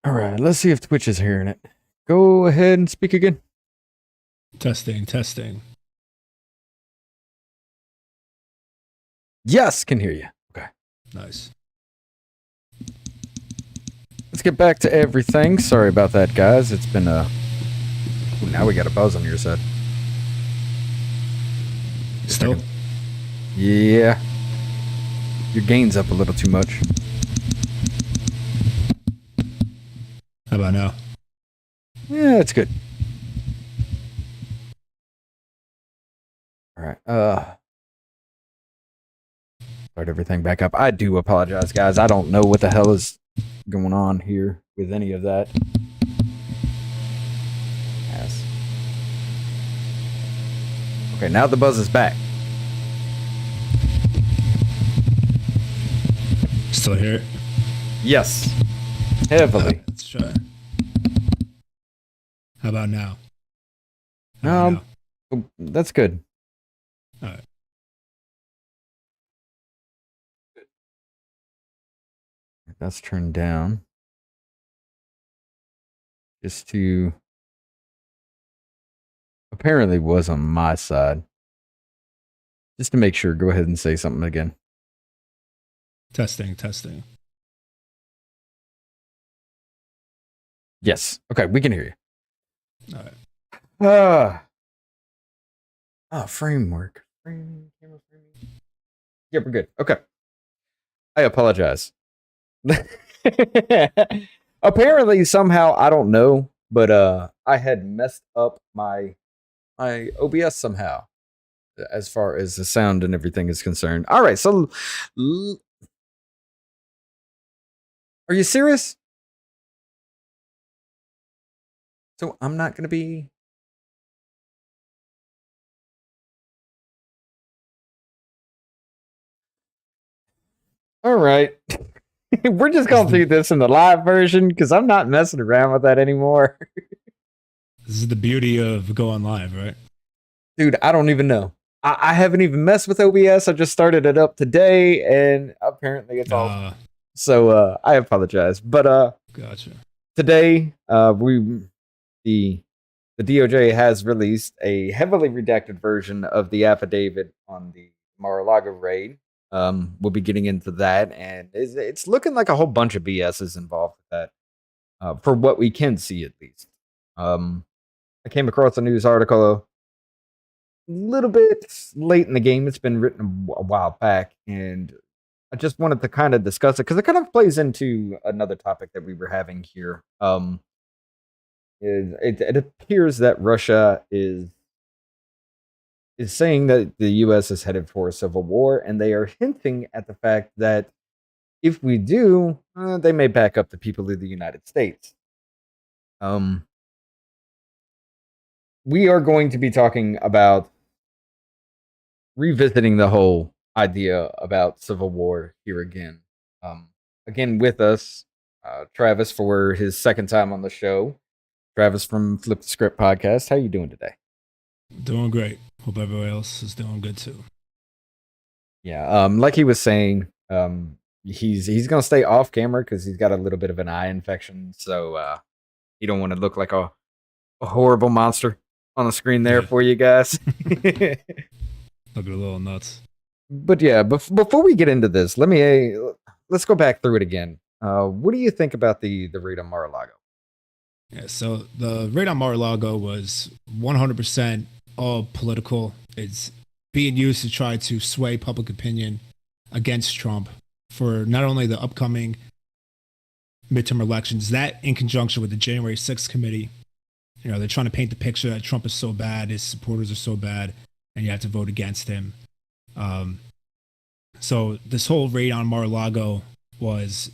All right, let's see if Twitch is hearing it. Go ahead and speak again. Testing, testing. Yes, can hear you. Okay. Nice. Let's get back to everything. Sorry about that, guys. It's been Ooh, now we got a buzz on your side. Still? Yeah. Your gain's up a little too much. How about now? Yeah, it's good. All right. Start everything back up. I do apologize, guys. I don't know what the hell is going on here with any of that. Yes. Okay, now the buzz is back. Still here? Yes. Heavily. Let's try. How about now? How about now? That's good. All right. That's turned down. Just to apparently was on my side. Just to make sure, go ahead and say something again. Testing, testing. Yes. Okay, we can hear you. All right. Framework. Camera framing. Yeah, we're good. Okay. I apologize. Apparently, somehow, I don't know, but I had messed up my OBS somehow, as far as the sound and everything is concerned. All right, so are you serious? So I'm not going to be... All right. We're just going to do this in the live version because I'm not messing around with that anymore. This is the beauty of going live, right? Dude, I don't even know. I haven't even messed with OBS. I just started it up today, and apparently it's all... So I apologize. But gotcha. Today, the DOJ has released a heavily redacted version of the affidavit on the Mar-A-Lago raid. We'll be getting into that, and it's looking like a whole bunch of BS is involved with that, for what we can see at least. I came across a news article a little bit late in the game. It's been written a while back, and I just wanted to kind of discuss it because it kind of plays into another topic that we were having here. It appears that Russia is saying that the U.S. is headed for a civil war, and they are hinting at the fact that if we do, they may back up the people of the United States. We are going to be talking about revisiting the whole idea about civil war here again. Again, with us, Travis, for his second time on the show. Travis from Flip the Script podcast. How you doing today? Doing great. Hope everyone else is doing good too. Yeah, like he was saying, he's gonna stay off camera because he's got a little bit of an eye infection, so he don't want to look like a horrible monster on the screen there for you guys. Looking a little nuts. But yeah, before we get into this, let's go back through it again. What do you think about the raid on Mar-A-Lago? Yeah, so the raid on Mar-A-Lago was 100% all political. It's being used to try to sway public opinion against Trump for not only the upcoming midterm elections, that in conjunction with the January 6th committee. You know, they're trying to paint the picture that Trump is so bad, his supporters are so bad, and you have to vote against him. So this whole raid on Mar-a-Lago was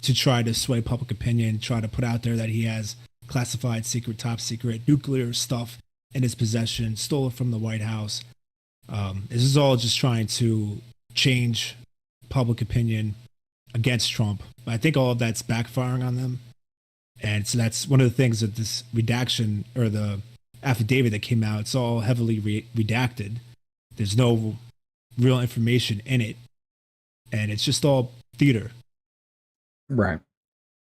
to try to sway public opinion, try to put out there that he has classified, secret, top secret, nuclear stuff in his possession, stole it from the White House. This is all just trying to change public opinion against Trump. But I think all of that's backfiring on them. And so that's one of the things that this redaction or the affidavit that came out, it's all heavily redacted. There's no real information in it. And it's just all theater. Right.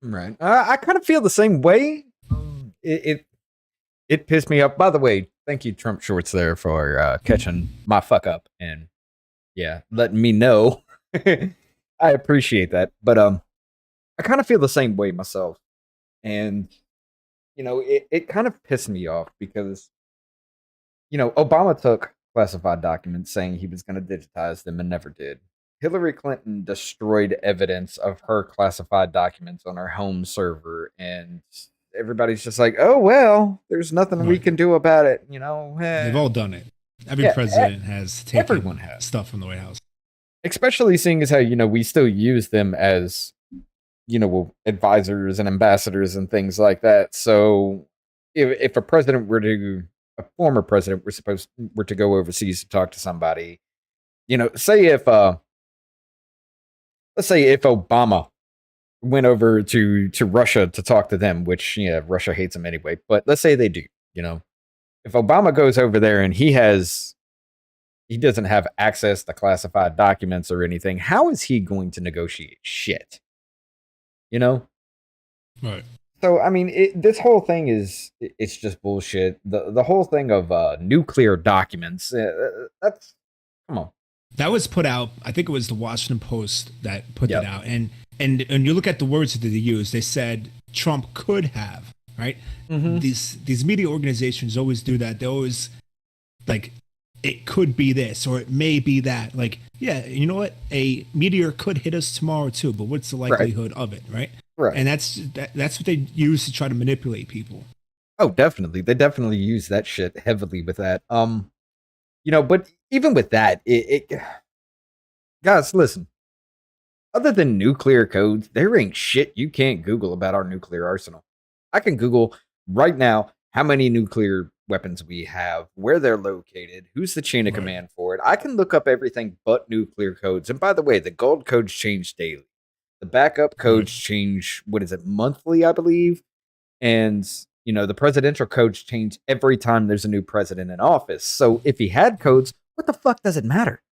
Right. I kind of feel the same way. It pissed me off. By the way, thank you, Trump Shorts, there for catching my fuck up and yeah, letting me know. I appreciate that. But I kind of feel the same way myself. And it kind of pissed me off because Obama took classified documents saying he was going to digitize them and never did. Hillary Clinton destroyed evidence of her classified documents on her home server, and everybody's just like, "Oh well, there's nothing we Right. can do about it." They've all done it. Every Yeah, president has taken everyone has. stuff from the White House. Especially seeing as how we still use them as advisors and ambassadors and things like that. So if a former president were to go overseas to talk to somebody, say if let's say if Obama went over to Russia to talk to them, which Russia hates him anyway, but let's say they do, if Obama goes over there and he doesn't have access to classified documents or anything, how is he going to negotiate shit? Right. So I mean, this whole thing it's just bullshit. The whole thing of nuclear documents, that's come on. That was put out. I think it was the Washington Post that put Yep. that out. And you look at the words that they used. They said Trump could have, right? Mhm. These media organizations always do that. They always like it could be this or it may be that. Like, yeah, you know what? A meteor could hit us tomorrow too, but what's the likelihood of it, right? Right. And that's what they use to try to manipulate people. Oh, definitely. They definitely use that shit heavily with that. But even with that, guys, listen. Other than nuclear codes, there ain't shit you can't Google about our nuclear arsenal. I can Google right now how many nuclear weapons we have, where they're located, who's the chain of Right. command for it. I can look up everything but nuclear codes. And by the way, the gold codes change daily. The backup codes change, what is it, monthly, I believe? And, the presidential codes change every time there's a new president in office. So if he had codes, what the fuck does it matter?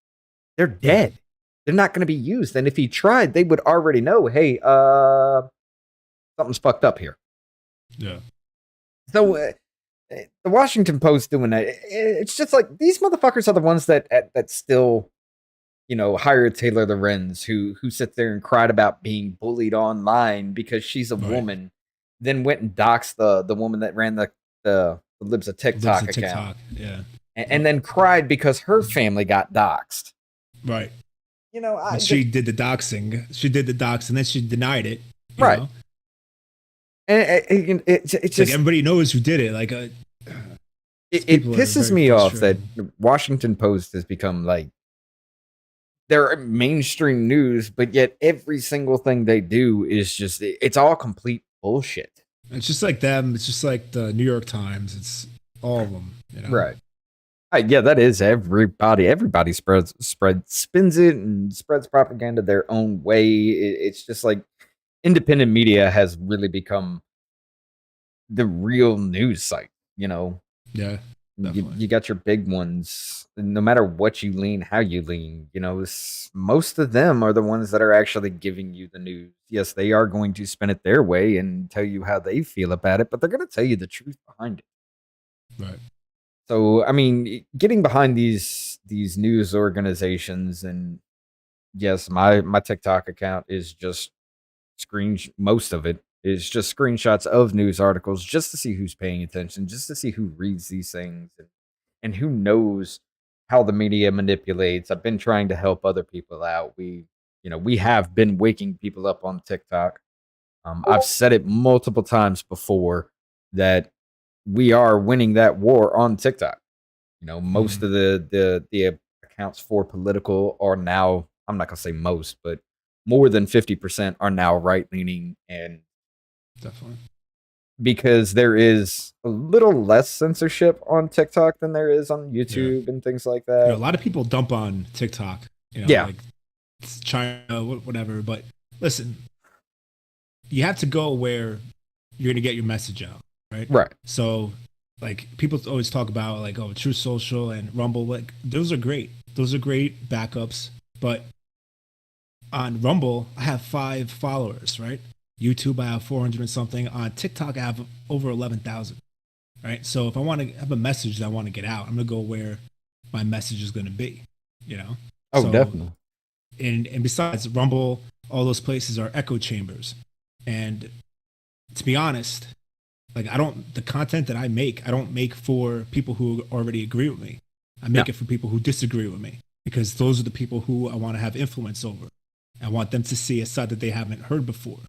They're dead. They're not going to be used. And if he tried, they would already know, hey, something's fucked up here. Yeah. So the Washington Post doing that, it's just like these motherfuckers are the ones that still, hired Taylor Lorenz, who sits there and cried about being bullied online because she's a woman, then went and doxed the woman that ran the Libs of TikTok account. Yeah. And then cried because her family got doxed. Right. I she did the doxing. She did the dox, and then she denied it. Right. Know? And it's just like everybody knows who did it. Like it pisses me off that Washington Post has become like they're mainstream news, but yet every single thing they do is just it's all complete bullshit. It's just like them. It's just like the New York Times. It's all of them. Right. Yeah, that is everybody. Everybody spins it and spreads propaganda their own way. It's just like independent media has really become the real news site. Yeah, you got your big ones. No matter what you lean, how you lean, most of them are the ones that are actually giving you the news. Yes, they are going to spin it their way and tell you how they feel about it, but they're going to tell you the truth behind it. Right. So, I mean, getting behind these news organizations, and yes, my TikTok account is just most of it is just screenshots of news articles just to see who's paying attention, just to see who reads these things and who knows how the media manipulates. I've been trying to help other people out. We have been waking people up on TikTok. I've said it multiple times before that we are winning that war on TikTok. Most of the accounts for political are now, I'm not gonna say most, but more than 50% are now right leaning, and definitely because there is a little less censorship on TikTok than there is on YouTube and things like that. A lot of people dump on TikTok. Like it's China, whatever. But listen, you have to go where you're gonna get your message out. Right. So, like, people always talk about like, oh, True Social and Rumble. Like, those are great. Those are great backups. But on Rumble, I have 5 followers. Right. YouTube, I have 400 and something. On TikTok, I have over 11,000. Right. So if I want to have a message that I want to get out, I'm going to go where my message is going to be, you know? Oh, So, definitely. And besides, Rumble, all those places are echo chambers. And to be honest, like the content that I don't make for people who already agree with me. I make it for people who disagree with me, because those are the people who I want to have influence over. I want them to see a side that they haven't heard before,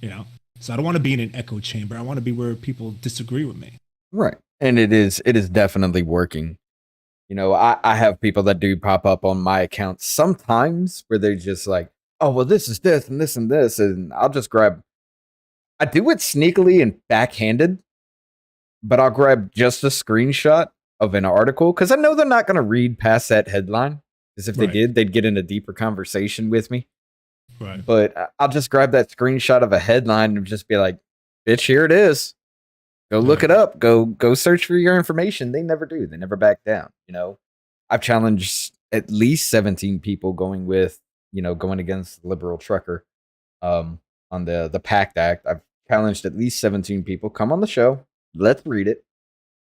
you know? So I don't want to be in an echo chamber. I want to be where people disagree with me. Right. And it is definitely working. You know, I have people that do pop up on my account sometimes where they're just like, oh, well, this is this and this and this. And I do it sneakily and backhanded, but I'll grab just a screenshot of an article because I know they're not going to read past that headline. Because if they did, they'd get in a deeper conversation with me. Right. But I'll just grab that screenshot of a headline and just be like, bitch, here it is. Go look it up. Go search for your information. They never do. They never back down. You know, I've challenged at least 17 people going against the liberal trucker on the PACT Act. I've challenged at least 17 people. Come on the show. Let's read it.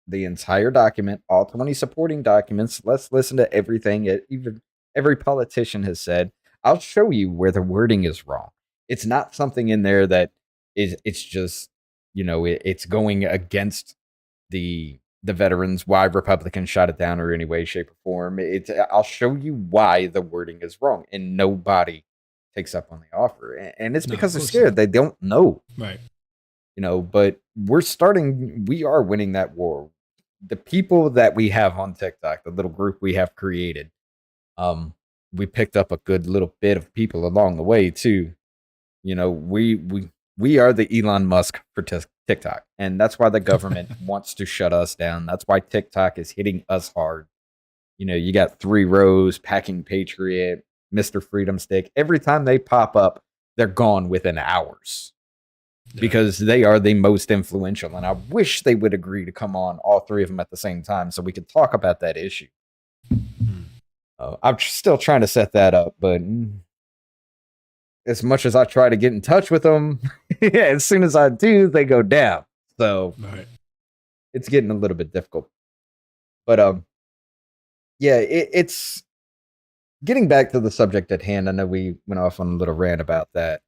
The entire document, all 20 supporting documents. Let's listen to everything even every politician has said. I'll show you where the wording is wrong. It's not something in there that it's just, it's going against the veterans, why Republicans shot it down or any way, shape, or form. I'll show you why the wording is wrong, and nobody takes up on the offer. And it's because they're scared. They don't know. Right. But we are winning that war. The people that we have on TikTok, the little group we have created, we picked up a good little bit of people along the way too. We are the Elon Musk for TikTok, and that's why the government wants to shut us down. That's why TikTok is hitting us hard. You got 3 Rows, Packing Patriot, Mr. Freedom Stick. Every time they pop up, they're gone within hours because they are the most influential. And I wish they would agree to come on, all 3 of them at the same time, so we could talk about that issue. I'm still trying to set that up, but as much as I try to get in touch with them, as soon as I do, they go down. So it's getting a little bit difficult. But it's getting back to the subject at hand. I know we went off on a little rant about that.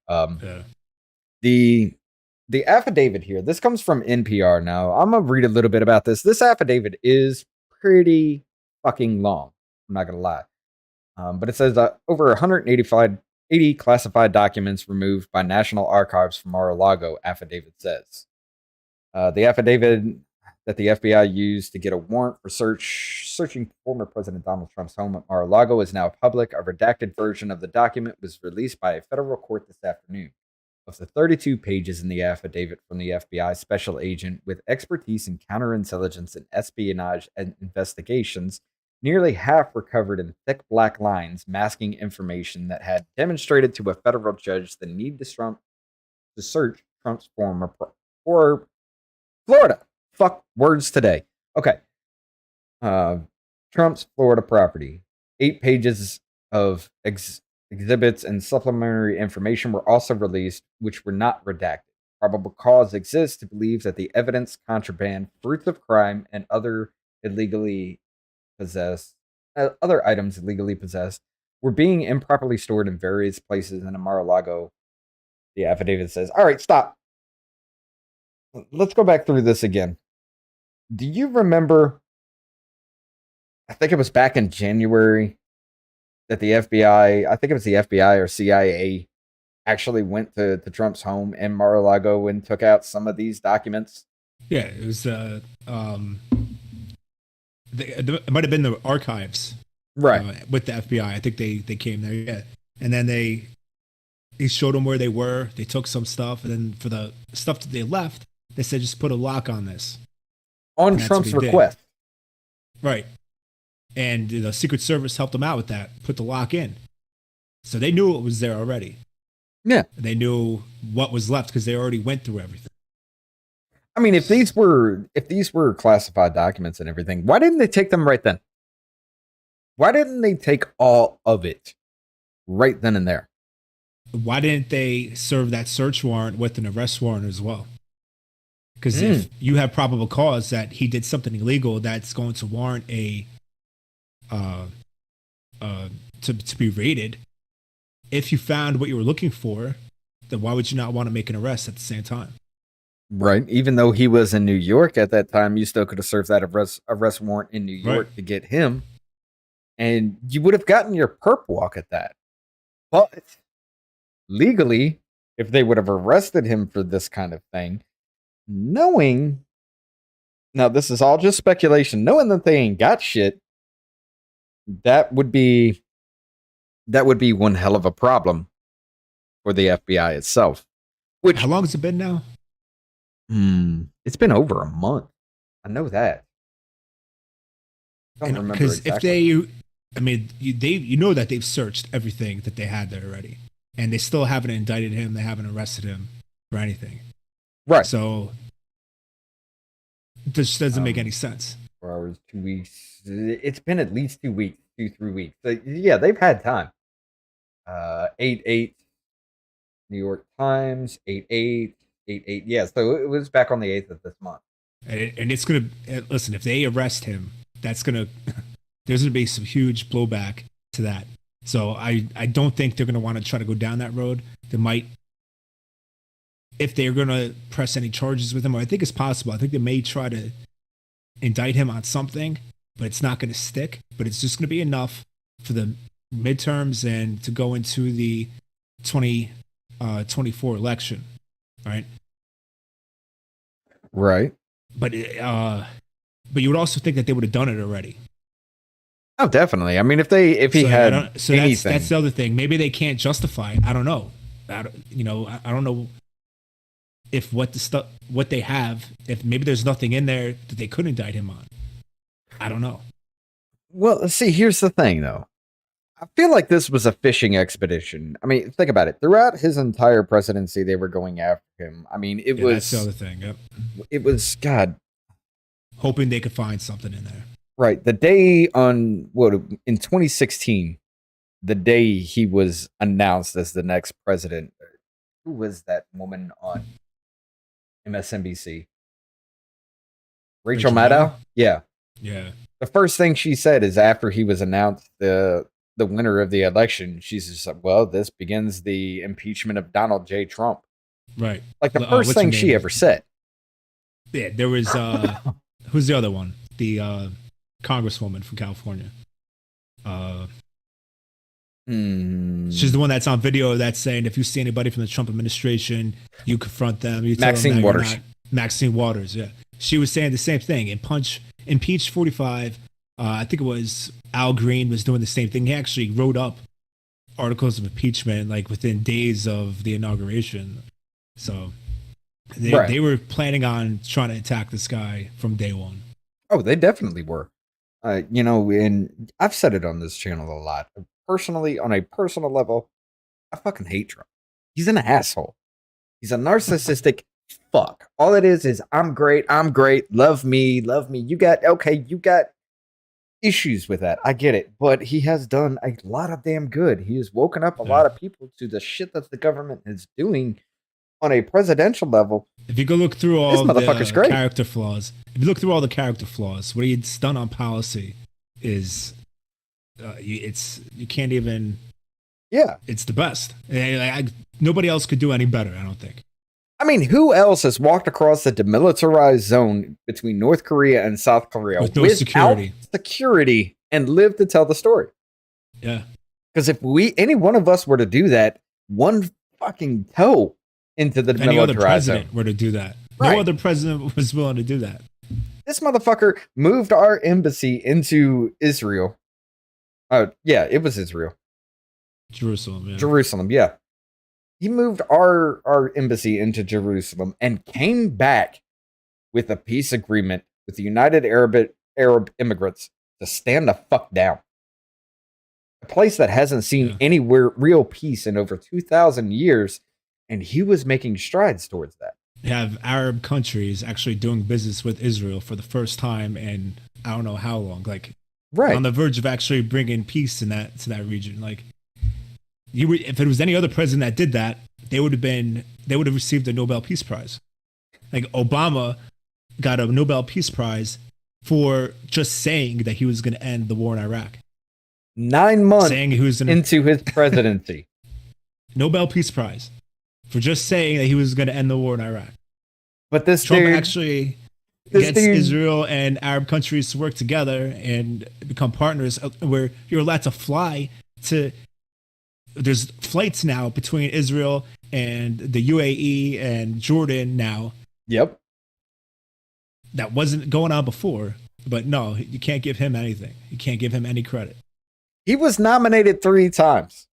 The affidavit here, this comes from NPR. Now, I'm going to read a little bit about this. This affidavit is pretty fucking long. I'm not going to lie. But it says over 180 classified documents removed by National Archives from Mar-A-Lago, affidavit says. The affidavit that the FBI used to get a warrant for searching former President Donald Trump's home at Mar-A-Lago is now public. A redacted version of the document was released by a federal court this afternoon. Of the 32 pages in the affidavit from the FBI special agent with expertise in counterintelligence and espionage and investigations, nearly half were covered in thick black lines masking information that had demonstrated to a federal judge the need to search Trump's former for Florida. Fuck words today. Okay. Trump's Florida property. 8 pages of exhibits and supplementary information were also released, which were not redacted. Probable cause exists to believe that the evidence, contraband, fruits of crime, and other items illegally possessed were being improperly stored in various places in Mar-a-Lago. The affidavit says, all right, stop. Let's go back through this again. Do you remember, I think it was back in January, that the FBI, I think it was the FBI or CIA, actually went to Trump's home in Mar-a-Lago and took out some of these documents? Yeah, it was it might have been the archives, right? With the FBI, I think they came there, yeah, and then they showed them where they were. They took some stuff, and then for the stuff that they left, they said just put a lock on this. On Trump's request, right? And the Secret Service helped them out with that, put the lock in, so they knew it was there already. Yeah, they knew what was left because they already went through everything. I mean, if these were classified documents and everything, why didn't they take them right then? Why didn't they take all of it right then and there? why didn't they serve that search warrant with an arrest warrant as well? Because if you have probable cause that he did something illegal, that's going to warrant a to be raided. If you found what you were looking for, then why would you not want to make an arrest at the same time? Right. Even though he was in New York at that time, you still could have served that arrest warrant in New York to get him. And you would have gotten your perp walk at that. But legally, if they would have arrested him for this kind of thing, knowing, now this is all just speculation, knowing that they ain't got shit, that would be one hell of a problem for the FBI itself. Which, how long has it been now? It's been over a month. I know that. I don't remember because exactly. if you know that they've searched everything that they had there already, and they still haven't indicted him, they haven't arrested him for anything. Right. So this doesn't make any sense. 4 hours, 2 weeks. It's been at least 2 weeks, 2-3 weeks. So, yeah, they've had time. 8/8, New York Times, 8/8, 8/8. Yeah, so it was back on the 8th of this month. And it's gonna listen. If they arrest him, there's gonna be some huge blowback to that. So I don't think they're gonna want to try to go down that road. They might, if they're gonna press any charges with him, or I think it's possible. I think they may try to indict him on something, but it's not gonna stick. But it's just gonna be enough for the midterms and to go into the 2024 election, right? Right. But you would also think that they would have done it already. Oh, definitely. I mean, if he had anything, that's the other thing. Maybe they can't justify it. I don't know. I don't know if what they have. If maybe there's nothing in there that they could indict him on. I don't know. Well, see, here's the thing, though. I feel like this was a fishing expedition. I mean, think about it. Throughout his entire presidency, they were going after him. I mean, it was that's the other thing. Yep. It was God, hoping they could find something in there. Right. The day in 2016, the day he was announced as the next president. Who was that woman on MSNBC? Rachel Maddow? Yeah. Yeah. The first thing she said is after he was announced the winner of the election, she's just like, well, this begins the impeachment of Donald J. Trump. Right. Like the first thing she ever said. Yeah, there was who's the other one? The Congresswoman from California. She's the one that's on video that's saying if you see anybody from the Trump administration, you confront them. You tell Maxine them Waters. Maxine Waters, yeah. She was saying the same thing. And impeached 45. I think it was Al Green was doing the same thing. He actually wrote up articles of impeachment like within days of the inauguration. So they were planning on trying to attack this guy from day one. Oh, they definitely were. And I've said it on this channel a lot. Personally, on a personal level, I fucking hate Trump. He's an asshole. He's a narcissistic fuck. All it is I'm great, love me. You got issues with that. I get it. But he has done a lot of damn good. He has woken up a lot of people to the shit that the government is doing on a presidential level. If you go look through all the character flaws, what he's done on policy is you can't even. Yeah, it's the best. Nobody else could do any better. I don't think. I mean, who else has walked across the demilitarized zone between North Korea and South Korea with no security and lived to tell the story? Yeah, because if any one of us were to do that, one fucking toe into the any other president zone. were to do that. Right. No other president was willing to do that. This motherfucker moved our embassy into Israel. Yeah, it was Israel. Jerusalem, yeah. He moved our embassy into Jerusalem and came back with a peace agreement with the United Arab Emirates to stand the fuck down. A place that hasn't seen anywhere real peace in over 2,000 years, and he was making strides towards that. You have Arab countries actually doing business with Israel for the first time in I don't know how long, like on the verge of actually bringing peace to that region. Like if it was any other president that did that, they would have received a Nobel Peace Prize. Like Obama got a Nobel Peace Prize for just saying that he was going to end the war in Iraq. 9 months saying he was into his presidency. Nobel Peace Prize for just saying that he was going to end the war in Iraq. But this Trump dude actually gets Israel and Arab countries to work together and become partners where you're allowed to fly to. There's flights now between Israel and the UAE and Jordan now. Yep. That wasn't going on before, but no, you can't give him anything. You can't give him any credit. He was nominated 3 times.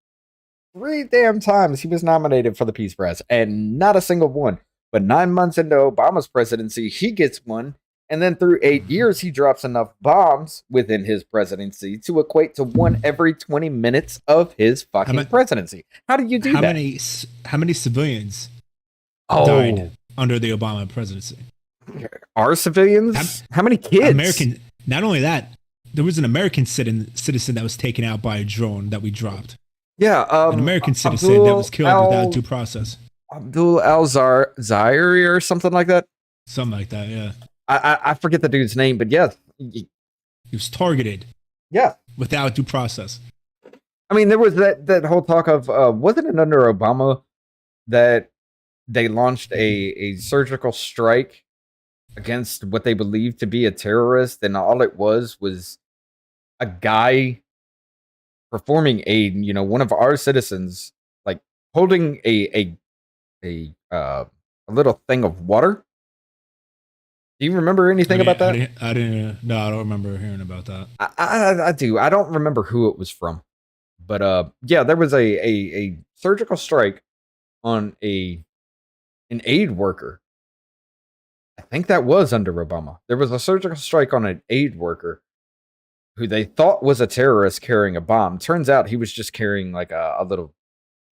3 damn times he was nominated for the Peace Prize, and not a single one. But 9 months into Obama's presidency, he gets one. And then through 8 years, he drops enough bombs within his presidency to equate to one every 20 minutes of his fucking presidency. How do you do that? How many civilians died under the Obama presidency? Our civilians? How many kids? Not only that, there was an American citizen that was taken out by a drone that we dropped. Yeah. An American citizen that was killed without due process. Abdul al-Zahiri or something like that? Something like that, yeah. I forget the dude's name, but yes. He was targeted. Yeah. Without due process. I mean, there was that whole talk of, wasn't it under Obama that they launched a surgical strike against what they believed to be a terrorist, and all it was a guy performing one of our citizens, like holding a little thing of water. Do you remember anything about that? I don't remember hearing about that. I do. I don't remember who it was from, but yeah, there was a surgical strike on an aid worker. I think that was under Obama. There was a surgical strike on an aid worker who they thought was a terrorist carrying a bomb. Turns out he was just carrying like a little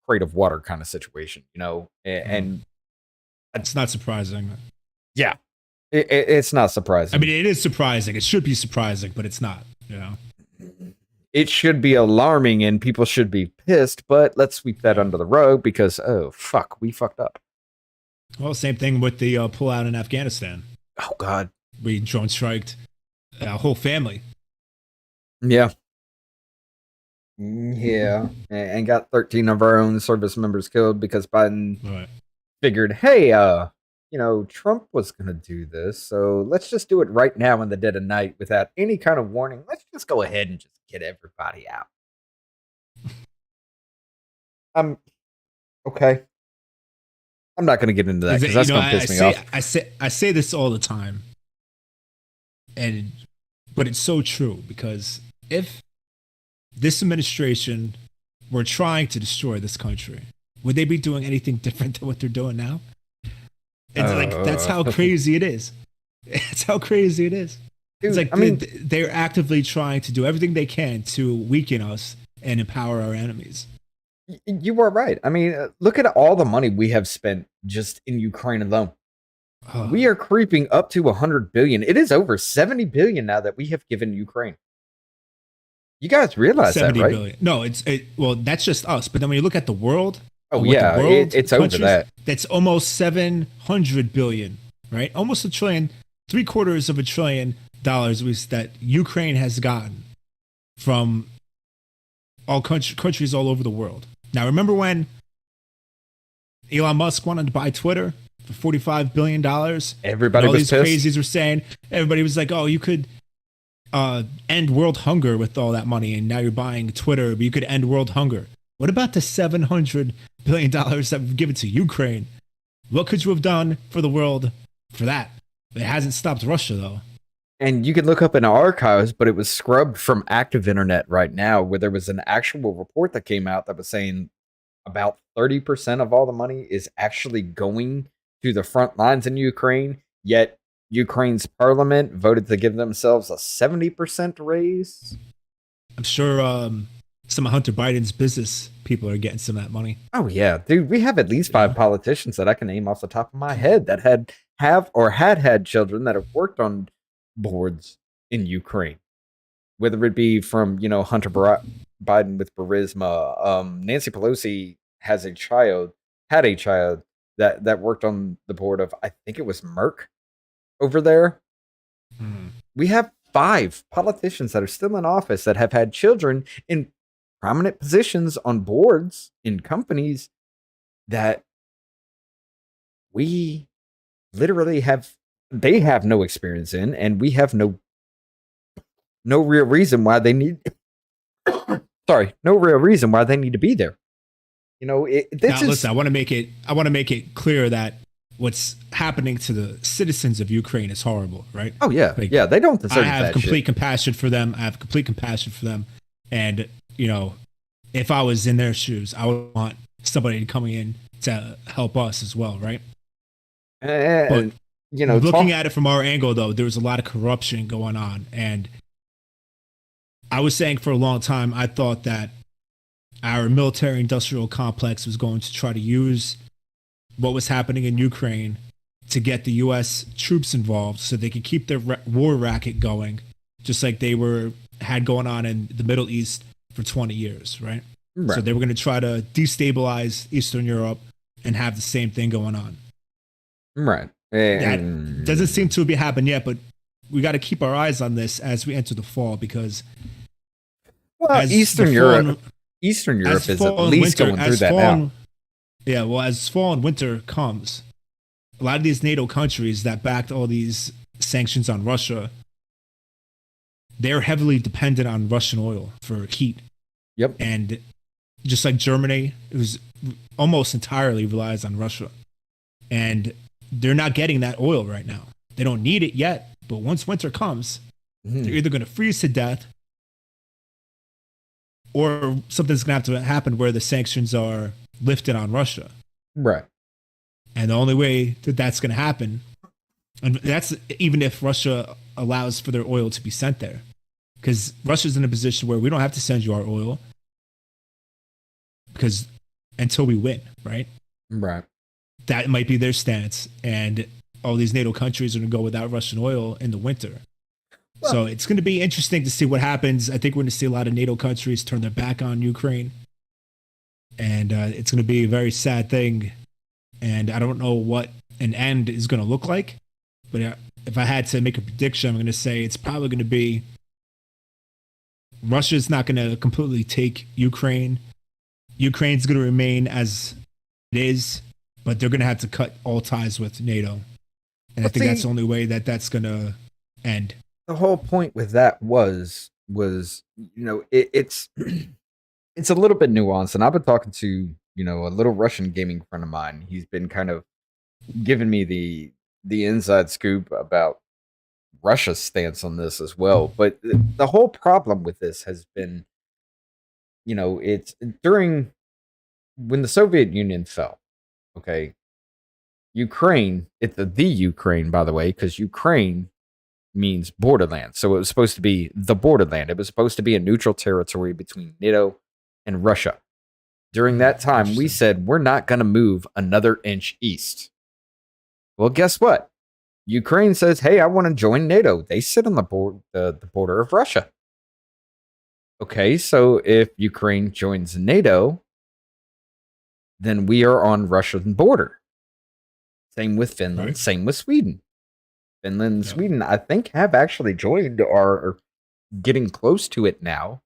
crate of water kind of situation, and it's not surprising. Yeah. It's not surprising. I mean, it is surprising. It should be surprising, but it's not, It should be alarming and people should be pissed, but let's sweep that under the rug because, oh, fuck, we fucked up. Well, same thing with the pullout in Afghanistan. Oh, God. We drone striked a whole family. Yeah. Yeah. And got 13 of our own service members killed because Biden figured, hey, Trump was going to do this, so let's just do it right now in the dead of night without any kind of warning. Let's just go ahead and just get everybody out. Okay. I'm not going to get into that because that's going to piss me off. I say this all the time, but it's so true because if this administration were trying to destroy this country, would they be doing anything different than what they're doing now? It's like, that's how crazy it is. It's how crazy it is. Dude, it's like, they're actively trying to do everything they can to weaken us and empower our enemies. You are right. I mean, look at all the money we have spent just in Ukraine alone. We are creeping up to 100 billion. It is over 70 billion now that we have given Ukraine. You guys realize that, right? Billion. No, well, that's just us. But then when you look at the world, yeah, it's over that. That's almost 700 billion, right? Almost $1 trillion, $750 billion that Ukraine has gotten from all countries all over the world. Now, remember when Elon Musk wanted to buy Twitter for $45 billion? Everybody all was these pissed. Crazies were saying, everybody was like, oh, you could end world hunger with all that money, and now you're buying Twitter, but you could end world hunger. What about the $700 billion that we've given to Ukraine? What could you have done for the world for that? It hasn't stopped Russia, though. And you can look up in archives, but it was scrubbed from active internet right now, where there was an actual report that came out that was saying about 30% of all the money is actually going to the front lines in Ukraine, yet Ukraine's parliament voted to give themselves a 70% raise. I'm sure some of Hunter Biden's business people are getting some of that money. Oh, yeah. Dude, we have at least 5 politicians that I can name off the top of my head that had children that have worked on boards in Ukraine. Whether it be from, Hunter Biden with Burisma. Nancy Pelosi had a child that worked on the board of, I think it was Merck over there. Mhm. We have 5 politicians that are still in office that have had children in prominent positions on boards in companies that we literally they have no experience in, and we have no real reason why they need no real reason why they need to be there. You know, this Now, is listen, I want to make it clear that what's happening to the citizens of Ukraine is horrible, right? oh yeah, Like, yeah, they don't I deserve have that complete shit. compassion for them. I have complete compassion for them. And, you know, if I was in their shoes, I would want somebody coming in to help us as well, right? But And you know, looking talk at it from our angle, though, there was a lot of corruption going on. And I was saying for a long time, I thought that our military industrial complex was going to try to use what was happening in Ukraine to get the U.S. troops involved so they could keep their war racket going, just like they had going on in the Middle East for 20 years, right? right, So they were going to try to destabilize Eastern Europe and have the same thing going on. right. That doesn't seem to be happening yet, but we got to keep our eyes on this as we enter the fall, because Well, as Eastern Europe is at least going through that now. Yeah, well, as fall and winter comes, a lot of these NATO countries that backed all these sanctions on Russia, they're heavily dependent on Russian oil for heat. Yep. And just like Germany, it was almost entirely relies on Russia. And they're not getting that oil right now. They don't need it yet, but once winter comes, they're either going to freeze to death, or something's going to have to happen where the sanctions are lifted on Russia. Right. And the only way that that's going to happen, and that's even if Russia allows for their oil to be sent there, because Russia's in a position where we don't have to send you our oil because until we win, right? Right. That might be their stance. And all these NATO countries are going to go without Russian oil in the winter. Well, so it's going to be interesting to see what happens. I think we're going to see a lot of NATO countries turn their back on Ukraine. And it's going to be a very sad thing. And I don't know what an end is going to look like. But if I had to make a prediction, I'm going to say it's probably going to be Russia's not going to completely take Ukraine. Ukraine's going to remain as it is, but they're going to have to cut all ties with NATO. And I think that's the only way that that's going to end. The whole point with that was it's it's a little bit nuanced, and I've been talking to a little Russian gaming friend of mine. He's been kind of giving me the inside scoop about Russia's stance on this as well. But the whole problem with this has been, it's during when the Soviet Union fell. Okay, Ukraine, it's the Ukraine, by the way, because Ukraine means borderland. So it was supposed to be the borderland. It was supposed to be a neutral territory between NATO and Russia. During that time, we said we're not going to move another inch east. Well, guess what? Ukraine says, "Hey, I want to join NATO." They sit on the border of Russia. Okay, so if Ukraine joins NATO, then we are on Russian border. Same with Finland. Right. Same with Sweden. Finland and Sweden, I think, have actually joined or are getting close to it now.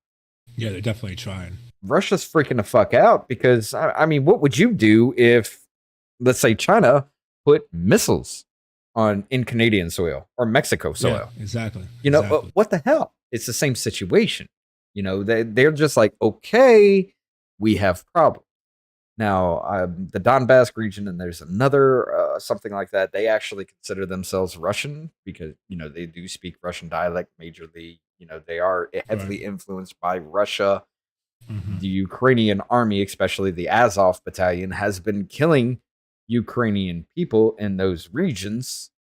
Yeah, they're definitely trying. Russia's freaking the fuck out because, I mean, what would you do if, let's say, China put missiles in Canadian soil or Mexico soil? Yeah, exactly. What the hell? It's the same situation. They're just like, okay, we have problems. Now, the Donbass region, and there's another something like that, they actually consider themselves Russian because, they do speak Russian dialect majorly. They are heavily influenced by Russia. Mm-hmm. The Ukrainian army, especially the Azov battalion, has been killing Ukrainian people in those regions,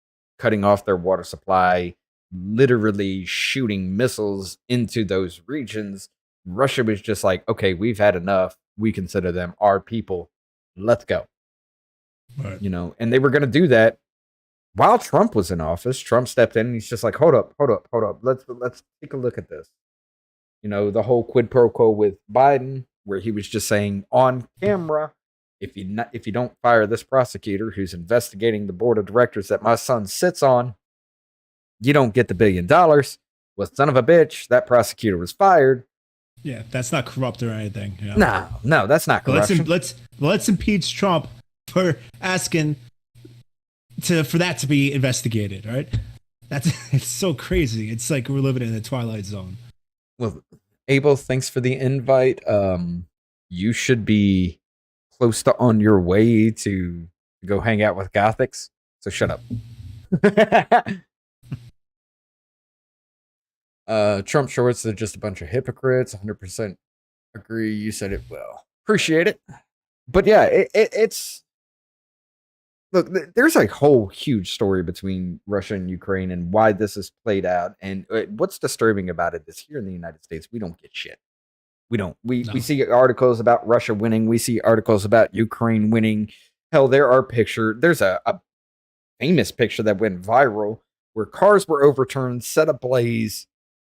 cutting off their water supply, literally shooting missiles into those regions. Russia was just like, okay, we've had enough. We consider them our people. Let's go. Right. And they were going to do that while Trump was in office. Trump stepped in and he's just like, hold up. Let's take a look at this. the whole quid pro quo with Biden, where he was just saying on camera, if you don't fire this prosecutor who's investigating the board of directors that my son sits on, you don't get the $1 billion. Well, son of a bitch, that prosecutor was fired. Yeah, that's not corrupt or anything. No, that's not corruption. Let's impeach Trump for asking for that to be investigated, right? It's so crazy. It's like we're living in the Twilight Zone. Well, Abel, thanks for the invite. You should be close to on your way to go hang out with Gothics. So shut up. Trump shorts are just a bunch of hypocrites. 100% agree. You said it well. Appreciate it. But yeah, it's look. There's a whole huge story between Russia and Ukraine and why this is played out. And what's disturbing about it is here in the United States, we don't get shit. We don't. We see articles about Russia winning. We see articles about Ukraine winning. Hell, there's a famous picture that went viral where cars were overturned, set ablaze.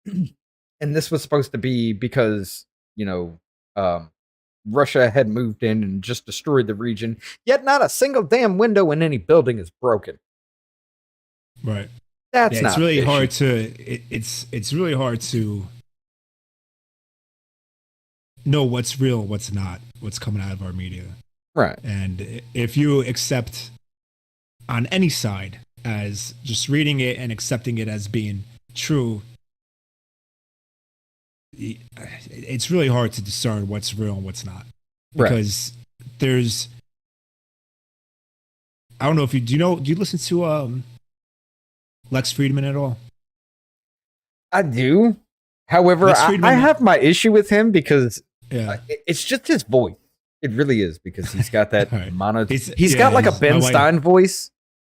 And this was supposed to be because, Russia had moved in and just destroyed the region, yet not a single damn window in any building is broken. Right. That's not it's really fishy. hard to it's really hard to know what's real, what's not, what's coming out of our media. Right. And if you accept on any side as just reading it and accepting it as being true, it's really hard to discern what's real and what's not, because there's, I don't know if do you listen to Lex Friedman at all? I do. However, I have my issue with him because it's just his voice. It really is, because he's got that mono. He's got like a Ben Stein voice.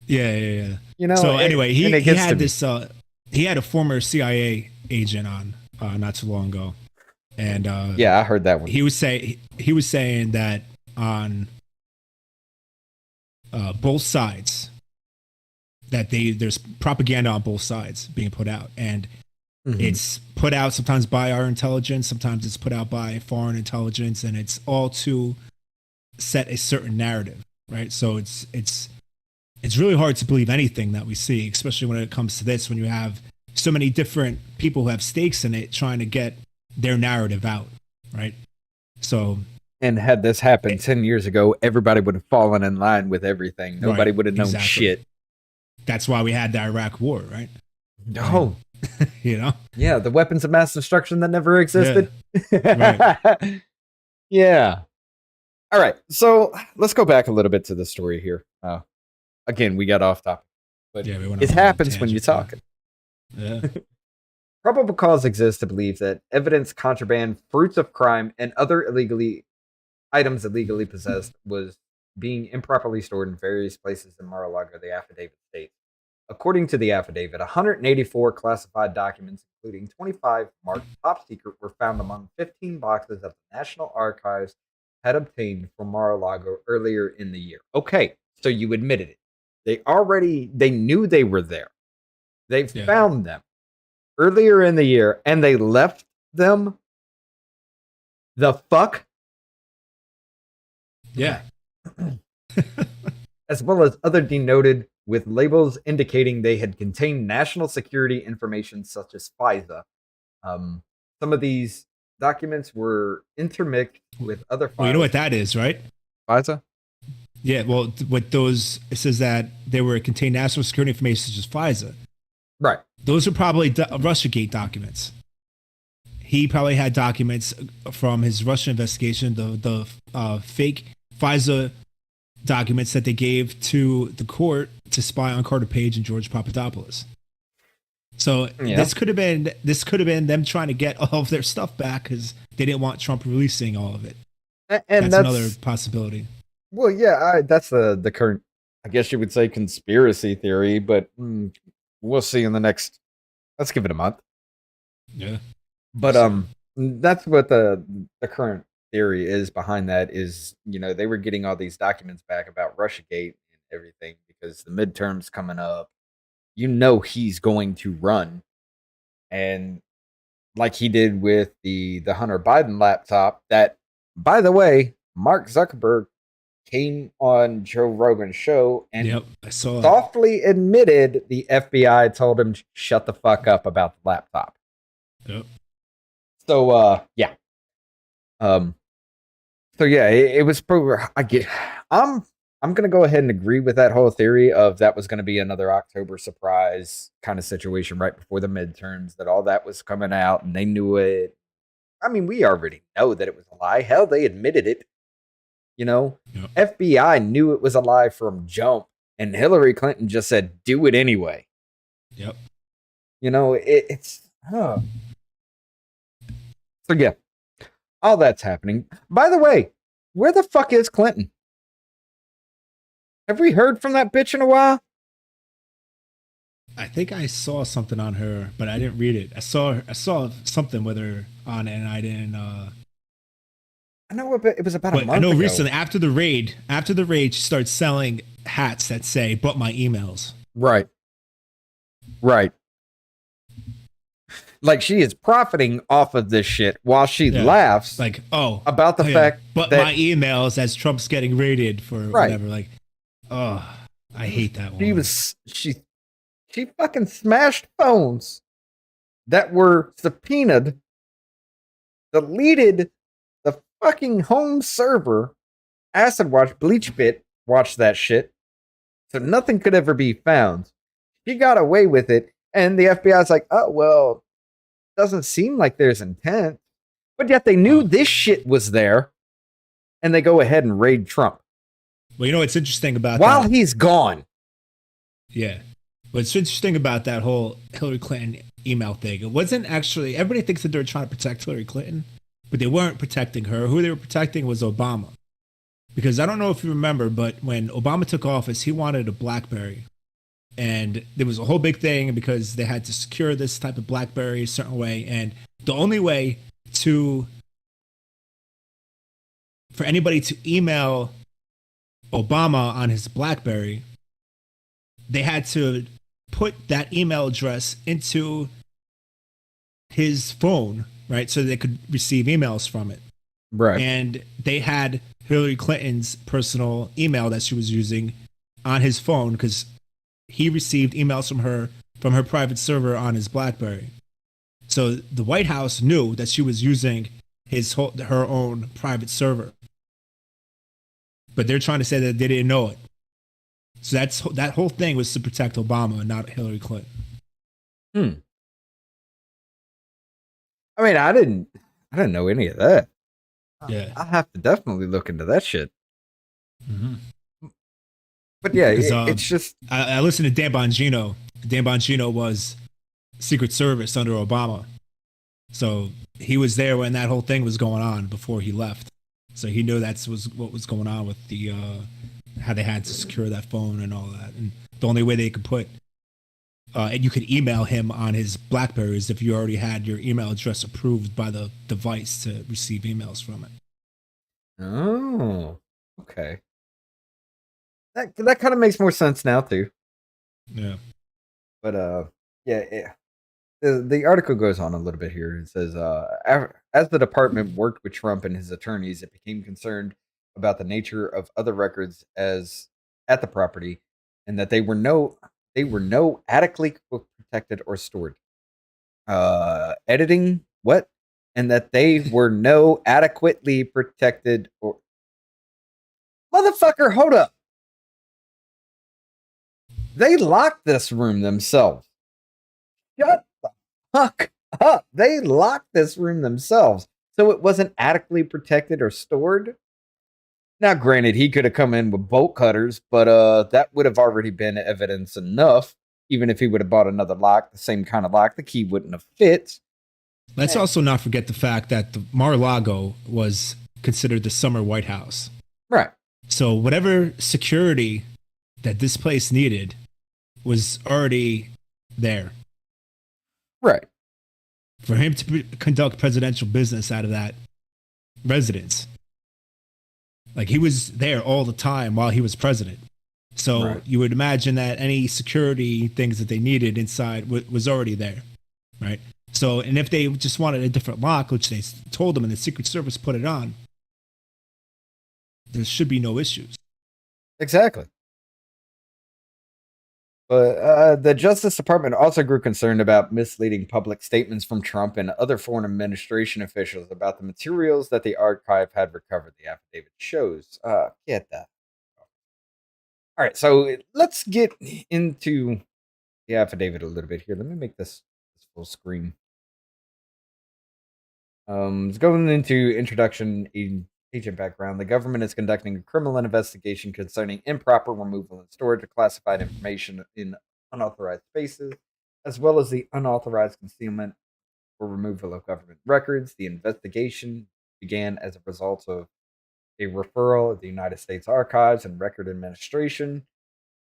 Yeah. So anyway, he had this. He had a former CIA agent on not too long ago, and I heard that one. He was saying that on both sides, that there's propaganda on both sides being put out, and it's put out sometimes by our intelligence, sometimes it's put out by foreign intelligence, and it's all to set a certain narrative, right? So it's really hard to believe anything that we see, especially when it comes to this, when you have so many different people who have stakes in it trying to get their narrative out, right? So, and had this happened 10 years ago, everybody would have fallen in line with everything. Nobody would have known shit. That's why we had the Iraq War, right? No. Yeah, the weapons of mass destruction that never existed. Yeah. Right. Yeah. All right, so let's go back a little bit to the story here. Again, we got off topic, but it happens when you're talking. Yeah. Probable cause exists to believe that evidence, contraband, fruits of crime, and other items illegally possessed was being improperly stored in various places in Mar-A-Lago, the affidavit states. According to the affidavit, 184 classified documents, including 25 marked top secret, were found among 15 boxes that the National Archives had obtained from Mar-A-Lago earlier in the year. Okay, so you admitted it. They knew they were there. They found them earlier in the year, and they left them the fuck? Yeah. As well as other denoted with labels indicating they had contained national security information such as FISA. Some of these documents were intermixed with other files. Well, you know what that is, right? FISA? Yeah, well, with those, it says that they were contained national security information such as FISA. Right. Those are probably Russiagate documents. He probably had documents from his Russia investigation, the fake FISA documents that they gave to the court to spy on Carter Page and George Papadopoulos. So this could have been them trying to get all of their stuff back because they didn't want Trump releasing all of it. And that's another possibility. Well, yeah, that's the current, I guess you would say, conspiracy theory, but we'll see in the next, let's give it a month. Yeah. But that's what the current theory is behind that is, they were getting all these documents back about Russiagate and everything because the midterms coming up, he's going to run. And like he did with the Hunter Biden laptop. That, by the way, Mark Zuckerberg came on Joe Rogan's show and Yep, I saw it. softly admitted the FBI told him shut the fuck up about the laptop. Yep. So yeah. So yeah, it was I'm gonna go ahead and agree with that whole theory of that was gonna be another October surprise kind of situation right before the midterms, that all that was coming out and they knew it. I mean, we already know that it was a lie. Hell, they admitted it. You know, Yep. FBI knew it was a lie from jump, and Hillary Clinton just said, "Do it anyway." Yep. You know, it's. So yeah, all that's happening. By the way, where the fuck is Clinton? Have we heard from that bitch in a while? I think I saw something on her, but I didn't read it. I saw something with her on it, and I didn't. I know it was about a But month I know ago. recently after the raid, she started selling hats that say "but my emails." Right. Like she is profiting off of this shit while she laughs Like, about the fact but that my emails as Trump's getting raided for whatever. Like, I hate that one. She fucking smashed phones that were subpoenaed, deleted the fucking home server, Acid Watch, BleachBit watched that shit, so nothing could ever be found. She got away with it, and the FBI's like, oh, well, doesn't seem like there's intent. But yet they knew this shit was there, and they go ahead and raid Trump. Well, you know what's interesting about while that? He's gone. Yeah. What's interesting about that whole Hillary Clinton email thing, it wasn't actually, everybody thinks that they were trying to protect Hillary Clinton, but they weren't protecting her. Who they were protecting was Obama. Because I don't know if you remember, but when Obama took office, he wanted a BlackBerry. And there was a whole big thing because they had to secure this type of BlackBerry a certain way. And the only way for anybody to email Obama on his BlackBerry, they had to put that email address into his phone, right? So they could receive emails from it. Right. And they had Hillary Clinton's personal email that she was using on his phone because he received emails from her private server on his BlackBerry. So the White House knew that she was using her own private server. But they're trying to say that they didn't know it. So that whole thing was to protect Obama and not Hillary Clinton. I mean, I didn't know any of that. Yeah. I have to definitely look into that shit. Mm-hmm. But yeah, it's just... I listened to Dan Bongino. Dan Bongino was Secret Service under Obama. So he was there when that whole thing was going on before he left. So he knew what was going on with the how they had to secure that phone and all that. And the only way they could put and you could email him on his BlackBerry is if you already had your email address approved by the device to receive emails from it. Oh, okay. That kind of makes more sense now too. Yeah. But yeah. The article goes on a little bit here. It says, as the department worked with Trump and his attorneys, it became concerned about the nature of other records at the property, and that they were no adequately protected or stored. Editing what? And that they were no adequately protected or... Motherfucker, hold up. They locked this room themselves. Shut the fuck up. They locked this room themselves. So it wasn't adequately protected or stored. Now, granted, he could have come in with bolt cutters, but that would have already been evidence enough. Even if he would have bought another lock, the same kind of lock, the key wouldn't have fit. Let's also not forget the fact that the Mar-A-Lago was considered the summer White House. Right. So whatever security that this place needed was already there. Right. For him to conduct presidential business out of that residence. Like he was there all the time while he was president. So you would imagine that any security things that they needed inside was already there. Right. So, and if they just wanted a different lock, which they told them and the Secret Service put it on, there should be no issues. Exactly. But the Justice Department also grew concerned about misleading public statements from Trump and other foreign administration officials about the materials that the archive had recovered, the affidavit shows. Get that. All right, so let's get into the affidavit a little bit here. Let me make this full screen. It's going into introduction, agent background. The government is conducting a criminal investigation concerning improper removal and storage of classified information in unauthorized spaces, as well as the unauthorized concealment or removal of government records. The investigation began as a result of a referral of the United States Archives and Record Administration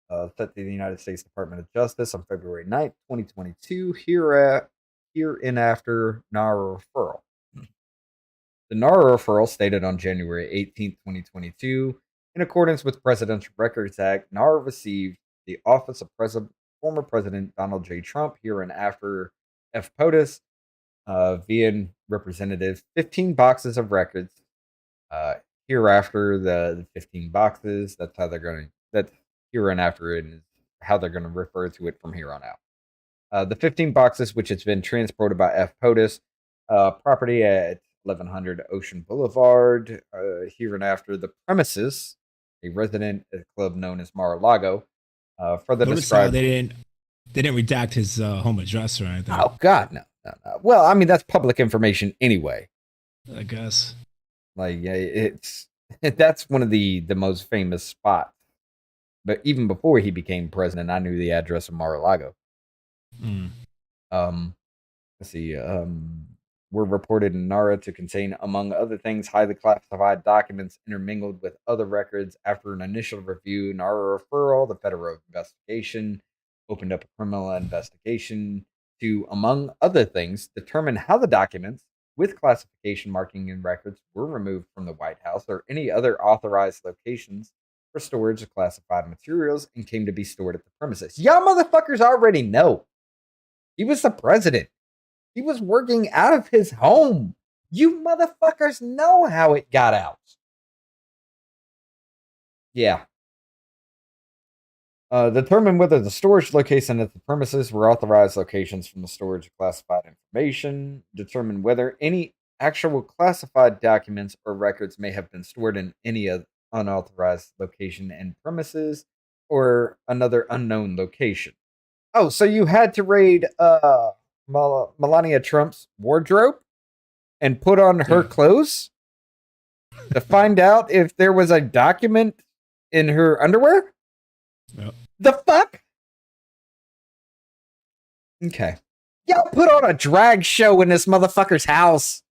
sent to the United States Department of Justice on February 9th, 2022, hereinafter NARA referral. The NARA referral, stated on January 18th, 2022, in accordance with Presidential Records Act, NARA received the office of former President Donald J. Trump, hereinafter F. POTUS, via representatives, 15 boxes of records. Hereafter, the 15 boxes, that's how they're going to, that's hereinafter is how they're going to refer to it from here on out. The 15 boxes, which has been transported by F. POTUS, property at 1100 Ocean Boulevard, hereinafter the premises, a resident at a club known as Mar-A-Lago. Further described, they didn't redact his home address or anything. Oh God, no. Well, I mean that's public information anyway. I guess. Like that's one of the most famous spots. But even before he became president, I knew the address of Mar-A-Lago. Let's see. Were reported in NARA to contain, among other things, highly classified documents intermingled with other records. After an initial review, NARA referral, the federal investigation opened up a criminal investigation to, among other things, determine how the documents with classification marking and records were removed from the White House or any other authorized locations for storage of classified materials and came to be stored at the premises. Y'all motherfuckers already know. He was the president. He was working out of his home. You motherfuckers know how it got out. Yeah. Determine whether the storage location at the premises were authorized locations from the storage of classified information. Determine whether any actual classified documents or records may have been stored in any unauthorized location and premises or another unknown location. Oh, so you had to raid Melania Trump's wardrobe and put on her clothes to find out if there was a document in her underwear? Yep. The fuck? Okay. Y'all put on a drag show in this motherfucker's house.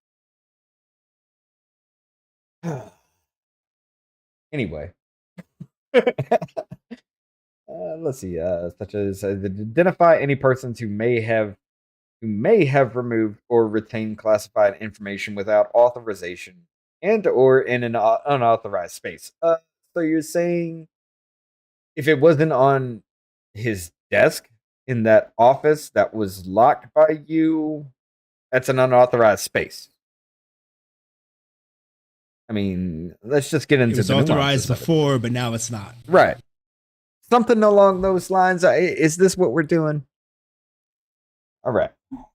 Anyway. Let's see. Such as identify any persons who may have removed or retained classified information without authorization and or in an unauthorized space. So you're saying if it wasn't on his desk in that office that was locked by you, that's an unauthorized space. I mean, let's just get into it was the authorized before, but now it's not. Right. Something along those lines. Is this what we're doing? All right.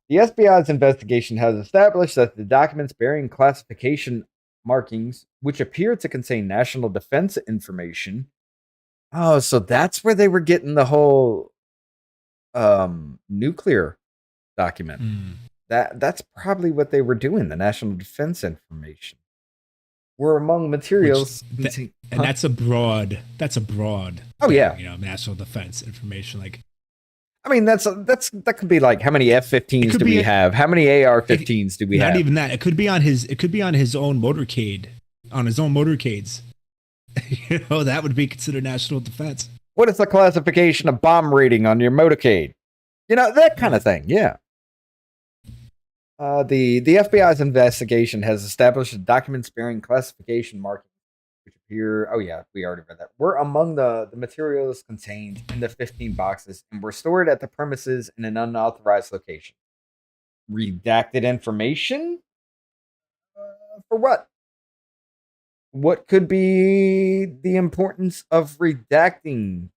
The SBI's investigation has established that the documents bearing classification markings, which appear to contain national defense information. Oh, so that's where they were getting the whole nuclear document. That's probably what they were doing, the national defense information. Were among materials. And that's a broad. Oh, yeah. National defense information. Like, I mean, that could be like how many F-15s do we have? How many AR-15s do we have? Not even that. It could be on his own motorcade, on his own motorcades. That would be considered national defense. What is the classification of bomb rating on your motorcade? That kind of thing. Yeah. The FBI's investigation has established that documents bearing classification markings, which appear, oh yeah, we already read that, were among the materials contained in the 15 boxes and were stored at the premises in an unauthorized location. redacted information? For what? What could be the importance of redacting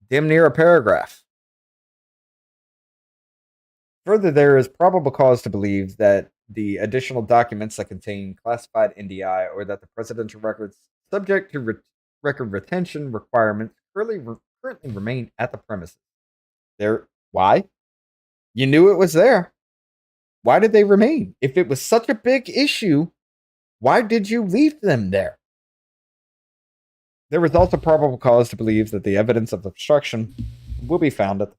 damn near a paragraph? Further, there is probable cause to believe that the additional documents that contain classified NDI or that the presidential records subject to record retention requirements currently remain at the premises. Why? You knew it was there. Why did they remain? If it was such a big issue, why did you leave them there? There was also probable cause to believe that the evidence of obstruction will be found at the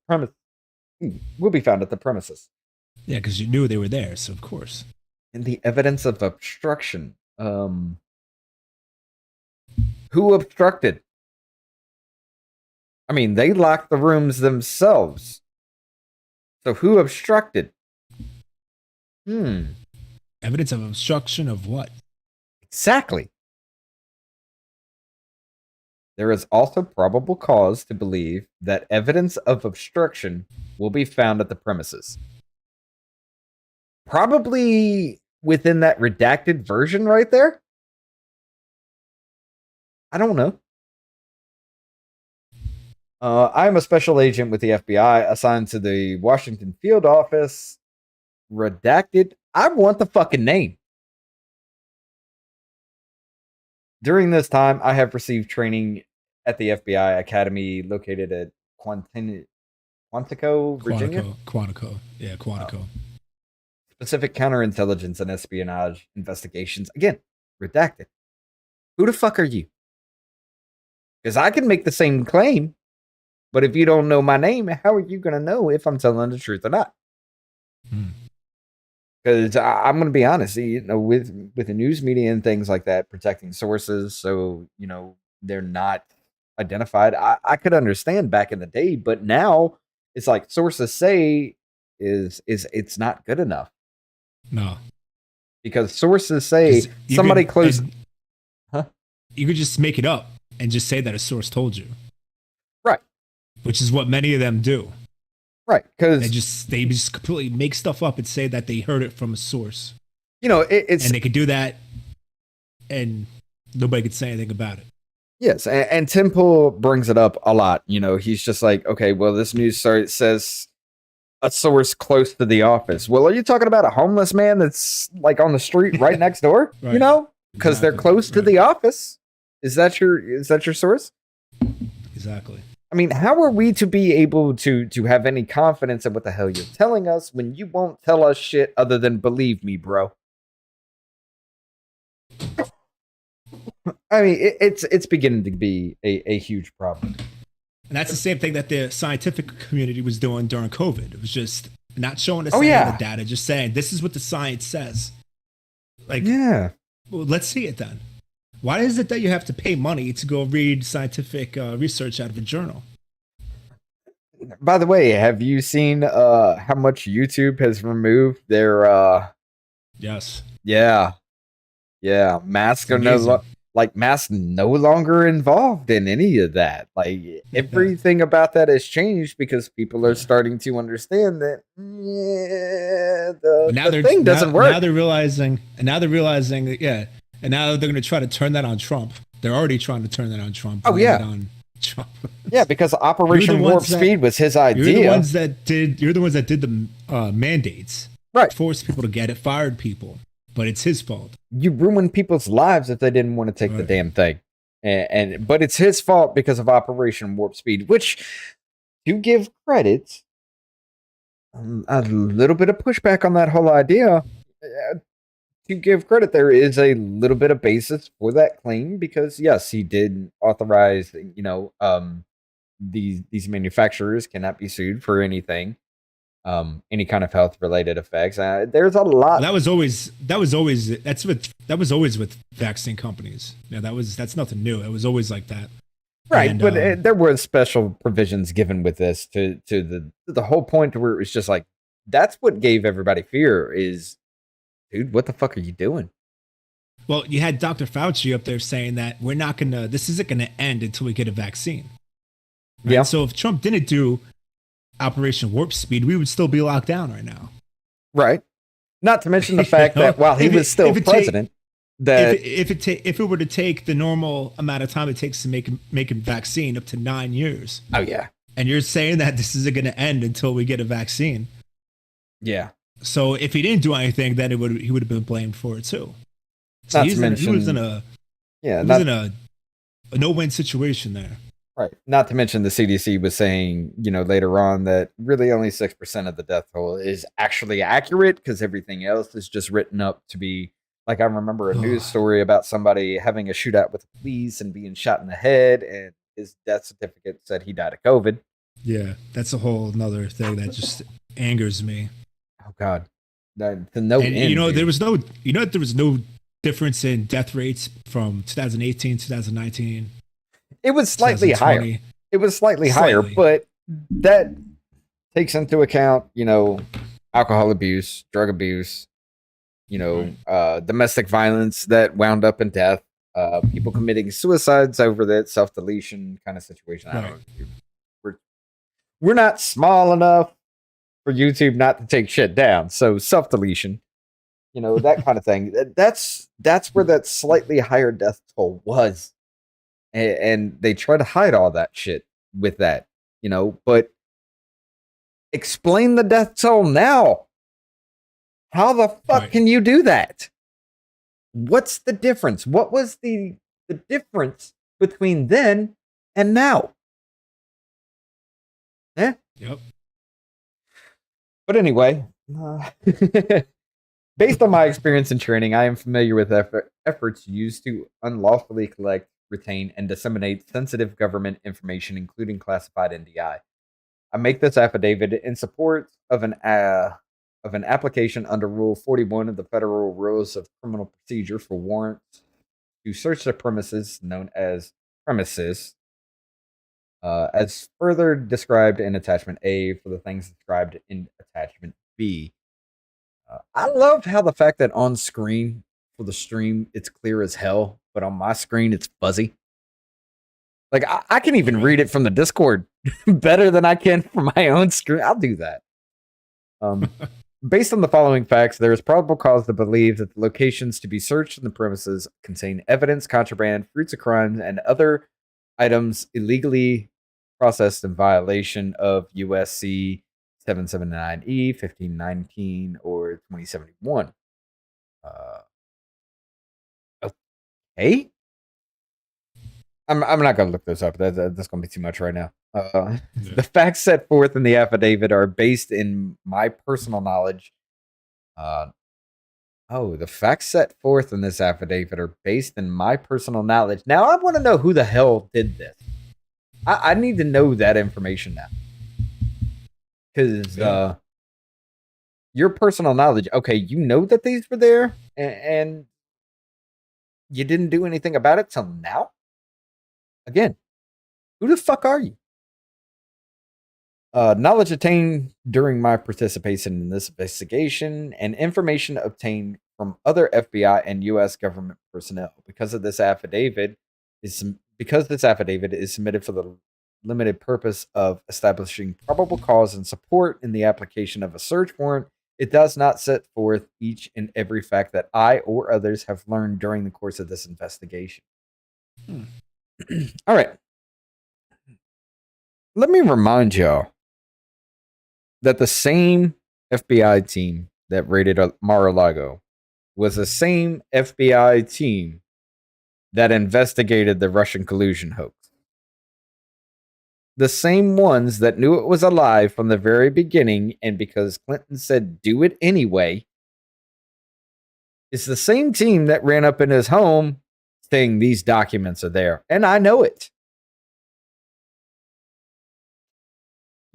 premises. Yeah, because you knew they were there, so of course. And the evidence of obstruction. Who obstructed? I mean, they locked the rooms themselves. So who obstructed? Evidence of obstruction of what? Exactly. There is also probable cause to believe that evidence of obstruction will be found at the premises. Probably within that redacted version right there? I don't know. I'm a special agent with the FBI assigned to the Washington field office. Redacted. I want the fucking name. During this time, I have received training at the FBI Academy located at Quantico, Virginia. Quantico. Yeah, Quantico. Specific counterintelligence and espionage investigations. Again, redacted. Who the fuck are you? Because I can make the same claim, but if you don't know my name, how are you going to know if I'm telling the truth or not? Because I'm going to be honest, with the news media and things like that, protecting sources, so they're not identified. I could understand back in the day, but now it's like sources say it's not good enough. No, because sources say somebody close. You could just make it up and just say that a source told you, right? Which is what many of them do. Right, because they just completely make stuff up and say that they heard it from a source. It's and they could do that, and nobody could say anything about it. Yes, and Tim Pool brings it up a lot. He's just like, okay, well, this news site says a source close to the office. Well, are you talking about a homeless man that's like on the street right next door? Right. Because they're close to the office. Is that your source? Exactly. I mean, how are we to be able to have any confidence in what the hell you're telling us when you won't tell us shit other than believe me, bro? I mean, it's beginning to be a huge problem. And that's the same thing that the scientific community was doing during COVID. It was just not showing us any of the data, just saying, this is what the science says. Well, let's see it then. Why is it that you have to pay money to go read scientific research out of a journal? By the way, have you seen how much YouTube has removed their Yes. Yeah. Masks are masks no longer involved in any of that. Like everything about that has changed because people are starting to understand that the thing doesn't work. Now they're realizing that, and now they're going to try to turn that on Trump. They're already trying to turn that on Trump. Oh, yeah. On Trump. Yeah, because Operation Warp Speed was his idea. You're the ones that did the mandates. Right. Forced people to get it, fired people. But it's his fault. You ruined people's lives if they didn't want to take the damn thing. But it's his fault because of Operation Warp Speed, which, to give credit, a little bit of pushback on that whole idea. To give credit, there is a little bit of basis for that claim because yes, he did authorize, these manufacturers cannot be sued for anything, any kind of health related effects. There's a lot. That was always with vaccine companies. Yeah, that's nothing new. It was always like that. Right, and, but there were special provisions given with this to the whole point where it was just like that's what gave everybody fear is. Dude, what the fuck are you doing? Well, you had Dr. Fauci up there saying that this isn't gonna end until we get a vaccine. Right? Yeah. So if Trump didn't do Operation Warp Speed, we would still be locked down right now. Right. Not to mention the fact You know? that while he was still president, that if it were to take the normal amount of time it takes to make a vaccine up to 9 years. Oh yeah. And you're saying that this isn't going to end until we get a vaccine. Yeah. So if he didn't do anything, then he would have been blamed for it too. So he was in a no-win situation there. Right. Not to mention the CDC was saying, later on that really only 6% of the death toll is actually accurate because everything else is just written up to be like, I remember a news story about somebody having a shootout with the police and being shot in the head, and his death certificate said he died of COVID. Yeah, that's a whole nother thing that just angers me. Oh God. There was no difference in death rates from 2018, 2019. It was slightly higher. It was slightly higher, but that takes into account, alcohol abuse, drug abuse, domestic violence that wound up in death, people committing suicides over that self-deletion kind of situation. I don't know. We're not small enough for YouTube not to take shit down. So self-deletion, that kind of thing. That's where that slightly higher death toll was. And they try to hide all that shit with that, but explain the death toll now. How the fuck can you do that? What's the difference? What was the difference between then and now? Yeah. Yep. But anyway, based on my experience in training, I am familiar with efforts used to unlawfully collect, retain, and disseminate sensitive government information, including classified NDI. I make this affidavit in support of an application under Rule 41 of the Federal Rules of Criminal Procedure for warrants to search the premises known as premises, as further described in Attachment A for the things described in Attachment B. I love how the fact that on screen for the stream it's clear as hell, but on my screen it's fuzzy. Like I can even read it from the Discord better than I can from my own screen. I'll do that. Based on the following facts, there is probable cause to believe that the locations to be searched in the premises contain evidence, contraband, fruits of crimes, and other items illegally processed in violation of USC 779E, 1519, or 2071. Okay. I'm not going to look this up. That's going to be too much right now. The facts set forth in the affidavit are based in my personal knowledge. The facts set forth in this affidavit are based in my personal knowledge. Now, I want to know who the hell did this. I need to know that information now. Because your personal knowledge, okay, you know that these were there, and you didn't do anything about it till now? Again, who the fuck are you? Knowledge attained during my participation in this investigation and information obtained from other FBI and U.S. government personnel. Because this affidavit is submitted for the limited purpose of establishing probable cause and support in the application of a search warrant, it does not set forth each and every fact that I or others have learned during the course of this investigation. All right. Let me remind y'all that the same FBI team that raided Mar-A-Lago was the same FBI team that investigated the Russian collusion hoax. The same ones that knew it was a lie from the very beginning, and because Clinton said do it anyway, it's the same team that ran up in his home saying these documents are there. And I know it.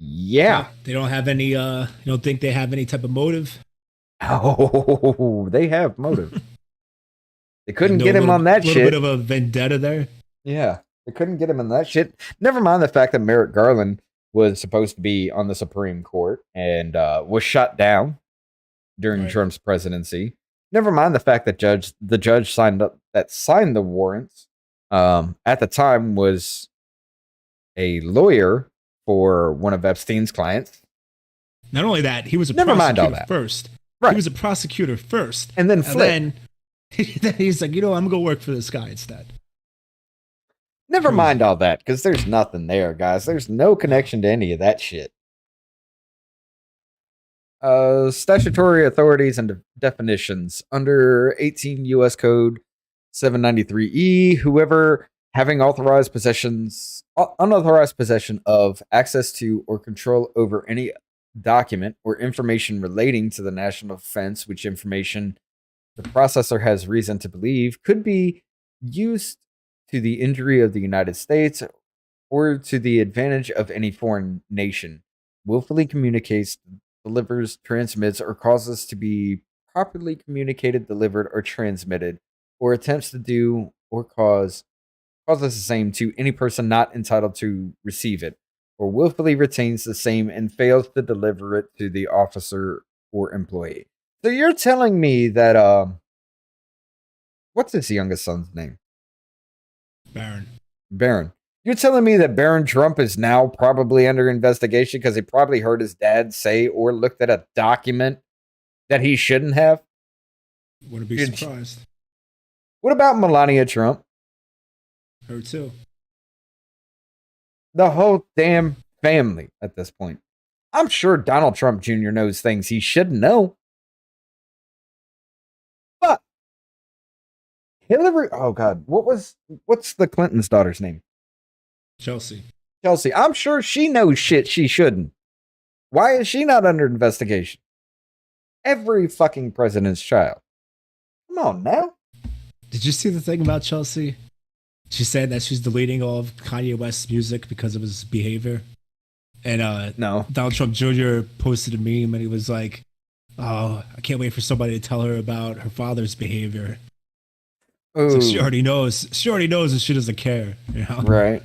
Yeah. They don't have any, you don't think they have any type of motive? Oh, they have motive. They couldn't get him on that shit. A little bit of a vendetta there. Yeah. They couldn't get him on that shit. Never mind the fact that Merrick Garland was supposed to be on the Supreme Court and was shut down during Trump's presidency. Never mind the fact that the judge signed the warrants at the time was a lawyer for one of Epstein's clients. Not only that, he was a Never mind all prosecutor that. first. Right. He was a prosecutor first. And then then he's like, I'm going to go work for this guy instead. Never Crazy. mind all that, because there's nothing there, guys. There's no connection to any of that shit. Statutory authorities and definitions. Under 18 U.S. Code 793E, whoever having unauthorized possession of, access to, or control over any document or information relating to the national defense, which information the processor has reason to believe could be used to the injury of the United States or to the advantage of any foreign nation, willfully communicates, delivers, transmits, or causes to be properly communicated, delivered, or transmitted, or attempts to do or causes the same to any person not entitled to receive it, or willfully retains the same and fails to deliver it to the officer or employee. So you're telling me that what's his youngest son's name? Barron. You're telling me that Barron Trump is now probably under investigation because he probably heard his dad say or looked at a document that he shouldn't have? Wouldn't be surprised. What about Melania Trump? Her too. The whole damn family at this point. I'm sure Donald Trump Jr. knows things he shouldn't know. But Hillary, oh God, what's the Clinton's daughter's name? Chelsea. I'm sure she knows shit she shouldn't. Why is she not under investigation? Every fucking president's child. Come on now. Did you see the thing about Chelsea? She said that she's deleting all of Kanye West's music because of his behavior. And no. Donald Trump Jr. posted a meme and he was like, "Oh, I can't wait for somebody to tell her about her father's behavior." So she already knows. She already knows and she doesn't care. You know? Right.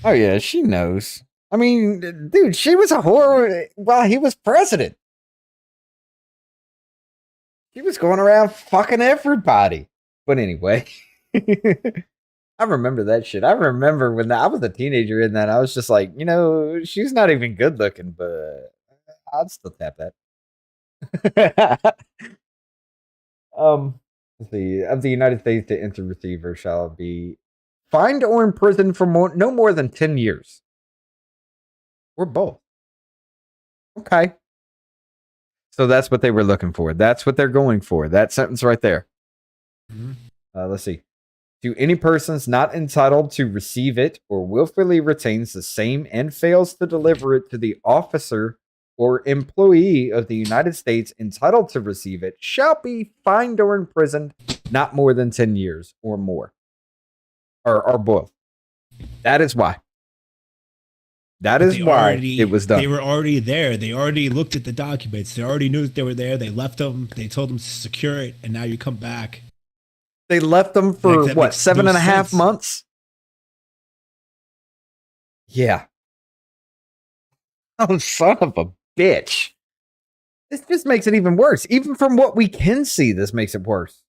Oh yeah, she knows. I mean, dude, she was a whore while he was president. He was going around fucking everybody. But anyway, I remember that shit. I remember when I was a teenager in that, I was just like, she's not even good looking, but I'd still tap that. Let's see. Of the United States, to enter receiver shall be fined or imprisoned for no more than 10 years. Or both. Okay. So that's what they were looking for. That's what they're going for. That sentence right there. Mm-hmm. Let's see. To any persons not entitled to receive it or willfully retains the same and fails to deliver it to the officer or employee of the United States entitled to receive it shall be fined or imprisoned not more than 10 years or more. Or both. That is why. That is why it was done. They were already there. They already looked at the documents. They already knew that they were there. They left them. They told them to secure it. And now you come back. They left them for, 7.5 months? Yeah. Oh, son of a bitch. This just makes it even worse. Even from what we can see, this makes it worse.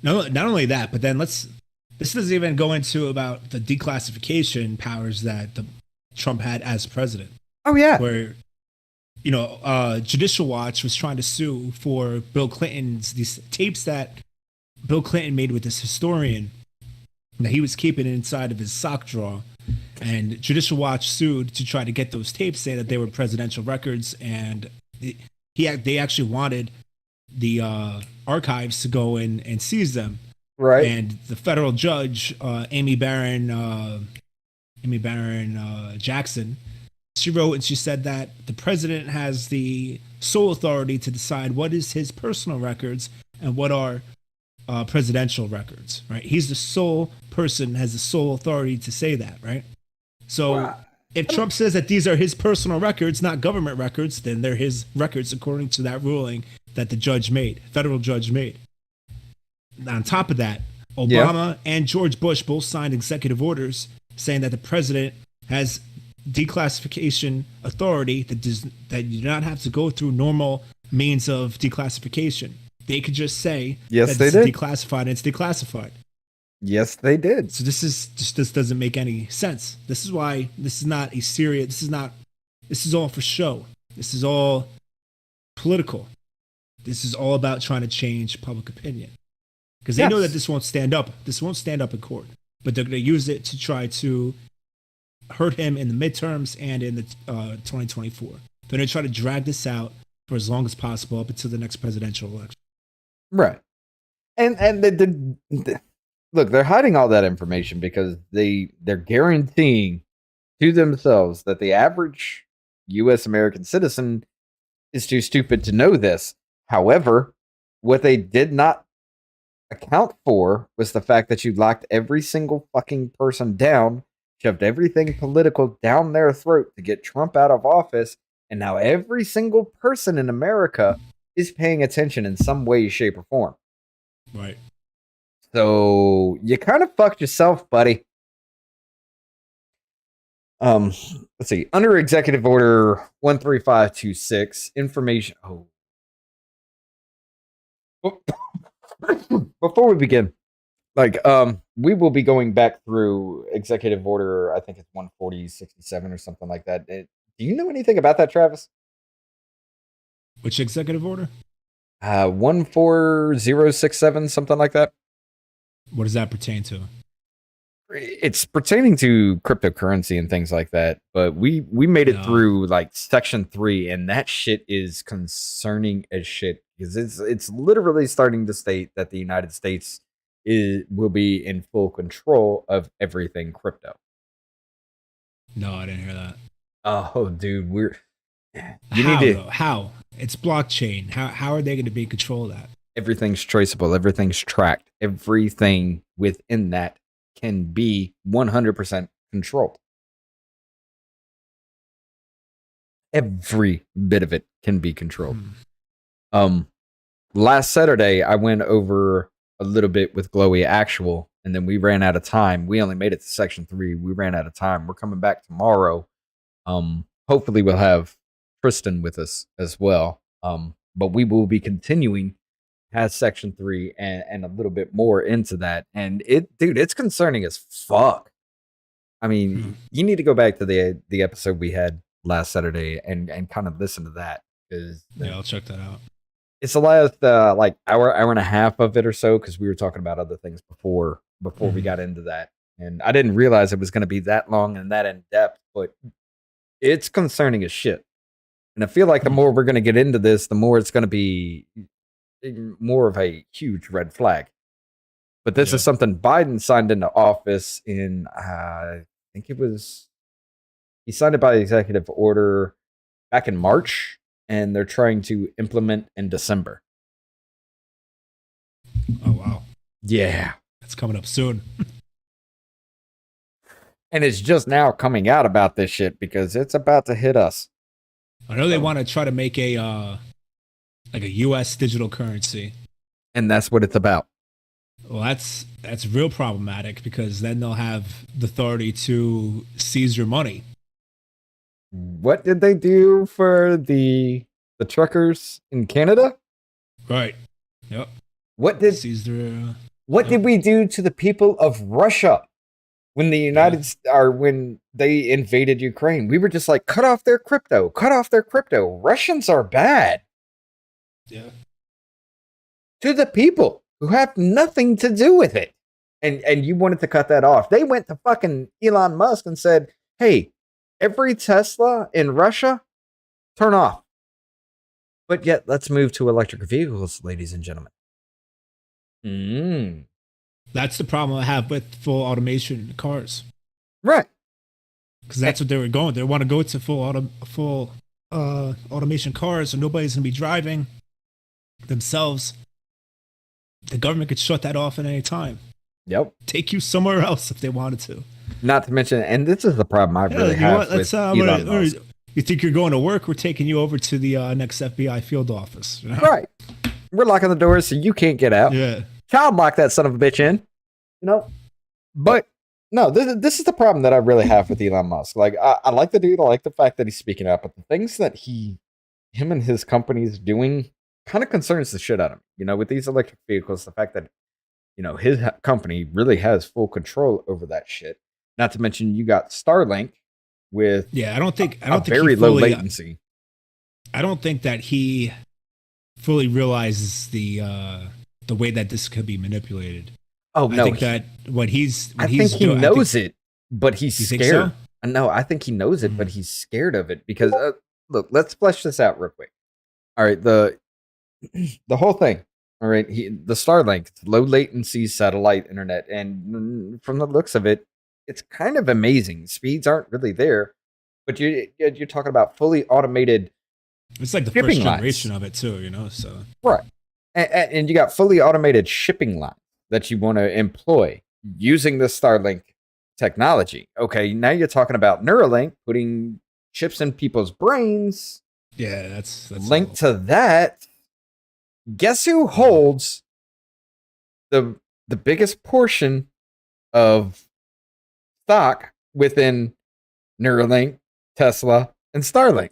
No, not only that, but then this doesn't even go into about the declassification powers that Trump had as president. Oh, yeah. Where, Judicial Watch was trying to sue for Bill Clinton's, these tapes that Bill Clinton made with this historian that he was keeping inside of his sock drawer. And Judicial Watch sued to try to get those tapes, saying that they were presidential records. And they actually wanted the archives to go in and seize them. Right. And the federal judge, Amy Barron Jackson, she wrote and she said that the president has the sole authority to decide what is his personal records and what are presidential records, right? He's the sole person, has the sole authority to say that, right? So if Trump says that these are his personal records, not government records, then they're his records according to that ruling that the federal judge made. On top of that, Obama and George Bush both signed executive orders saying that the president has declassification authority that you do not have to go through normal means of declassification. They could just say yes, that it's declassified and it's declassified. Yes, they did. So this doesn't make any sense. This is why this is not a serious. This is all for show. This is all political. This is all about trying to change public opinion because they know that this won't stand up. This won't stand up in court, but they're going to use it to try to hurt him in the midterms and in the 2024. They're going to try to drag this out for as long as possible up until the next presidential election. Right. And look, they're hiding all that information because they're guaranteeing to themselves that the average U.S. American citizen is too stupid to know this. However, what they did not account for was the fact that you locked every single fucking person down, shoved everything political down their throat to get Trump out of office, and now every single person in America is paying attention in some way, shape, or form. Right. So you kind of fucked yourself, buddy. Let's see. Under Executive Order 13526, information. Oh. Before we begin, we will be going back through Executive Order, I think it's 14067 or something like that. Do you know anything about that, Travis? Which executive order? 14067, something like that. What does that pertain to? It's pertaining to cryptocurrency and things like that, but we made it through like Section 3, and that shit is concerning as shit because it's literally starting to state that the United States will be in full control of everything crypto. No, I didn't hear that. Oh, dude, How? It's blockchain. How are they going to be in control of that? Everything's traceable. Everything's tracked. Everything within that can be 100% controlled. Every bit of it can be controlled. Last Saturday, I went over a little bit with Glowy Actual, and then we ran out of time. We only made it to Section 3. We ran out of time. We're coming back tomorrow. Hopefully we'll have Tristan with us as well. But we will be continuing past Section 3 and a little bit more into that. And it's concerning as fuck. I mean, you need to go back to the episode we had last Saturday and kind of listen to that. Yeah, I'll check that out. It's the last hour and a half of it or so, because we were talking about other things before we got into that. And I didn't realize it was going to be that long and that in depth, but it's concerning as shit. And I feel like the more we're going to get into this, the more it's going to be more of a huge red flag. But this is something Biden signed into office in, I think he signed it by executive order back in March, and they're trying to implement in December. Oh, wow. Yeah. That's coming up soon. And it's just now coming out about this shit because it's about to hit us. I know they want to try to make a U.S. digital currency. And that's what it's about. Well, that's real problematic because then they'll have the authority to seize your money. What did they do for the truckers in Canada? Right. Yep. What did we do to the people of Russia when when they invaded Ukraine? We were just like, cut off their crypto. Russians are bad. Yeah. To the people who have nothing to do with it. And you wanted to cut that off. They went to fucking Elon Musk and said, hey, every Tesla in Russia, turn off. But yet, let's move to electric vehicles, ladies and gentlemen. That's the problem I have with full automation cars. Right. Because that's what they were going. They want to go to full automation cars, so nobody's going to be driving themselves. The government could shut that off at any time. Yep. Take you somewhere else if they wanted to. Not to mention, and this is the problem I really have with Elon Musk. You think you're going to work? We're taking you over to the next FBI field office. You know? Right. We're locking the doors so you can't get out. Yeah. Child lock that son of a bitch in. You know? But no, this is the problem that I really have with Elon Musk. Like, I like the dude. I like the fact that he's speaking up, but the things that him and his company is doing kind of concerns the shit out of me. You know, with these electric vehicles, the fact that, you know, his company really has full control over that shit. Not to mention, you got Starlink with I don't think very low latency. I don't think that he fully realizes the way that this could be manipulated. Oh I no, think that what he's I think he knows it, but he's You think scared. so? No, I think he knows it, but Mm. he's scared of it because look, let's flesh this out real quick. All right, the whole thing. All right, the Starlink, it's low latency satellite internet, and from the looks of it, it's kind of amazing. Speeds aren't really there, but you're talking about fully automated It's like the shipping first generation lines. of it too, you know. So Right. And you got fully automated shipping lines that you want to employ using the Starlink technology. Okay, now you're talking about Neuralink putting chips in people's brains. yeah, that's Linked to that, guess who holds the biggest portion of stock within Neuralink, Tesla, and Starlink?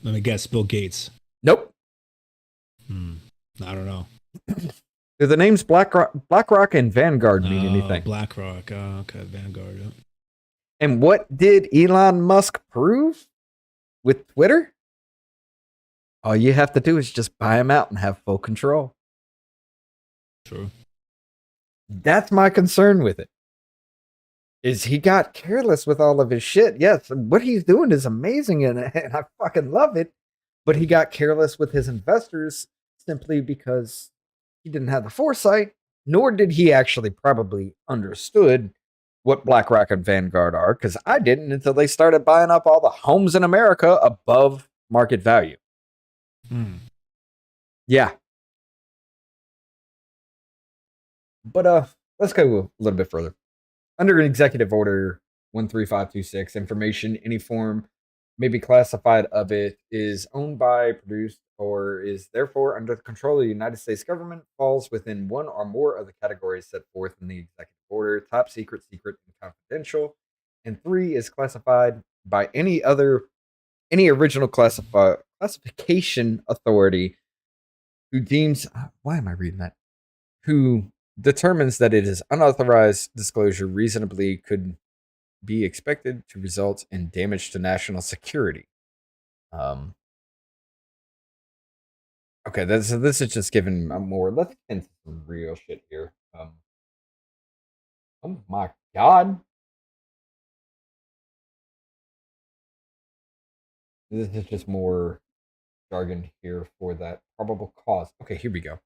Let me guess, Bill Gates. Nope. I don't know. Do the names BlackRock and Vanguard mean anything? BlackRock. Okay, Vanguard. Yeah. And what did Elon Musk prove with Twitter? All you have to do is just buy him out and have full control. True. That's my concern with it. Is he got careless with all of his shit. Yes, what he's doing is amazing and I fucking love it. But he got careless with his investors simply because he didn't have the foresight, nor did he actually probably understood what BlackRock and Vanguard are, because I didn't until they started buying up all the homes in America above market value. Yeah. But let's go a little bit further. Under an executive order 13526, information, any form may be classified of it is owned by, produced, or is therefore under the control of the United States government falls within one or more of the categories set forth in the executive order: top secret, secret, and confidential. And 3 is classified by any original classification authority who deems, why am I reading that? Who determines that it is unauthorized disclosure reasonably could be expected to result in damage to national security. Okay, this is just giving more. Let's get into some real shit here. Oh my god, this is just more jargon here for that probable cause. Okay, here we go.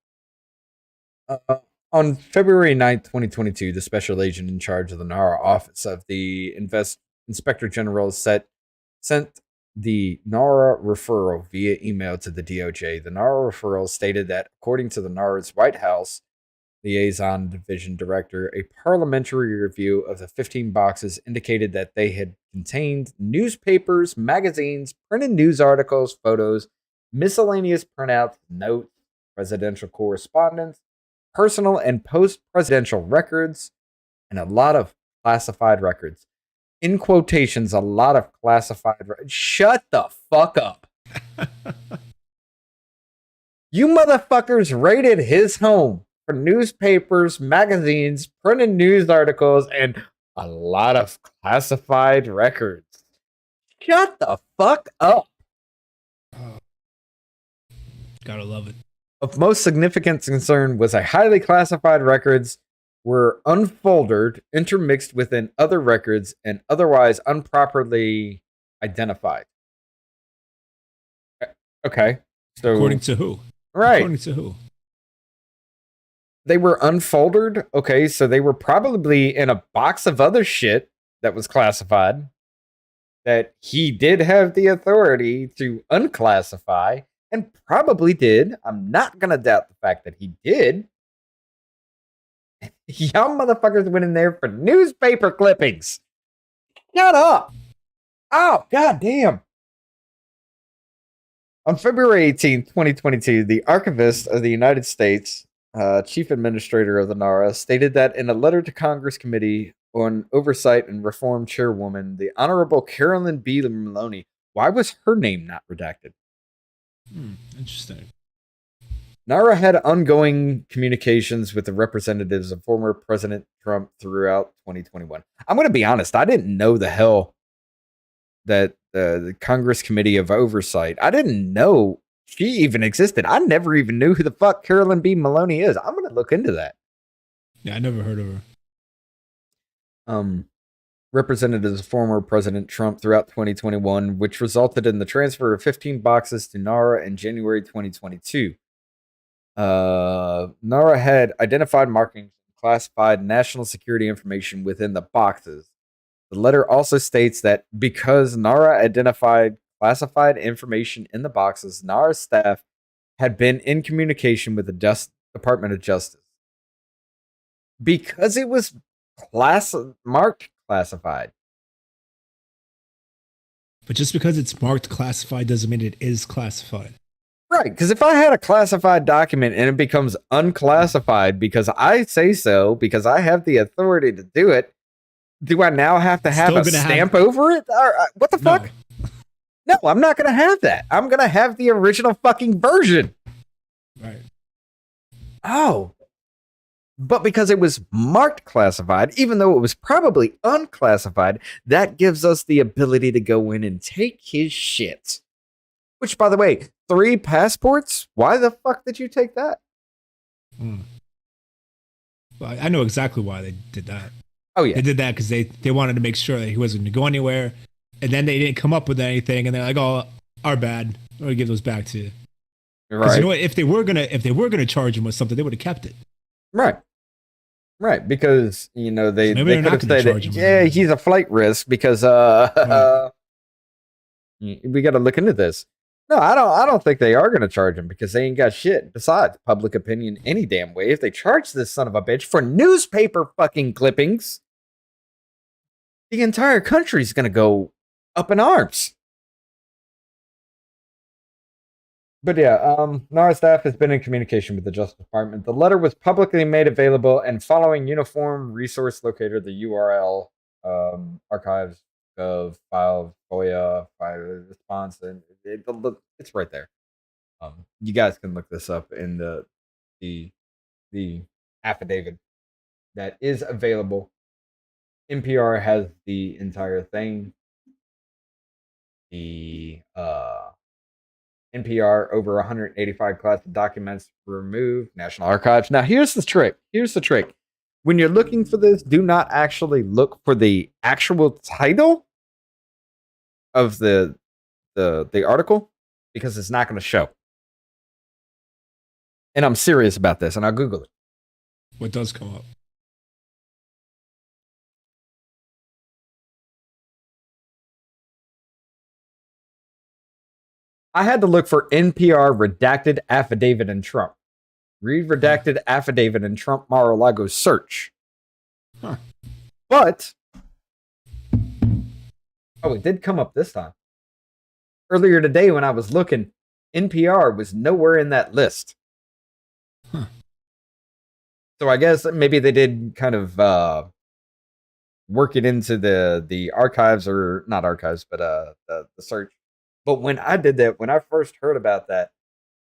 On February 9th, 2022, the special agent in charge of the NARA Office of the Inspector General sent the NARA referral via email to the DOJ. The NARA referral stated that, according to the NARA's White House Liaison Division Director, a parliamentary review of the 15 boxes indicated that they had contained newspapers, magazines, printed news articles, photos, miscellaneous printouts, notes, presidential correspondence, personal and post-presidential records, and a lot of classified records. In quotations, a lot of classified records. Shut the fuck up. You motherfuckers raided his home for newspapers, magazines, printed news articles, and a lot of classified records. Shut the fuck up. Gotta love it. Of most significant concern was a highly classified records were unfoldered, intermixed within other records, and otherwise improperly identified. Okay. So according to who? Right. According to who? They were unfoldered. Okay, so they were probably in a box of other shit that was classified that he did have the authority to unclassify. And probably did. I'm not going to doubt the fact that he did. Y'all motherfuckers went in there for newspaper clippings. Shut up. Oh, goddamn. On February 18th, 2022, the Archivist of the United States, Chief Administrator of the NARA, stated that in a letter to Congress Committee on Oversight and Reform Chairwoman, the Honorable Carolyn B. Maloney, why was her name not redacted? Interesting. NARA had ongoing communications with the representatives of former President Trump throughout 2021. I'm going to be honest. I didn't know the hell that the Congress Committee of Oversight, I didn't know she even existed. I never even knew who the fuck Carolyn B. Maloney is. I'm gonna look into that. Yeah, I never heard of her. Represented as former President Trump throughout 2021, which resulted in the transfer of 15 boxes to NARA in January 2022. NARA had identified markings and classified national security information within the boxes. The letter also states that because NARA identified classified information in the boxes, NARA staff had been in communication with the Department of Justice. Because it was marked classified. But just because it's marked classified doesn't mean it is classified. Right, because if I had a classified document and it becomes unclassified because I say so, because I have the authority to do it, do I now have to have a stamp over it? What the fuck? No, I'm not going to have that. I'm going to have the original fucking version. Right. Oh. But because it was marked classified, even though it was probably unclassified, that gives us the ability to go in and take his shit. Which, by the way, 3 passports? Why the fuck did you take that? Well, I know exactly why they did that. Oh, yeah. They did that because they wanted to make sure that he wasn't going to go anywhere. And then they didn't come up with anything. And they're like, oh, our bad. We're going to give those back to you. Because you know what? If they were gonna charge him with something, they would have kept it. Right, because you know they could have said, yeah, he's a flight risk because we got to look into this. No, I don't think they are going to charge him because they ain't got shit besides public opinion any damn way. If they charge this son of a bitch for newspaper fucking clippings, the entire country's going to go up in arms. But yeah, NARA staff has been in communication with the Justice Department. The letter was publicly made available, and following Uniform Resource Locator, the URL, archives of file FOIA file response, and it's right there. You guys can look this up in the affidavit that is available. NPR has the entire thing. The NPR over 185 classified documents removed. National Archives. Now here's the trick. When you're looking for this, do not actually look for the actual title of the article because it's not going to show. And I'm serious about this, and I'll Google it. What does come up? I had to look for NPR redacted affidavit in Trump. Read redacted affidavit in Trump Mar-a-Lago search. Huh. But, it did come up this time. Earlier today when I was looking, NPR was nowhere in that list. Huh. So I guess maybe they did kind of work it into the archives, or not archives, but the search. But when I did that, when I first heard about that,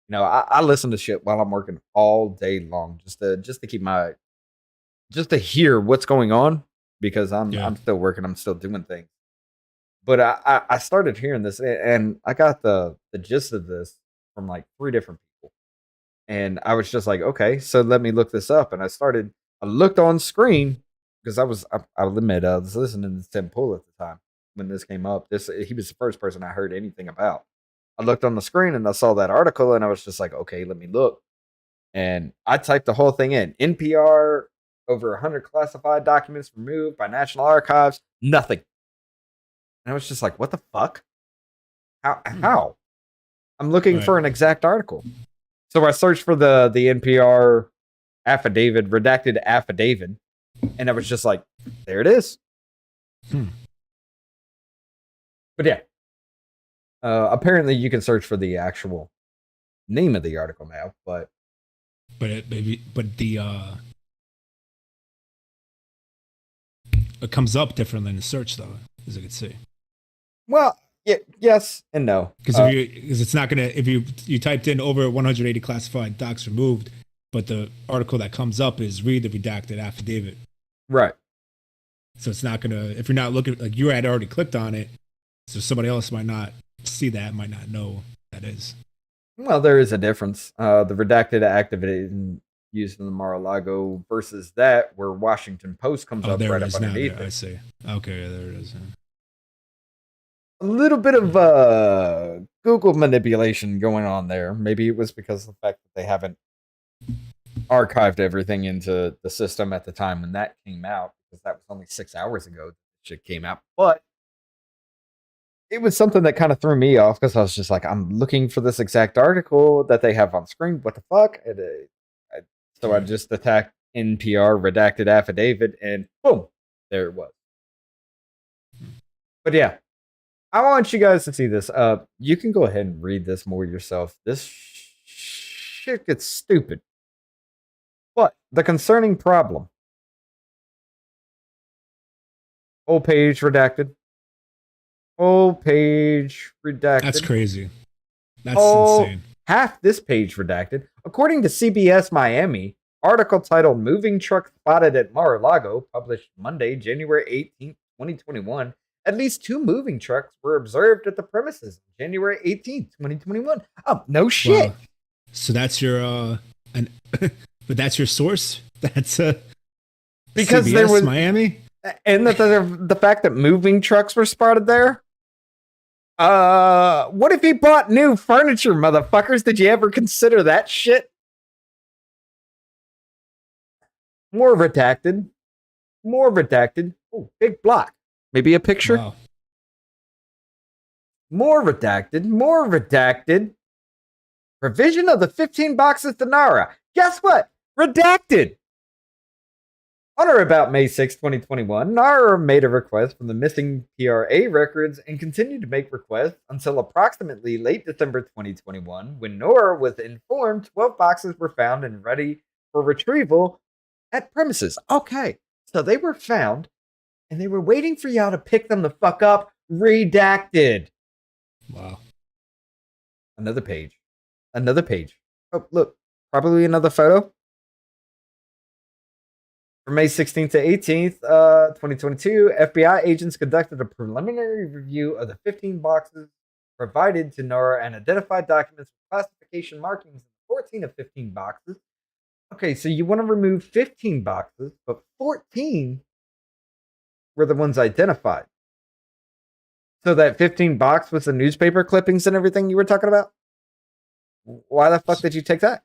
you know, I listen to shit while I'm working all day long, just to keep just to hear what's going on, because I'm still working, I'm still doing things. But I started hearing this, and I got the gist of this from like 3 different people, and I was just like, okay, so let me look this up, and I looked on screen because I'll admit I was listening to Tim Pool at the time when this came up. He was the first person I heard anything about. I looked on the screen and I saw that article, and I was just like, okay, let me look. And I typed the whole thing in. NPR, over 100 classified documents removed by National Archives. Nothing. And I was just like, what the fuck? How? I'm looking for an exact article. So I searched for the NPR affidavit, redacted affidavit, and I was just like, there it is. But yeah, apparently you can search for the actual name of the article now, but it comes up differently in the search, though, as I can see. Well, yeah, yes and no. Because it's not gonna, if you typed in over 180 classified docs removed, but the article that comes up is read the redacted affidavit. Right. So it's not gonna, if you're not looking, like you had already clicked on it, so somebody else might not see that, might not know what that is. Well, there is a difference. The redacted activity used in the Mar-a-Lago versus that where Washington Post comes Oh, up there right it up is now. underneath There, I it. see. Okay, yeah, there it is. A little bit Yeah. of Google manipulation going on there. Maybe it was because of the fact that they haven't archived everything into the system at the time when that came out, because that was only 6 hours ago that shit came out. But it was something that kind of threw me off because I was just like, I'm looking for this exact article that they have on screen. What the fuck? So I Right. just attacked NPR redacted affidavit, and boom, there it was. But yeah, I want you guys to see this. You can go ahead and read this more yourself. This shit gets stupid. But the concerning problem. Whole page redacted. Whole page That's redacted. crazy. That's Oh, insane. half this page redacted. According to CBS Miami, article titled Moving Truck Spotted at Mar-a-Lago, published Monday, January 18th, 2021. At least 2 moving trucks were observed at the premises January 18th, 2021. Oh, no Wow. shit. So that's your an but that's your source? That's Because CBS there was, Miami? and the fact that moving trucks were spotted there. What if he bought new furniture, motherfuckers? Did you ever consider that shit? More redacted. More redacted. Oh, big block. Maybe a picture. Wow. More redacted. More redacted. Revision of the 15 boxes to Nara. Guess what? Redacted. On or about May 6, 2021, Nara made a request from the missing PRA records and continued to make requests until approximately late December 2021, when Nora was informed 12 boxes were found and ready for retrieval at premises. Okay, so they were found and they were waiting for y'all to pick them the fuck up. Redacted. Wow. Another page. Another page. Oh, look, probably another photo. From May 16th to 18th, 2022, FBI agents conducted a preliminary review of the 15 boxes provided to NORA and identified documents with classification markings in 14 of 15 boxes. Okay, so you want to remove 15 boxes, but 14 were the ones identified. So that 15 box was the newspaper clippings and everything you were talking about? Why the fuck did you take that?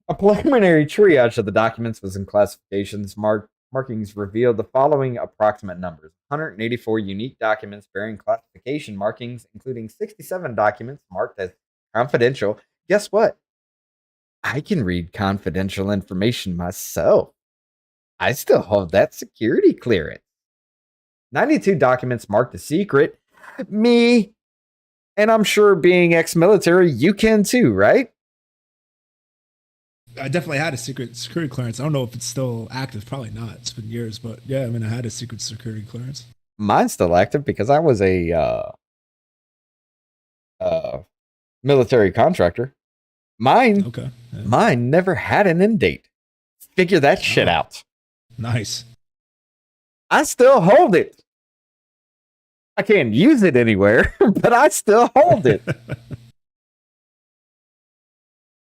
A preliminary triage of the documents was in classifications. Markings revealed the following approximate numbers: 184 unique documents bearing classification markings, including 67 documents marked as confidential. Guess what? I can read confidential information myself. I still hold that security clearance. 92 documents marked as secret. Me, and I'm sure being ex-military, you can too, right? I definitely had a secret security clearance. I don't know if it's still active. Probably not. It's been years, but yeah, I mean, I had a secret security clearance. Mine's still active because I was a military contractor. Mine, Okay. Yeah. mine never had an end date. Figure that shit Oh, out. nice. I still hold it. I can't use it anywhere, but I still hold it.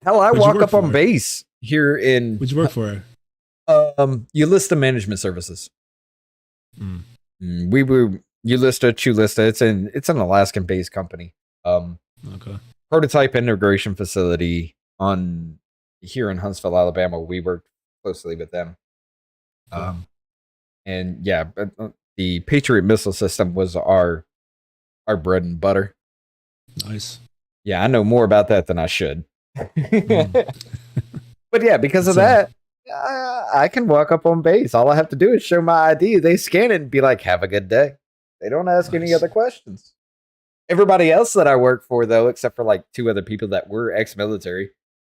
Hell, I What'd you walk work up on for? base here in What'd you work for? Ulista Management Services. Mm, We were Ulista, Chulista. It's an Alaskan based company. okay. Prototype integration facility on here in Huntsville, Alabama. We worked closely with them. Cool. And yeah, but the Patriot missile system was our bread and butter. Nice. Yeah, I know more about that than I should. Mm. But yeah, because of It's that, I can walk up on base. All I have to do is show my ID. They scan it and be like, "Have a good day." They don't ask any nice. other questions. Everybody else that I work for, though, except for like 2 other people that were ex-military,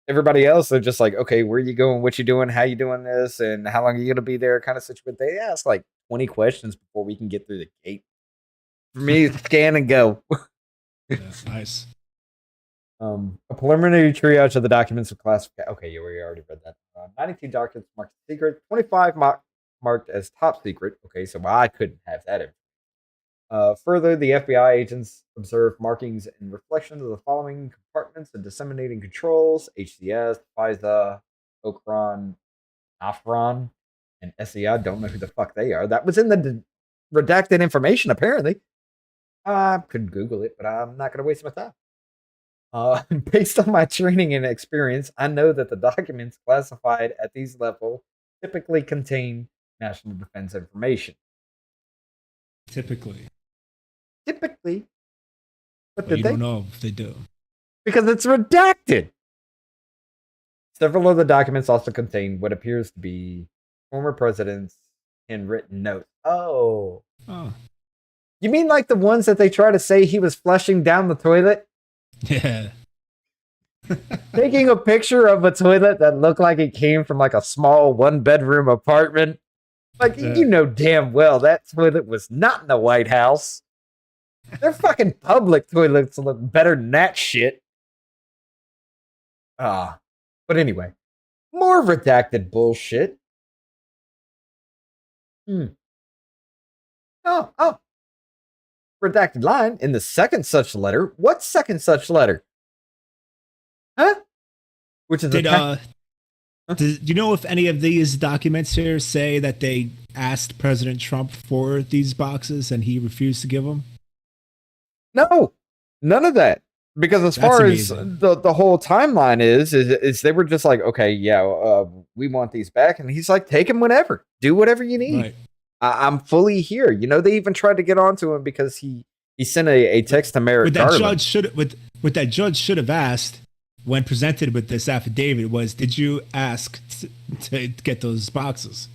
everybody else, they're just like, "Okay, where you going? What you doing? How you doing this? And how long are you gonna be there?" Kind of situation. They ask like 20 questions before we can get through the gate. For me, it's scan and go. Yeah, nice. A preliminary triage of the documents of classification. Okay, yeah, we already read that. 92 documents marked secret, 25 marked as top secret. Okay, so I couldn't have that. Further, the FBI agents observed markings and reflections of the following compartments and disseminating controls: HCS, FISA, Okron, Afron, and SEI. Don't know who the fuck they are. That was in the redacted information, apparently. I could Google it, but I'm not going to waste my time. Based on my training and experience, I know that the documents classified at these levels typically contain national defense information. Typically. But you don't know if they do. Because it's redacted. Several of the documents also contain what appears to be former president's handwritten notes. Oh. You mean like the ones that they try to say he was flushing down the toilet? Yeah. Taking a picture of a toilet that looked like it came from like a small 1-bedroom apartment. Like, you know damn well that toilet was not in the White House. Their fucking public toilets look better than that shit. But anyway, more redacted bullshit. Oh. Redacted line in the second such letter. What second such letter? Huh? Which is do you know if any of these documents here say that they asked President Trump for these boxes and he refused to give them? No, none of that. Because as far as the whole timeline is they were just like, okay, yeah, we want these back, and he's like, take them whenever, do whatever you need. Right. I'm fully here. You know, they even tried to get onto him because he sent a text to Merrick Garland. What that judge should have asked when presented with this affidavit was, did you ask to get those boxes?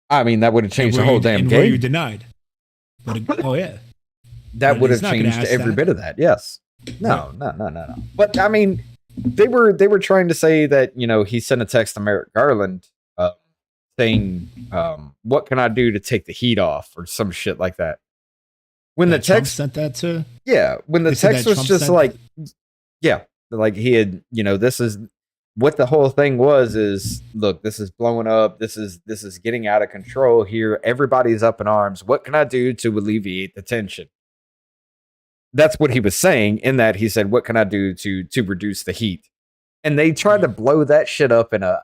I mean, that would have changed the whole damn game. Were you denied? Oh yeah, that would have changed every bit of that. Yes. No. But I mean, they were trying to say that, you know, he sent a text to Merrick Garland saying, what can I do to take the heat off, or some shit like that. When the text sent that to, when the text was just like, like he had, you know, this is what the whole thing was, is look, this is blowing up, this is getting out of control here, everybody's up in arms, what can I do to alleviate the tension? That's what he was saying, in that he said, what can I do to reduce the heat? And they tried to blow that shit up in an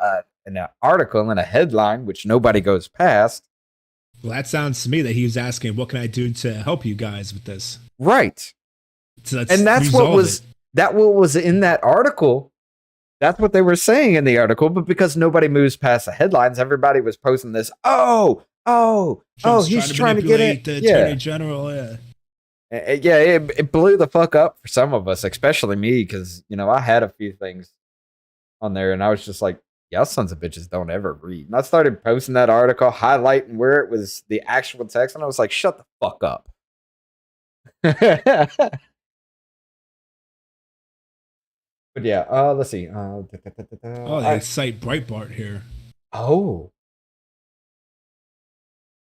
article, in a headline, which nobody goes past. Well, that sounds to me that he was asking, what can I do to help you guys with this? Right. So and that's what was in that article. That's what they were saying in the article, but because nobody moves past the headlines, everybody was posting this. He's trying to get it. The Attorney General, it blew the fuck up for some of us, especially me, because, you know, I had a few things on there, and I was just like, y'all sons of bitches don't ever read. And I started posting that article, highlighting where it was the actual text, and I was like, shut the fuck up. But yeah, let's see. They cite Breitbart here. Oh.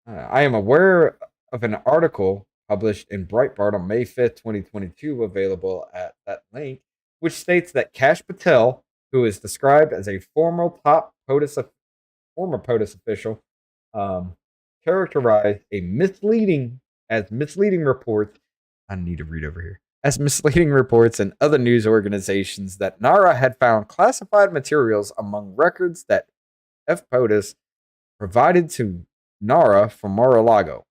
I am aware of an article published in Breitbart on May 5th, 2022, available at that link, which states that Kash Patel, who is described as a former POTUS official, characterized misleading reports. I need to read over here. As misleading reports and other news organizations that NARA had found classified materials among records that POTUS provided to NARA from Mar-A-Lago.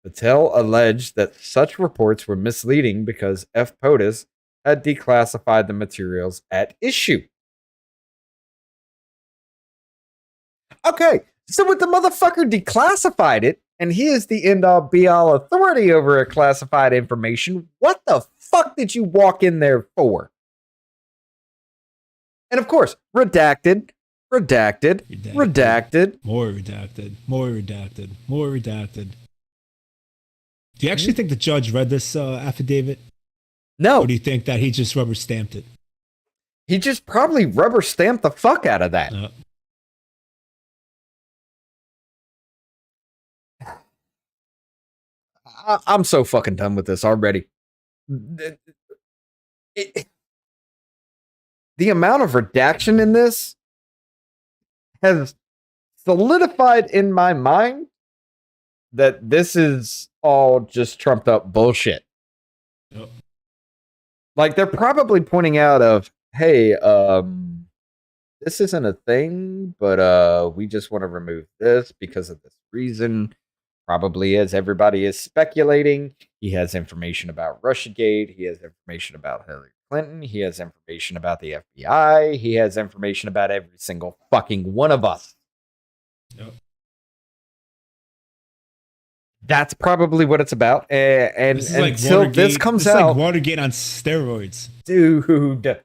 Patel alleged that such reports were misleading because POTUS had declassified the materials at issue. Okay, so with the motherfucker declassified it, and he is the end-all be-all authority over a classified information, what the fuck did you walk in there for? And of course, redacted. More redacted. Do you actually think the judge read this affidavit? No. Or do you think that he just rubber stamped it? He just probably rubber stamped the fuck out of that. I'm so fucking done with this already. The amount of redaction in this has solidified in my mind that this is all just trumped up bullshit. Yep. Like they're probably pointing out of, hey, this isn't a thing, but we just want to remove this because of this reason. Probably as everybody is speculating, he has information about Russiagate, he has information about Hillary Clinton, he has information about the FBI, he has information about every single fucking one of us. Yep. That's probably what it's about. And this is until like this comes this out, is like Watergate on steroids, dude.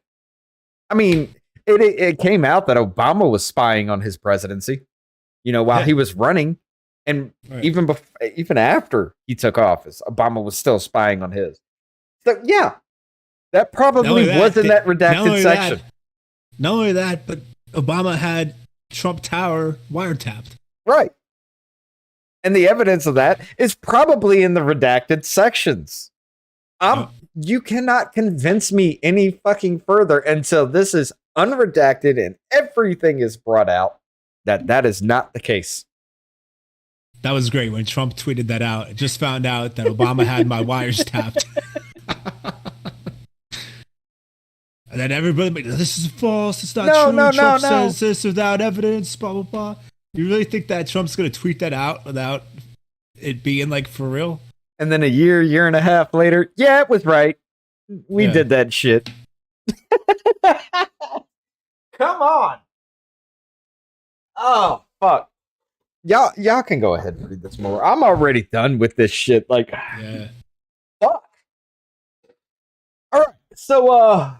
I mean, it came out that Obama was spying on his presidency, while he was running, and right. even after he took office, Obama was still spying on his. So yeah, that probably was in that redacted section. Not only that, but Obama had Trump Tower wiretapped. Right. And the evidence of that is probably in the redacted sections. You cannot convince me any fucking further until this is unredacted and everything is brought out that is not the case. That was great when Trump tweeted that out. I just found out that Obama had my wires tapped. And then everybody, this is false. It's not true. Trump says this without evidence, blah, blah, blah. You really think that Trump's going to tweet that out without it being like for real? And then a year and a half later, yeah, it was right. We did that shit. Come on. Oh, fuck. Y'all can go ahead and read this more. I'm already done with this shit. Like, fuck. All right. So,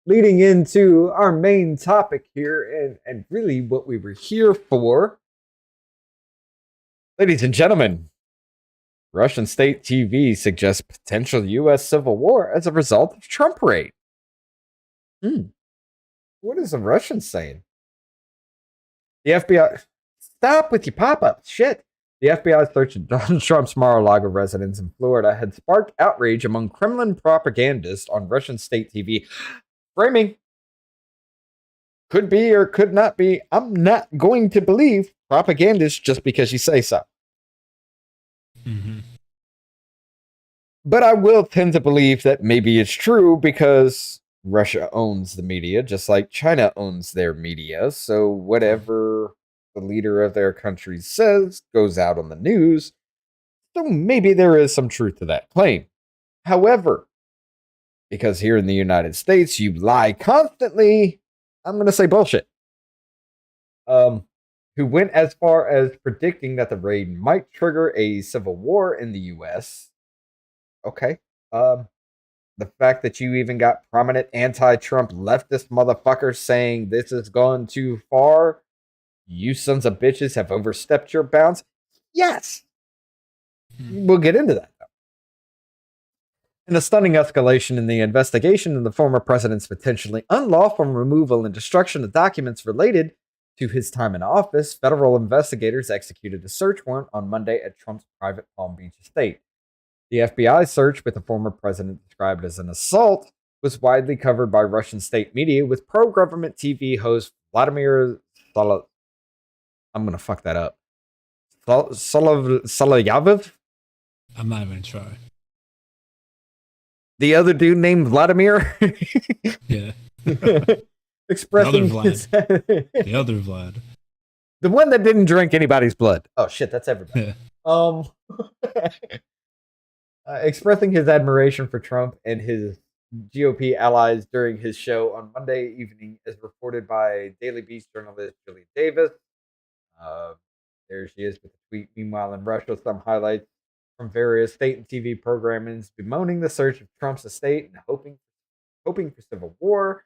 leading into our main topic here, and really what we were here for, ladies and gentlemen, Russian state TV suggests potential U.S. civil war as a result of Trump raid. What is the Russians saying? The FBI... Stop with your pop-ups. Shit. The FBI search of Donald Trump's Mar-A-Lago residence in Florida had sparked outrage among Kremlin propagandists on Russian state TV. Framing. Could be or could not be. I'm not going to believe propagandists just because you say so. Mm-hmm. But I will tend to believe that maybe it's true because Russia owns the media, just like China owns their media. So whatever the leader of their country says goes out on the news. So maybe there is some truth to that claim. However, because here in the United States, you lie constantly, I'm going to say bullshit. Who went as far as predicting that the raid might trigger a civil war in the U.S. Okay. The fact that you even got prominent anti-Trump leftist motherfuckers saying this has gone too far, you sons of bitches have overstepped your bounds. Yes. We'll get into that, though. In a stunning escalation in the investigation into the former president's potentially unlawful removal and destruction of documents related to his time in office, federal investigators executed a search warrant on Monday at Trump's private Palm Beach estate. The FBI search, with the former president described as an assault, was widely covered by Russian state media, with pro-government TV host Vladimir I'm going to fuck that up. Solovyov? I'm not even going to try. The other dude named Vladimir? Yeah. Expressing the other Vlad. The one that didn't drink anybody's blood. Oh, shit, that's everybody. Yeah. Expressing his admiration for Trump and his GOP allies during his show on Monday evening, as reported by Daily Beast journalist Julie Davis. There she is with the tweet. Meanwhile, in Russia, some highlights from various state and TV programmings bemoaning the search of Trump's estate and hoping for civil war.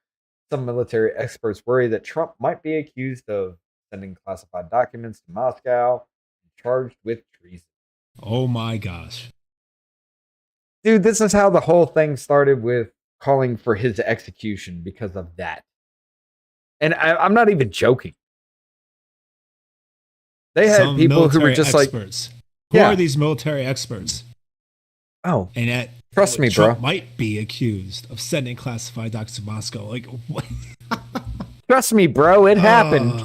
Some military experts worry that Trump might be accused of sending classified documents to Moscow and charged with treason. Oh my gosh. Dude, this is how the whole thing started, with calling for his execution because of that. And I'm not even joking. They had people who were just experts. Who are these military experts? Oh, and yet, trust me, Trump bro. Might be accused of sending classified documents to Moscow. Like, what? Trust me, bro. It happened.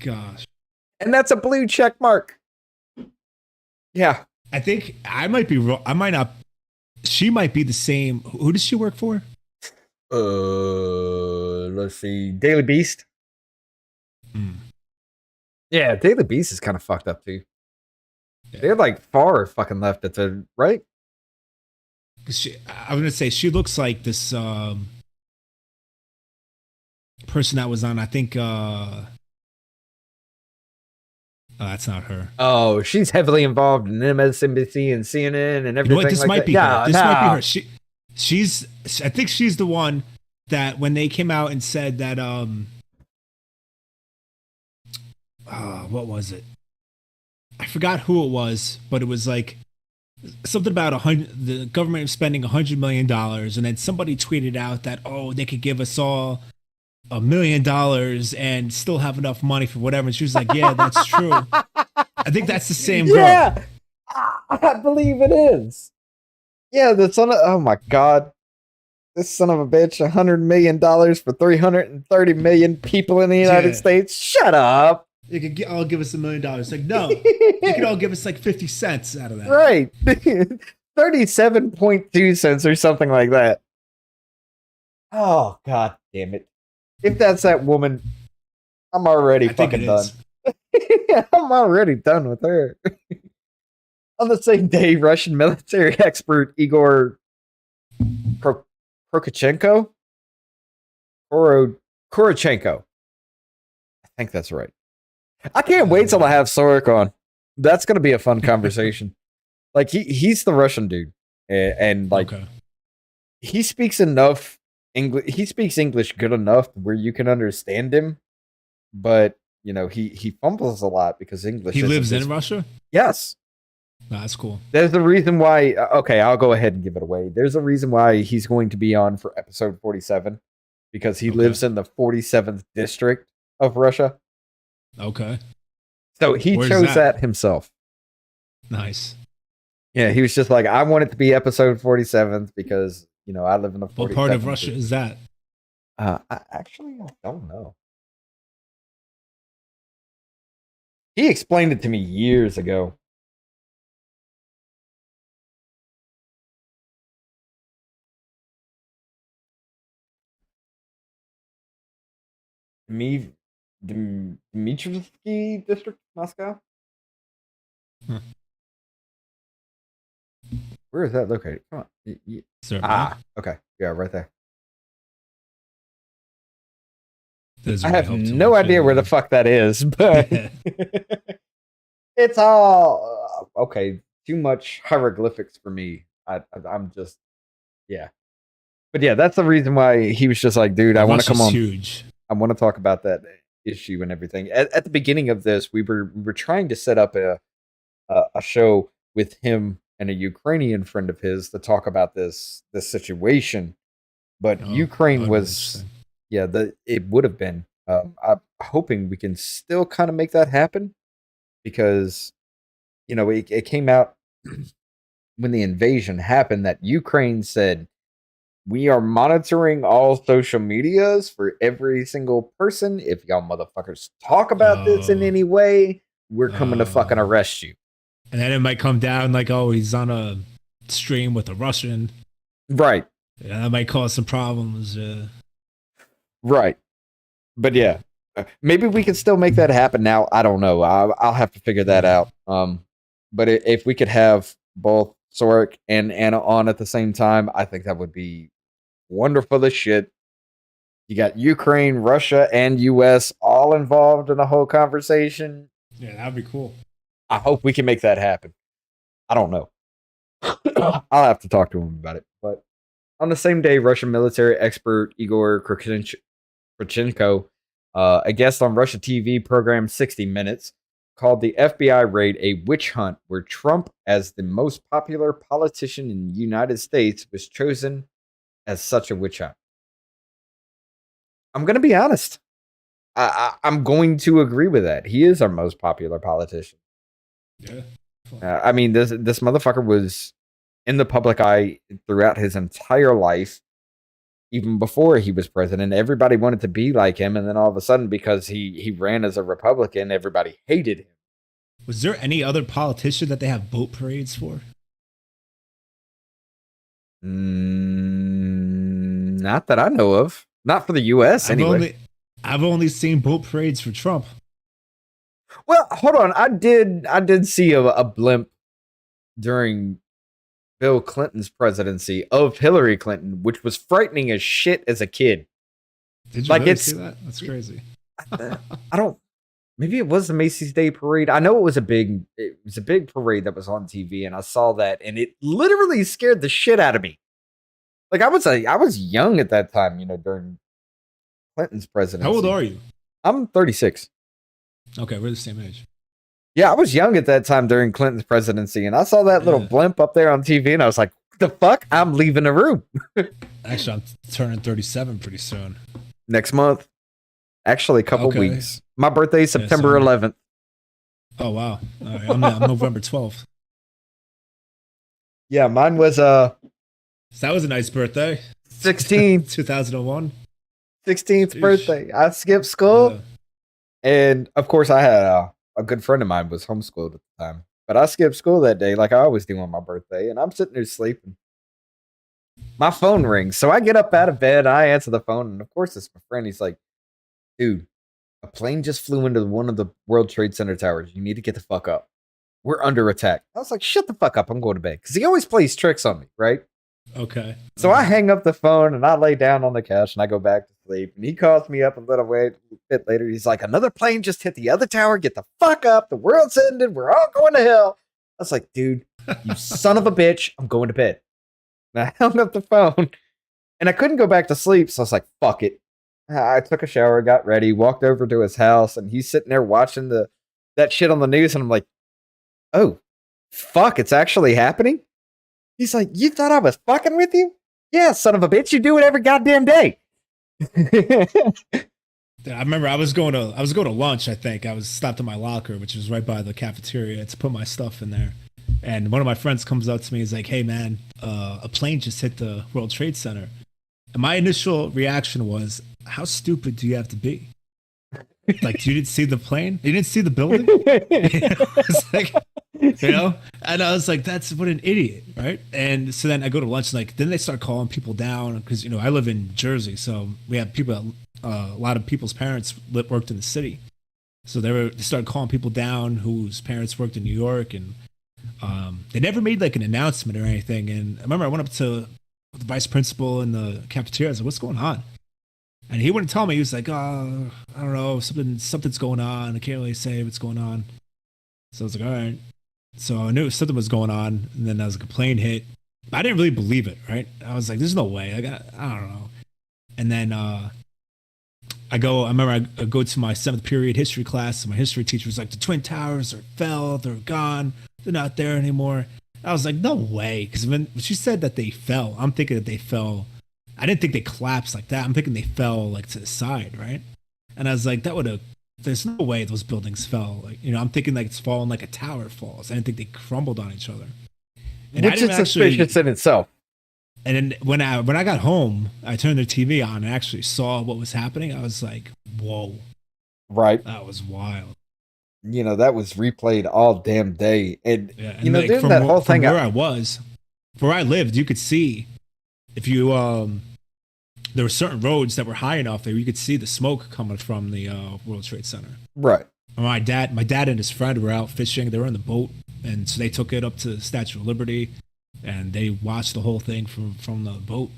Gosh. And that's a blue check mark. Yeah. I think I might be wrong. I might not. She might be the same. Who does she work for? Let's see. Daily Beast. Yeah, Daily Beast is kind of fucked up too. Yeah. They're like far fucking left at the right. I'm gonna say she looks like this person that was on. I think that's not her. Oh, she's heavily involved in MSNBC and CNN and everything. You know what? This like might that. be her. This might be her. She's. I think she's the one that when they came out and said that what was it? I forgot who it was, but it was like something about the government spending $100 million, and then somebody tweeted out that they could give us all $1 million and still have enough money for whatever. And she was like, "Yeah, that's true." I think that's the same girl. Yeah, I believe it is. Yeah, the son of oh my god, this son of a bitch, $100 million for 330 million people in the United States. Shut up. You could all give us $1 million. Like, no, you could all give us like 50 cents out of that. Right. 37.2 cents or something like that. Oh, god damn it. If that's that woman, I'm already fucking done. I'm already done with her. On the same day, Russian military expert Igor Korochenko? Korochenko. I think that's right. I can't wait till I have Sorek on. That's going to be a fun conversation. Like he's the Russian dude, and like he speaks enough English. He speaks English good enough where you can understand him, but you know he fumbles a lot because English. He lives in Russia. Yes, no, that's cool. There's a reason why. Okay, I'll go ahead and give it away. There's a reason why he's going to be on for episode 47 because he lives in the 47th district of Russia. Okay. So he chose that himself. Nice. Yeah, he was just like, I want it to be episode 47th because, you know, I live in the 47th. What part of Russia is that? I don't know. He explained it to me years ago. Dmitrovsky district, Moscow. Where is that located? Come on. Okay. Yeah, right there. I have no idea where the fuck that is, but it's all okay. Too much hieroglyphics for me. I'm just, yeah. But yeah, that's the reason why he was just like, dude, I want to come on. Huge. I want to talk about that issue and everything. At the beginning of this, we were trying to set up a show with him and a Ukrainian friend of his to talk about this situation, but Ukraine was, it would have been. I'm hoping we can still kind of make that happen because, you know, it came out when the invasion happened that Ukraine said, we are monitoring all social medias for every single person. If y'all motherfuckers talk about this in any way, we're coming to fucking arrest you. And then it might come down like, oh, he's on a stream with a Russian. Right. Yeah, that might cause some problems. Right. But yeah, maybe we can still make that happen now. I don't know. I'll have to figure that out. But if we could have both Sorek and Anna on at the same time, I think that would be wonderful as shit. You got Ukraine, Russia, and US all involved in the whole conversation. Yeah, that'd be cool. I hope we can make that happen. I don't know. I'll have to talk to him about it. But on the same day, Russian military expert Igor Korochenko, a guest on Russia TV program 60 Minutes, called the FBI raid a witch hunt where Trump, as the most popular politician in the United States, was chosen as such a witch hunt. I'm going to be honest. I'm going to agree with that. He is our most popular politician. Yeah. I mean, this motherfucker was in the public eye throughout his entire life. Even before he was president, everybody wanted to be like him. And then all of a sudden, because he ran as a Republican, everybody hated him. Was there any other politician that they have boat parades for? Not that I know of. Not for the U.S. anyway. I've only seen boat parades for Trump. Well, hold on. I did see a blimp during Bill Clinton's presidency of Hillary Clinton, which was frightening as shit as a kid. Did you really see that? That's crazy. I don't. Maybe it was the Macy's Day Parade. I know it was a big parade that was on TV, and I saw that, and it literally scared the shit out of me. Like I was young at that time, during Clinton's presidency. How old are you? I'm 36. Okay, we're the same age. Yeah, I was young at that time during Clinton's presidency, and I saw that little blimp up there on TV, and I was like, "What the fuck? I'm leaving the room." Actually, I'm turning 37 pretty soon. Next month. Actually, a couple weeks. My birthday is September 11th. Oh, wow. All right, I'm November 12th. Yeah, mine was... So that was a nice birthday. 16th. 2001. 16th birthday. I skipped school. And, of course, I had a good friend of mine was homeschooled at the time. But I skipped school that day like I always do on my birthday. And I'm sitting there sleeping. My phone rings. So I get up out of bed. I answer the phone. And, of course, it's my friend. He's like, dude, a plane just flew into one of the World Trade Center towers. You need to get the fuck up. We're under attack. I was like, shut the fuck up. I'm going to bed. Because he always plays tricks on me, right? Okay. So I hang up the phone and I lay down on the couch and I go back to sleep. And he calls me up a little bit later. He's like, another plane just hit the other tower. Get the fuck up. The world's ended. We're all going to hell. I was like, dude, you son of a bitch. I'm going to bed. And I hung up the phone and I couldn't go back to sleep. So I was like, fuck it. I took a shower, got ready, walked over to his house, and he's sitting there watching that shit on the news, and I'm like, oh, fuck, it's actually happening? He's like, you thought I was fucking with you? Yeah, son of a bitch, you do it every goddamn day. I remember I was going to lunch, I think. I was stopped at my locker, which was right by the cafeteria, to put my stuff in there. And one of my friends comes up to me, he's like, hey man, a plane just hit the World Trade Center. And my initial reaction was, how stupid do you have to be? Like, you didn't see the plane? You didn't see the building? Like, and I was like, what an idiot, right? And so then I go to lunch, and then they start calling people down because, I live in Jersey, so we have people, a lot of people's parents worked in the city. So they started calling people down whose parents worked in New York, and they never made an announcement or anything. And I remember I went up to the vice principal in the cafeteria. I was like, what's going on? And he wouldn't tell me. He was like, oh, I don't know, something's going on. I can't really say what's going on. So I was like, all right. So I knew something was going on. And then as a plane hit, I didn't really believe it, right? I was like, there's no way. I don't know. And then I remember I go to my 7th period history class, and my history teacher was like, the Twin Towers fell, they're gone, they're not there anymore. I was like, no way. Because when she said that they fell, I'm thinking that they fell. I didn't think they collapsed like that. I'm thinking they fell to the side, right? And I was like, there's no way those buildings fell. I'm thinking it's falling like a tower falls. I didn't think they crumbled on each other. And which is suspicious in itself. And then when I got home, I turned the TV on and actually saw what was happening. I was like, whoa. Right. That was wild. That was replayed all damn day. And, from that whole thing. Where I lived, you could see, if you, there were certain roads that were high enough that you could see the smoke coming from the World Trade Center. Right. My dad and his friend were out fishing. They were in the boat. And so they took it up to the Statue of Liberty, and they watched the whole thing from the boat.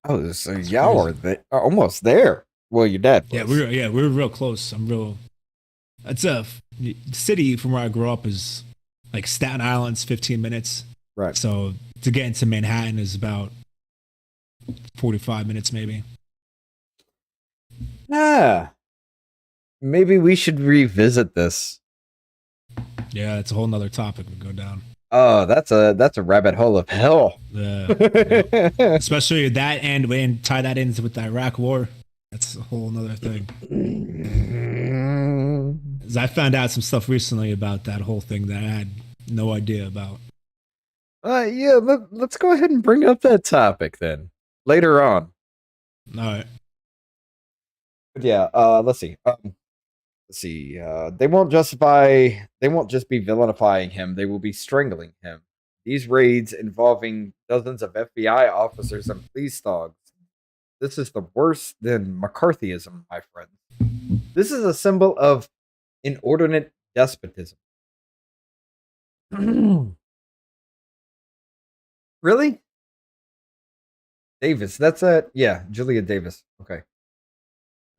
Oh, so y'all are almost there. Well, your dad was. We were real close. It's a city from where I grew up is Staten Island's 15 minutes. Right. So to get into Manhattan is about 45 minutes, maybe. Maybe we should revisit this. Yeah, it's a whole nother topic we go down. Oh, that's a rabbit hole of hell. Yeah. Especially that and tie that in with the Iraq War. That's a whole nother thing. I found out some stuff recently about that whole thing that I had no idea about. Yeah, let's go ahead and bring up that topic then later on. All right. But yeah, let's see. let's see. They won't justify. They won't just be villainifying him. They will be strangling him. These raids involving dozens of FBI officers and police dogs. This is the worse than McCarthyism, my friends. This is a symbol of inordinate despotism. Really? Davis, that's it. Yeah, Julia Davis. Okay.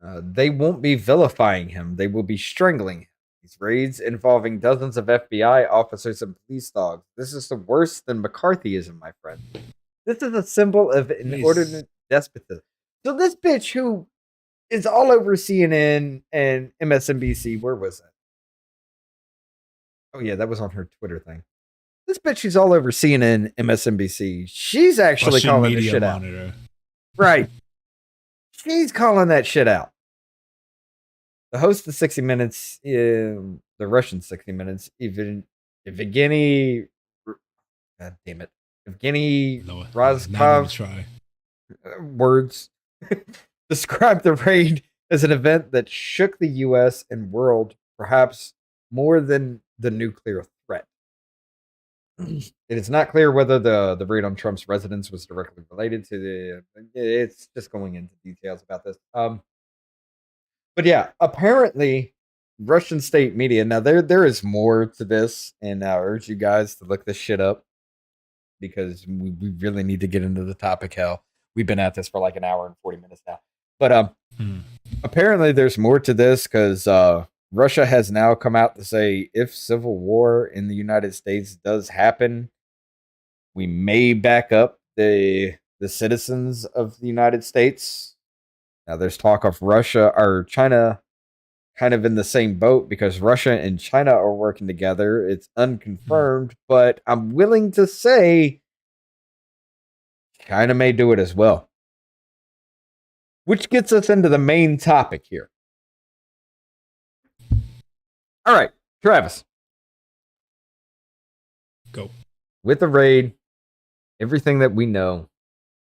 They won't be vilifying him. They will be strangling him. These raids involving dozens of FBI officers and police dogs. This is the worse than McCarthyism, my friend. This is a symbol of inordinate despotism. So this bitch who is all over CNN and MSNBC, where was it? Oh yeah, that was on her Twitter thing. This bitch who's all over CNN, MSNBC. She's actually Russian calling this media shit monitor. out. Right. She's calling that shit out. The host of 60 Minutes, the Russian 60 Minutes, Evgeny, God damn it, Evgeny Rozkov, words, described the raid as an event that shook the U.S. and world, perhaps more than the nuclear threat. It is not clear whether the raid on Trump's residence was directly related to the. It's just going into details about this. But yeah, apparently Russian state media. Now there is more to this, and I urge you guys to look this shit up because we really need to get into the topic. Hell, we've been at this for like an hour and 40 minutes now. But apparently there's more to this because Russia has now come out to say if civil war in the United States does happen, we may back up the citizens of the United States. Now, there's talk of Russia or China kind of in the same boat because Russia and China are working together. It's unconfirmed, but I'm willing to say China may do it as well. Which gets us into the main topic here. All right, Travis. Go. With the raid, everything that we know,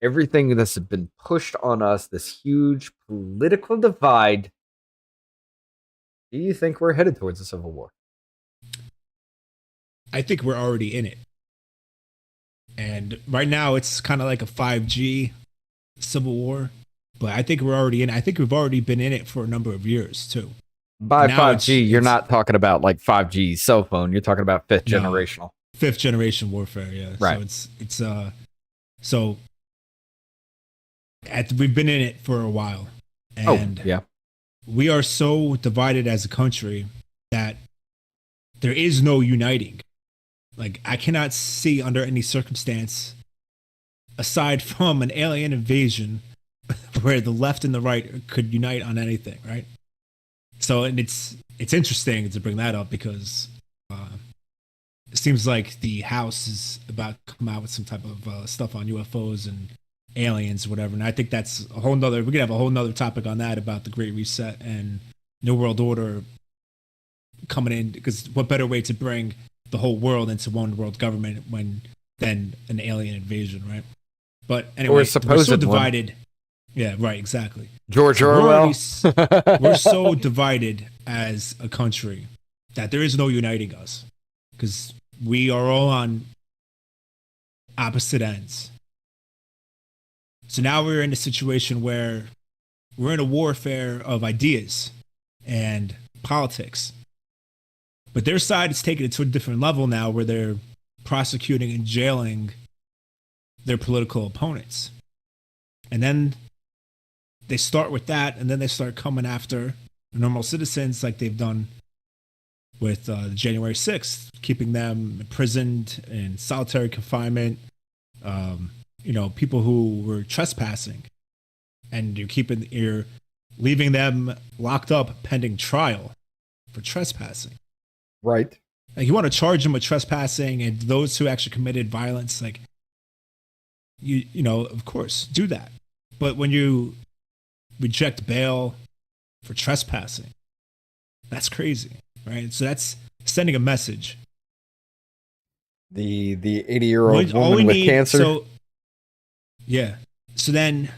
everything that's been pushed on us, this huge political divide, do you think we're headed towards a civil war? I think we're already in it. And right now it's kind of like a 5G civil war, but I think we're already in it. I think we've already been in it for a number of years too. By now 5G, you're not talking about like 5G cell phone. You're talking about fifth generation warfare. Yeah. Right. So we've been in it for a while, and we are so divided as a country that there is no uniting. Like, I cannot see under any circumstance, aside from an alien invasion, where the left and the right could unite on anything, right? So, and it's interesting to bring that up because it seems like the House is about to come out with some type of stuff on UFOs and aliens, whatever. And I think that's a whole nother. We could have a whole nother topic on that about the Great Reset and New World Order coming in. Because what better way to bring the whole world into one world government than an alien invasion, right? But anyway, we're so divided. Yeah, right, exactly. George Orwell. We're so divided as a country that there is no uniting us because we are all on opposite ends. So now we're in a situation where we're in a warfare of ideas and politics. But their side is taking it to a different level now where they're prosecuting and jailing their political opponents. And then they start with that, and then they start coming after normal citizens like they've done with January 6th, keeping them imprisoned in solitary confinement, people who were trespassing, and you're leaving them locked up pending trial for trespassing. Right. Like, you want to charge them with trespassing, and those who actually committed violence, like, you know, of course, do that. But when you reject bail for trespassing, that's crazy, right? So that's sending a message. The 80-year-old woman with cancer. So, yeah. So then,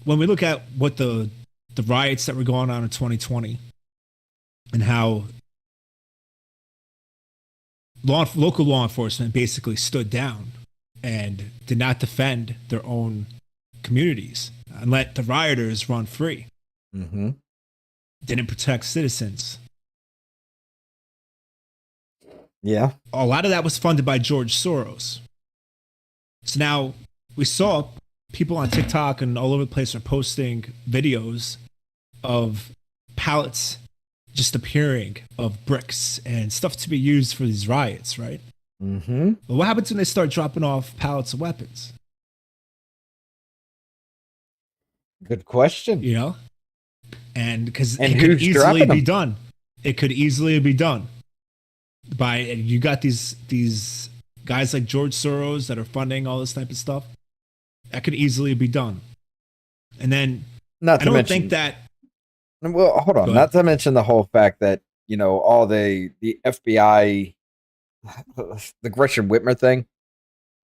when we look at what the riots that were going on in 2020, and how local law enforcement basically stood down and did not defend their own communities and let the rioters run free. Mm-hmm. Didn't protect citizens. Yeah. A lot of that was funded by George Soros. So now we saw people on TikTok and all over the place are posting videos of pallets just appearing of bricks and stuff to be used for these riots, right? Mm-hmm. But what happens when they start dropping off pallets of weapons? Good question. You know? And because And it could who's easily dropping be them? done. It could easily be done. By you got these guys like George Soros that are funding all this type of stuff. That could easily be done. And then Not I to don't mention, think that. well, hold Go on. ahead. Not to mention the whole fact that, you know, all the FBI, the Gretchen Whitmer thing,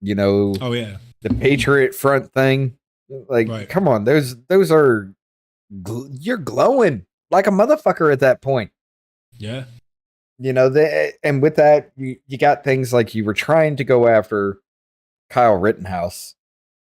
you know, Oh yeah, the Patriot Front thing. Like, right. come on, those are you're glowing like a motherfucker at that point. Yeah, You know, and with that, you got things like you were trying to go after Kyle Rittenhouse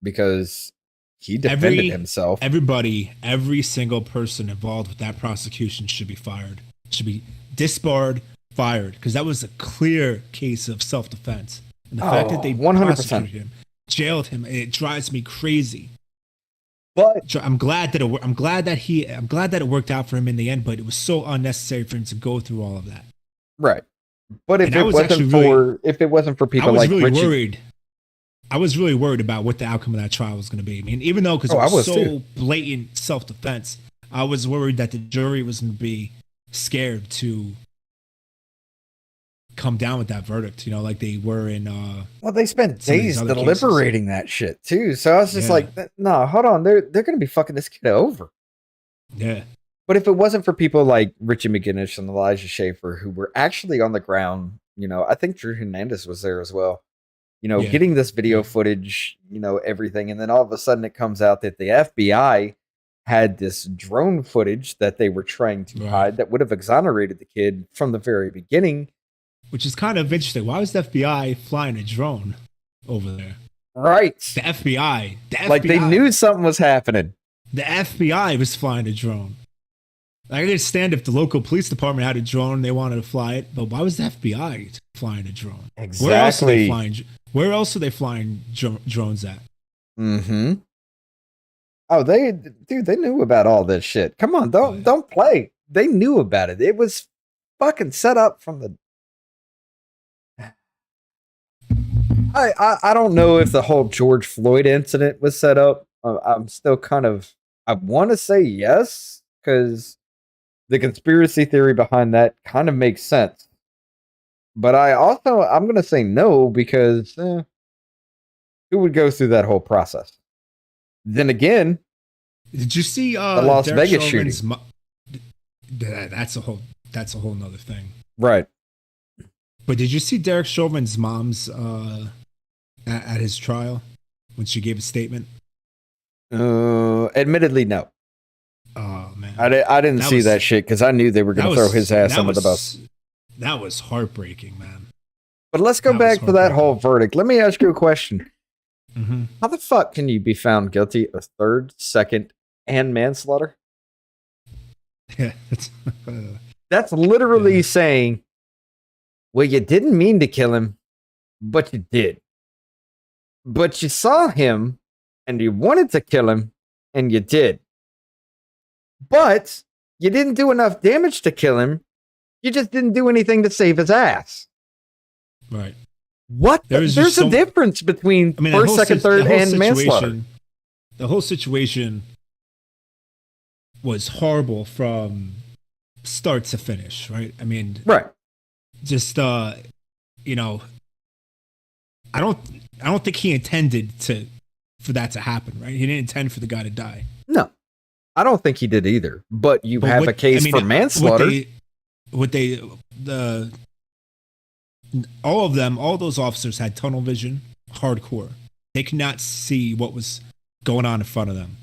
because he defended himself. every single person involved with that prosecution should be fired. Should be disbarred, fired, because that was a clear case of self-defense. And the fact that they 100%. prosecuted him, jailed him, it drives me crazy. But I'm glad that it worked out for him in the end, but it was so unnecessary for him to go through all of that. right. But if And I it was wasn't actually for if it wasn't for I people was like really Richie, worried. I was really worried about what the outcome of that trial was going to be. I mean, even though because Oh, I it was was so too. blatant self-defense, I was worried that the jury was going to be scared to come down with that verdict. You know, like they were in. well, they spent some of these days other deliberating that shit too. So I was just Yeah. like, no, hold on, they're going to be fucking this kid over. Yeah, But if it wasn't for people like Richie McGinnis and Elijah Schaefer, who were actually on the ground, you know, I think Drew Hernandez was there as well, you know, Yeah. getting this video Yeah. footage, you know, everything. And then all of a sudden it comes out that the FBI had this drone footage that they were trying to Right. hide that would have exonerated the kid from the very beginning. which is kind of interesting. Why was the FBI flying a drone over there? Right. The FBI, Like they knew something was happening. the FBI was flying a drone. I understand if the local police department had a drone, they wanted to fly it, but why was the FBI flying a drone? Exactly. Where else are they flying drones at? Mm-hmm. Oh, they knew about all this shit. Come on, don't play. They knew about it. It was fucking set up from the. I don't know if the whole George Floyd incident was set up. I'm still kind of. I want to say yes because the conspiracy theory behind that kind of makes sense. But I'm going to say no because who would go through that whole process? Then again, did you see the Las Derek Vegas Chauvin's shooting? That's a whole nother thing. Right. But did you see Derek Chauvin's mom's at his trial when she gave a statement? Admittedly, no. Oh man, I didn't see that shit because I knew they were going to throw his ass under the bus. That was heartbreaking, man. But let's go back to that whole verdict. Let me ask you a question. Mm-hmm. How the fuck can you be found guilty of third, second, and manslaughter? Yeah, That's literally saying, well, you didn't mean to kill him, but you did. But you saw him, and you wanted to kill him, and you did. But you didn't do enough damage to kill him. You just didn't do anything to save his ass. Right. What? There's a difference between first, second, third, and manslaughter. The whole situation was horrible from start to finish, right? I mean, right. Just you know, I don't think he intended for that to happen, right? He didn't intend for the guy to die. No, I don't think he did either. But you have a case for manslaughter. All those officers had tunnel vision, hardcore. They could not see what was going on in front of them.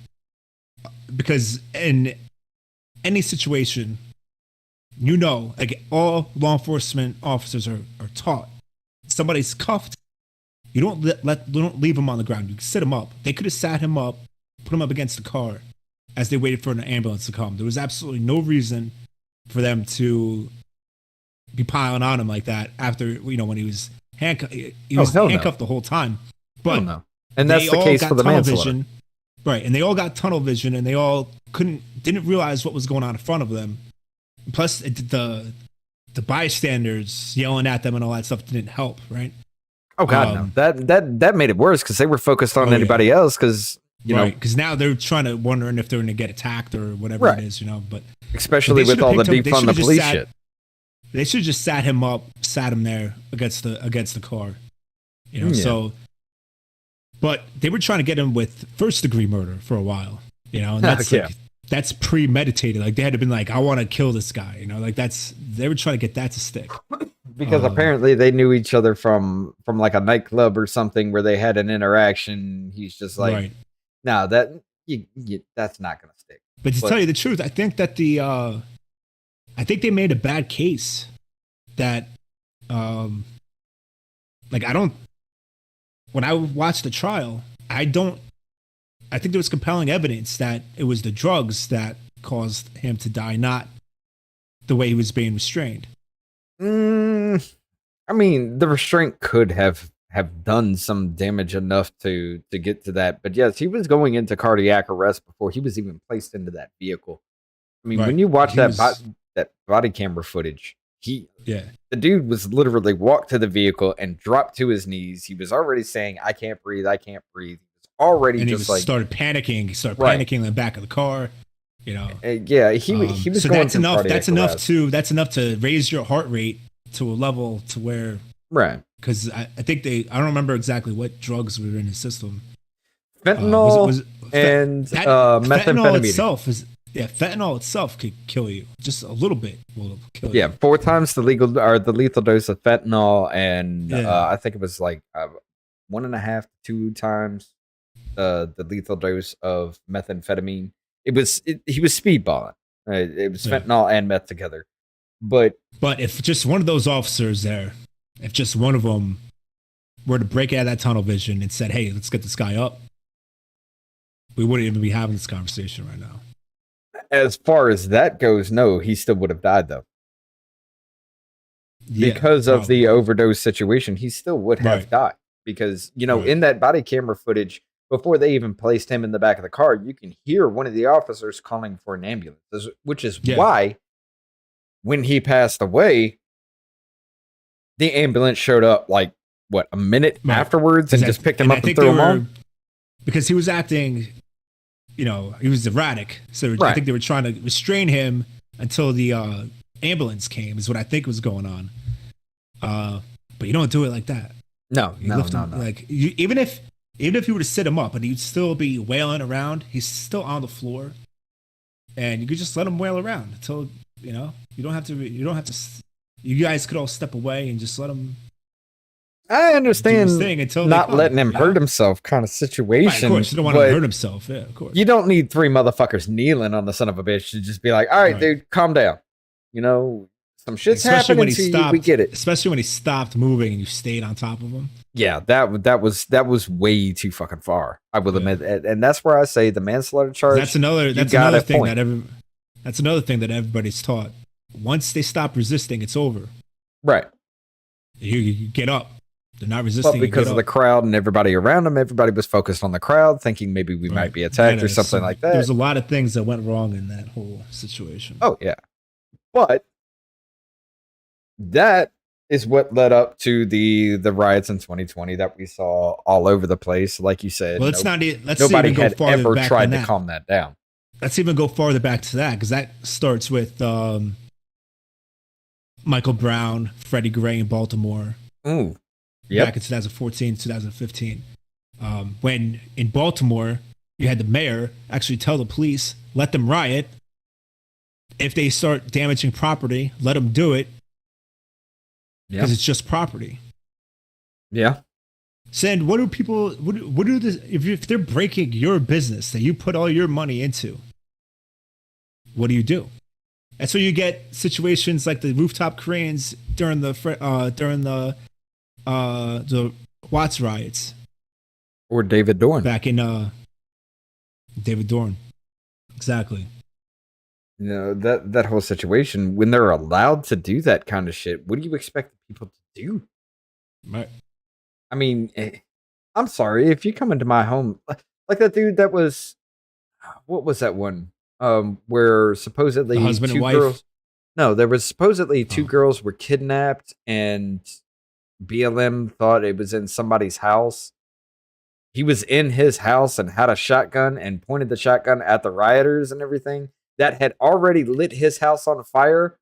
Because in any situation, You know, like all law enforcement officers are taught. Somebody's cuffed. You don't leave him on the ground. You sit him up. They could have sat him up, put him up against the car as they waited for an ambulance to come. There was absolutely no reason for them to be piling on him like that after, you know, when he was handcuffed. He was handcuffed the whole time. But no. And that's the case for the manslaughter. Right. And they all got tunnel vision, and they all didn't realize what was going on in front of them. Plus, the bystanders yelling at them and all that stuff didn't help, right? Oh God, no! That made it worse because they were focused on anybody else. Because because now they're wondering if they're going to get attacked or whatever it is, you know. But especially with all the defund the police shit, they should have just sat him there against the car, you know. So, but they were trying to get him with first degree murder for a while, you know, and that's that's premeditated. Like they had to been like, I want to kill this guy, you know, like they were trying to get that to stick. Because apparently they knew each other from like a nightclub or something where they had an interaction. He's just like, no, that's not going to stick. But to tell you the truth, I think that I think they made a bad case that, when I watched the trial, I think there was compelling evidence that it was the drugs that caused him to die, not the way he was being restrained. I mean, the restraint could have done some damage enough to get to that. But yes, he was going into cardiac arrest before he was even placed into that vehicle. I mean, when you watch that body camera footage, the dude was literally walked to the vehicle and dropped to his knees. He was already saying, I can't breathe. He was already and just started panicking. He started panicking in the back of the car. You know, he was. So going that's enough. That's enough arrest. That's enough to raise your heart rate to a level to where, because I think I don't remember exactly what drugs were in his system. Fentanyl and methamphetamine. Fentanyl itself could kill you. Just a little bit will kill you. 4 times the lethal dose of fentanyl, and I think it was like 1.5 to 2 times the lethal dose of methamphetamine. He was speedballing. It was fentanyl and meth together. But if just one of those officers there, if just one of them were to break out of that tunnel vision and said, hey, let's get this guy up, we wouldn't even be having this conversation right now. As far as that goes, no, he still would have died, though. Because of the overdose situation, he still would have died. Because, in that body camera footage, before they even placed him in the back of the car, you can hear one of the officers calling for an ambulance, which is why when he passed away, the ambulance showed up like, a minute afterwards and just picked him up and threw him on? Because he was acting, he was erratic. So I think they were trying to restrain him until the ambulance came, is what I think was going on. But you don't do it like that. No. Like, even if you were to sit him up and he'd still be wailing around, he's still on the floor, and you could just let him wail around until you don't have to. You guys could all step away and just let him. I understand not letting him hurt himself kind of situation. Right, of course, you don't want him to hurt himself. Yeah, of course. You don't need 3 motherfuckers kneeling on the son of a bitch to just be like, all right, dude, calm down. Some shit's happening to you. We get it. Especially when he stopped moving and you stayed on top of him. Yeah, that was way too fucking far. I will admit, and that's where I say the manslaughter charge. That's another thing that everybody's taught. Once they stop resisting, it's over. Right. You get up. They're not resisting. But because of the crowd and everybody around them, everybody was focused on the crowd, thinking maybe we might be attacked or something like that. There's a lot of things that went wrong in that whole situation. Oh yeah, but that is what led up to the riots in 2020 that we saw all over the place. Like you said, well, nobody had ever tried to calm that down. Let's even go farther back to that, because that starts with Michael Brown, Freddie Gray in Baltimore. Ooh. Back in 2014, 2015. When in Baltimore, you had the mayor actually tell the police, let them riot. If they start damaging property, let them do it. Because it's just property. Yeah. Send, what do people, what do this, if they're breaking your business that you put all your money into, what do? And so you get situations like the rooftop cranes during the Watts riots Or David Dorn. back in David Dorn. Exactly. You know, that whole situation, when they're allowed to do that kind of shit, what do you expect people to do? Right. I mean, I'm sorry, if you come into my home, like that dude that was, what was that one? Where supposedly The husband two and wife? girls. No, there was supposedly two Oh. girls were kidnapped, and BLM thought it was in somebody's house. He was in his house and had a shotgun and pointed the shotgun at the rioters and everything that had already lit his house on fire.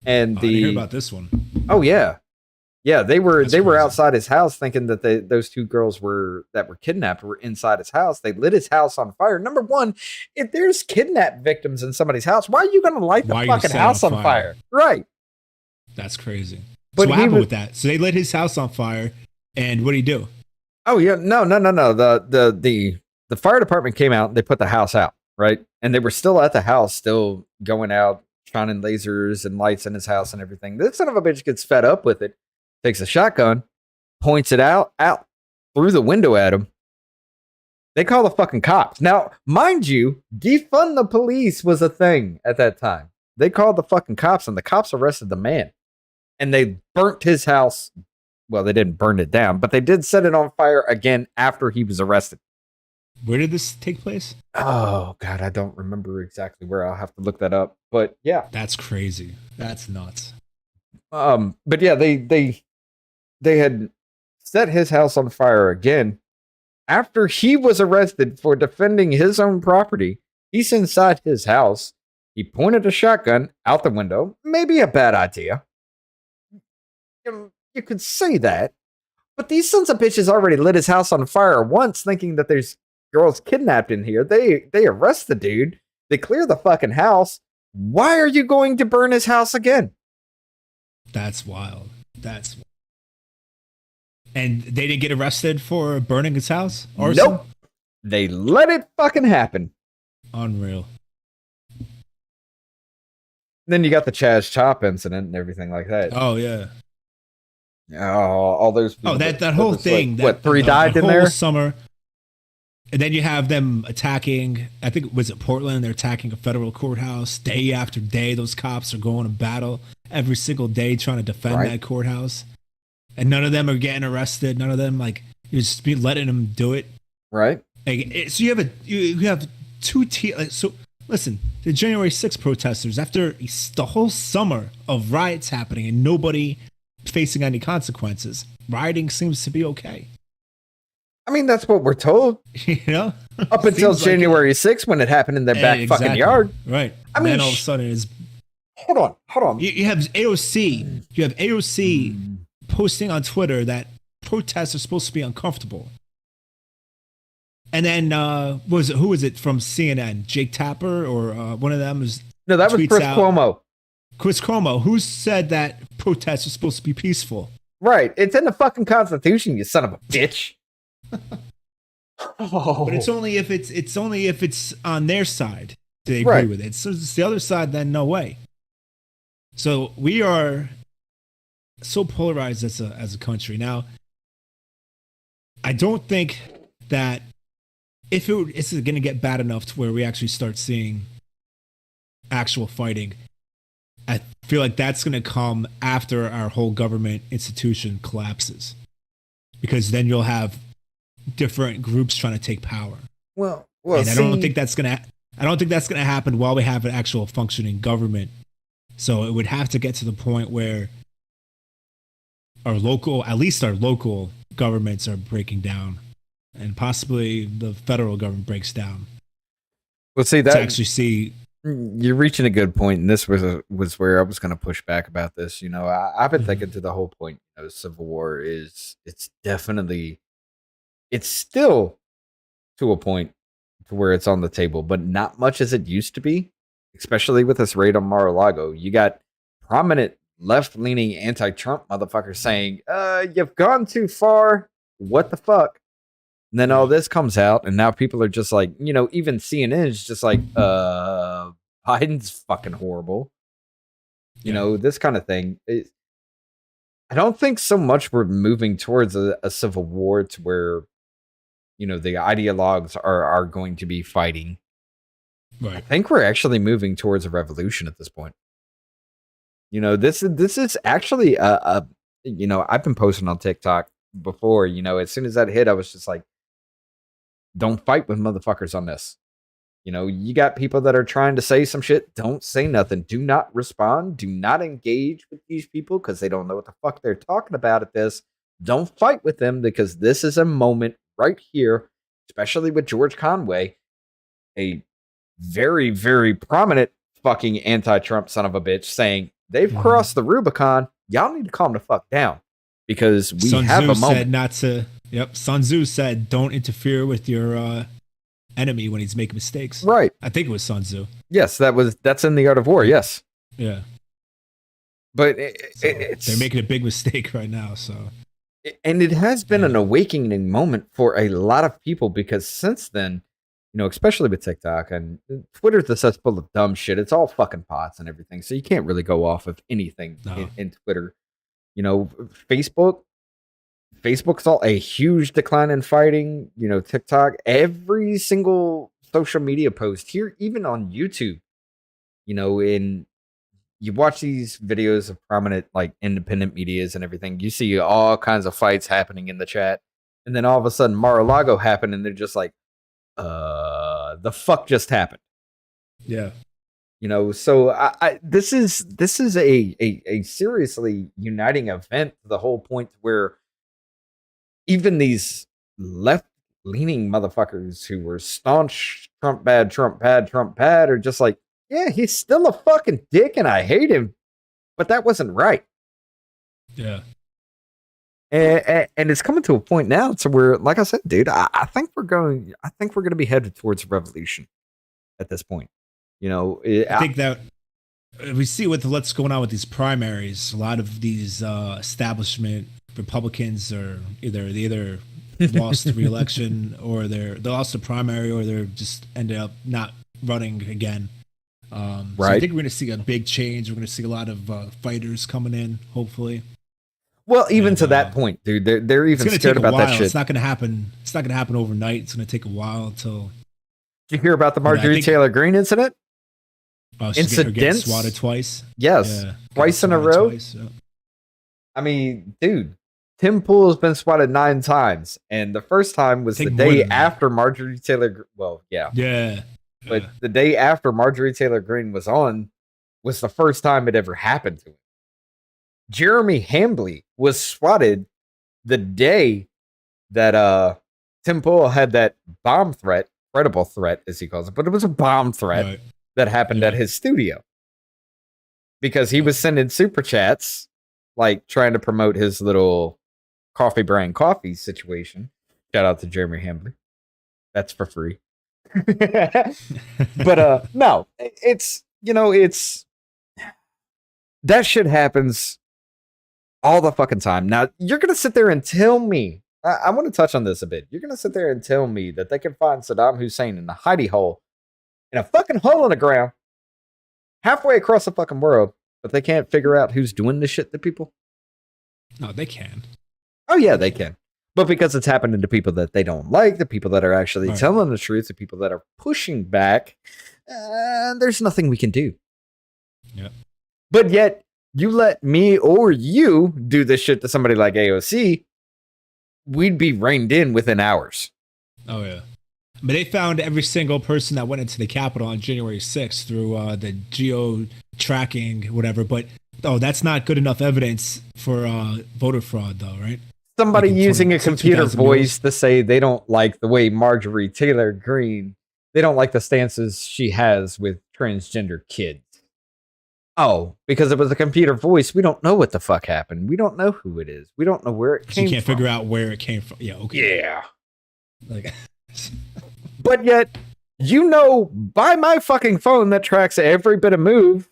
And I didn't hear about this one. oh yeah, they were That's crazy. outside his house thinking that those two girls that were kidnapped were inside his house. They lit his house on fire. Number one, if there's kidnapped victims in somebody's house, why are you going to light the Why are you fucking setting house on on fire? fire? Right. That's crazy. But So what he happened was- with that? So they lit his house on fire, and what did he do? Oh yeah, no. The fire department came out. They put the house out, right? And they were still at the house, still going out, shining lasers and lights in his house and everything. This son of a bitch gets fed up with it, takes a shotgun, points it out through the window at him. They call the fucking cops. Now, mind you, defund the police was a thing at that time. They called the fucking cops, and the cops arrested the man. And they burnt his house. Well, they didn't burn it down, but they did set it on fire again after he was arrested. Where did this take place? Oh, God, I don't remember exactly where. I'll have to look that up. But yeah. That's crazy. That's nuts. But yeah, they had set his house on fire again after he was arrested for defending his own property. He's inside his house. He pointed a shotgun out the window. Maybe a bad idea. You could say that. But these sons of bitches already lit his house on fire once, thinking that there's girls kidnapped in here. They arrest the dude. They clear the fucking house. Why are you going to burn his house again? That's wild. And they didn't get arrested for burning his house? Arson? Nope. They let it fucking happen. Unreal. Then you got the Chaz Chop incident and everything like that. Oh yeah. Oh, all those people. Oh, that whole was thing. Like, three died the in whole there? summer. And then you have them attacking, I think, was it Portland? They're attacking a federal courthouse day after day. Those cops are going to battle every single day trying to defend Right. that courthouse. And none of them are getting arrested. None of them, like, you just be letting them do it. Right? Like, so you have two teams. Like, so listen, the January 6th protesters, after the whole summer of riots happening and nobody facing any consequences, rioting seems to be okay. I mean, that's what we're told. You know, Up until Seems like January 6th when it happened in their back exactly. fucking yard. Right. I mean, then all of a sudden it's Hold on. you have AOC. You have AOC posting on Twitter that protests are supposed to be uncomfortable. And then who was it from CNN? Jake Tapper or one of them was No, that was tweets Chris out- Cuomo. Chris Cuomo, who said that protests are supposed to be peaceful. Right. It's in the fucking Constitution, you son of a bitch. But it's only if it's on their side do they agree Right. with it. So it's the other side, then no way. So we are so polarized as a country now. I don't think that if it's going to get bad enough to where we actually start seeing actual fighting, I feel like that's going to come after our whole government institution collapses, because then you'll have different groups trying to take power. Well, And I don't think that's going to happen while we have an actual functioning government. So it would have to get to the point where at least our local governments are breaking down, and possibly the federal government breaks down well, see to that actually see. you're reaching a good point, and this was where I was going to push back about this. You know, I've been thinking to the whole point. You know, Civil War it's still to a point to where it's on the table, but not much as it used to be. Especially with this raid on Mar-a-Lago, you got prominent left-leaning anti-Trump motherfuckers saying, "You've gone too far. What the fuck?" And then all this comes out, and now people are just like, you know, even CNN is just like, Biden's fucking horrible. You Yeah. know, this kind of thing. I don't think so much we're moving towards a civil war to where, you know, the ideologues are going to be fighting. I Right. think we're actually moving towards a revolution at this point. You know, this is actually you know, I've been posting on TikTok before, you know, as soon as that hit, I was just like, don't fight with motherfuckers on this. You know, you got people that are trying to say some shit. Don't say nothing. Do not respond. Do not engage with these people because they don't know what the fuck they're talking about at this. Don't fight with them because this is a moment right here, especially with George Conway, a very, very prominent fucking anti-Trump son of a bitch, saying they've crossed the Rubicon. Y'all need to calm the fuck down because we have a moment. Said not to. Yep. Sun Tzu said, "Don't interfere with your enemy when he's making mistakes." Right. I think it was Sun Tzu. Yes, that's in the Art of War. Yes. Yeah. But they're making a big mistake right now. So. And it has been an awakening moment for a lot of people because since then, you know, especially with TikTok and Twitter's the cesspool of dumb shit. It's all fucking bots and everything. So you can't really go off of anything in Twitter. You know, Facebook saw a huge decline in fighting. You know, TikTok, every single social media post here, even on YouTube, you know, you watch these videos of prominent, like, independent medias and everything. You see all kinds of fights happening in the chat. And then all of a sudden, Mar-a-Lago happened, and they're just like, the fuck just happened? Yeah. You know, so this is a seriously uniting event to the whole point where even these left-leaning motherfuckers who were staunch Trump bad, are just like, yeah, he's still a fucking dick and I hate him, but that wasn't right. Yeah. And it's coming to a point now to where, like I said, dude, I think we're going to be headed towards a revolution at this point. You know, I think that we see with what's going on with these primaries, a lot of these establishment Republicans are either lost the re-election or they lost the primary or they're just ended up not running again. Right. So I think we're going to see a big change. We're going to see a lot of fighters coming in, hopefully. Well, even to that point, dude, they're even scared about that shit. It's not going to happen. It's not going to happen overnight. It's going to take a while until. Did you hear about the Marjorie Taylor Greene incident? Incident swatted twice. Yes, twice in a row. I mean, dude, Tim Pool has been swatted 9 times, and the first time was the day after Marjorie Taylor. Well, yeah. But the day after Marjorie Taylor Greene was on was the first time it ever happened to him. Jeremy Hambley was swatted the day that Tim Pool had that bomb threat, credible threat as he calls it, but it was a bomb threat that happened at his studio. Because he was sending super chats, like trying to promote his little coffee brand coffee situation. Shout out to Jeremy Hambley. That's for free. But no, it's, you know, it's that shit happens all the fucking time. Now you're gonna sit there and tell me, I want to touch on this a bit. You're gonna sit there and tell me that they can find Saddam Hussein in a hidey hole, in a fucking hole in the ground, halfway across the fucking world, but they can't figure out who's doing this shit to people? No, they can. Oh yeah, they can. But because it's happening to people that they don't like, the people that are actually telling the truth, the people that are pushing back, there's nothing we can do. Yeah. But yet, you let me or you do this shit to somebody like AOC, we'd be reined in within hours. Oh, yeah. But they found every single person that went into the Capitol on January 6th through the geo tracking, whatever. But, that's not good enough evidence for voter fraud, though, right? Somebody like using a computer voice to say they don't like the way Marjorie Taylor Greene, they don't like the stances she has with transgender kids. Oh, because it was a computer voice, we don't know what the fuck happened. We don't know who it is. We don't know where it came from. You can't figure out where it came from. Yeah, okay. Yeah. Like, but yet, you know, by my fucking phone that tracks every bit of move,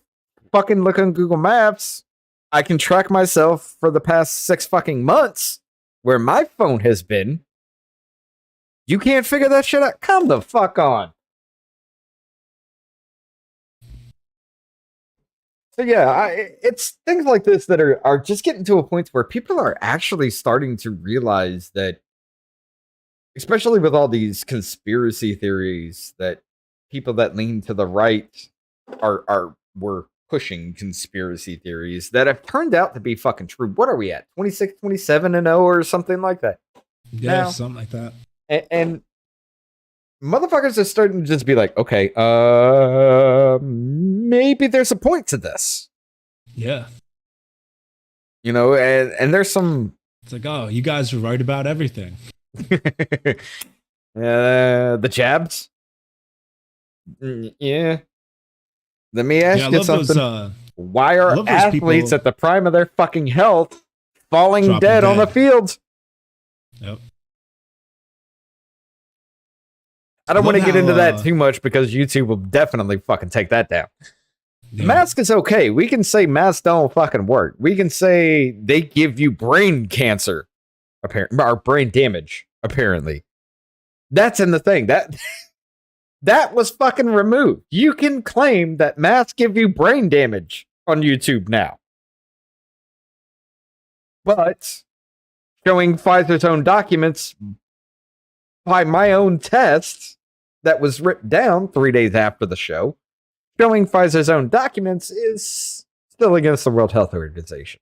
fucking look on Google Maps, I can track myself for the past 6 fucking months where my phone has been. You can't figure that shit out? Come the fuck on. So yeah, it's things like this that are just getting to a point where people are actually starting to realize that, especially with all these conspiracy theories, that people that lean to the right were pushing conspiracy theories that have turned out to be fucking true. What are we at? 26, 27 and 0 or something like that. Yeah, Now, something like that. And motherfuckers are starting to just be like, okay, maybe there's a point to this. Yeah. You know, and there's some. It's like, oh, you guys are right about everything. The jabs. Yeah. Let me ask you something. Why are athletes at the prime of their fucking health falling dead on the field? Yep. I don't want to get into that too much because YouTube will definitely fucking take that down. Yeah. Mask is okay. We can say masks don't fucking work. We can say they give you brain cancer, or brain damage, apparently. That's in the thing. That was fucking removed. You can claim that masks give you brain damage on YouTube now. But showing Pfizer's own documents by my own test that was written down 3 days after the show, showing Pfizer's own documents is still against the World Health Organization.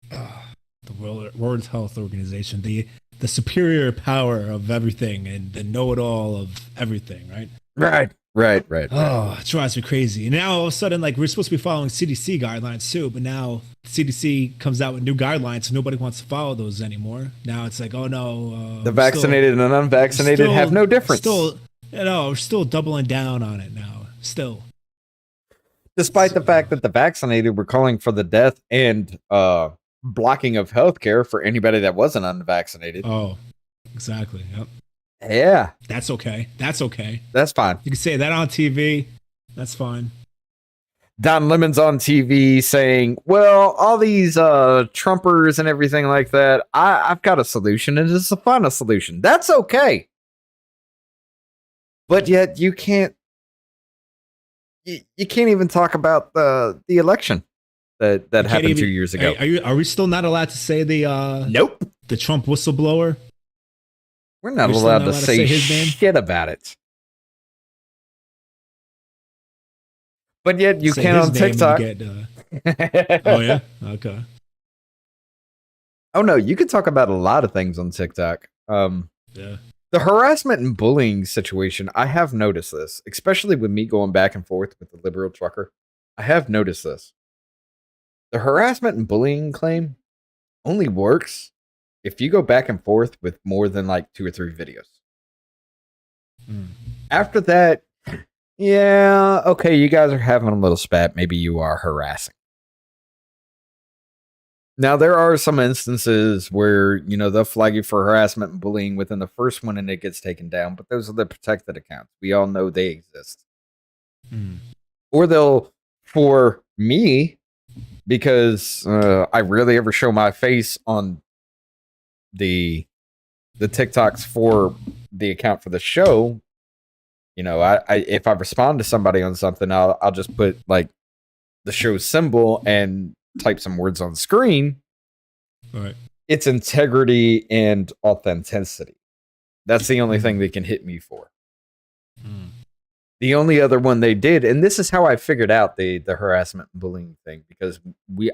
The World Health Organization, the superior power of everything and the know-it-all of everything, right? Right. Oh, it drives me crazy. And now all of a sudden, like, we're supposed to be following CDC guidelines too, but now CDC comes out with new guidelines, so nobody wants to follow those anymore. Now it's like, oh no, the vaccinated and unvaccinated have no difference. We're still doubling down on it now. Still, despite the fact that the vaccinated were calling for the death and blocking of healthcare for anybody that wasn't unvaccinated. Oh, exactly. Yep. Yeah. That's okay. That's fine. You can say that on TV. That's fine. Don Lemon's on TV saying, well, all these Trumpers and everything like that, I've got a solution, and it's a final solution. That's okay. But yet you can't even talk about the election that happened 2 years ago. Are we still not allowed to say the nope, the Trump whistleblower? We're not allowed to say his name? Shit about it. But yet you can on TikTok. Oh yeah, okay. Oh no, you can talk about a lot of things on TikTok. Yeah. The harassment and bullying situation, I have noticed this, especially with me going back and forth with the liberal trucker. I have noticed this. The harassment and bullying claim only works if you go back and forth with more than like 2 or 3 videos. After that, yeah, okay, you guys are having a little spat. Maybe you are harassing. Now, there are some instances where, you know, they'll flag you for harassment and bullying within the first one and it gets taken down, but those are the protected accounts. We all know they exist. Or they'll, for me, because I rarely ever show my face on the TikToks for the account for the show. You know, I if I respond to somebody on something, I'll just put like the show symbol and type some words on screen. Right. It's integrity and authenticity. That's the only thing they can hit me for. The only other one they did, and this is how I figured out the harassment and bullying thing, because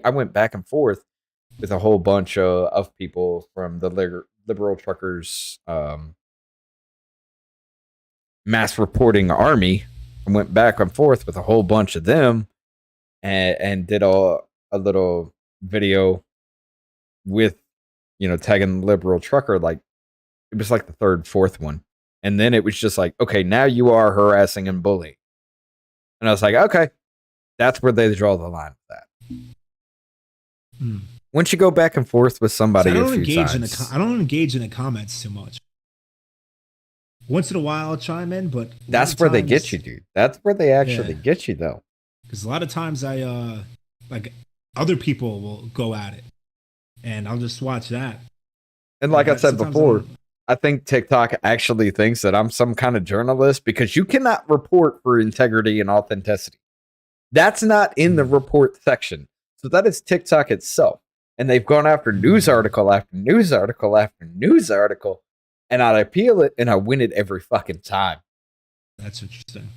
I went back and forth with a whole bunch of people from the liberal truckers mass reporting army. I went back and forth with a whole bunch of them and did a little video with, you know, tagging the liberal trucker. Like, it was like the 3rd, 4th one. And then it was just like, okay, now you are harassing and bullying. And I was like, okay, that's where they draw the line with that. Once you go back and forth with somebody, I don't engage in the comments too much. Once in a while, I'll chime in, but that's where they get you, dude. That's where they actually get you, though. Because a lot of times I like other people will go at it, and I'll just watch that. And like I said before, I think TikTok actually thinks that I'm some kind of journalist, because you cannot report for integrity and authenticity. That's not in the report section. So that is TikTok itself. And they've gone after news article after news article after news article. And I appeal it and I win it every fucking time. That's interesting.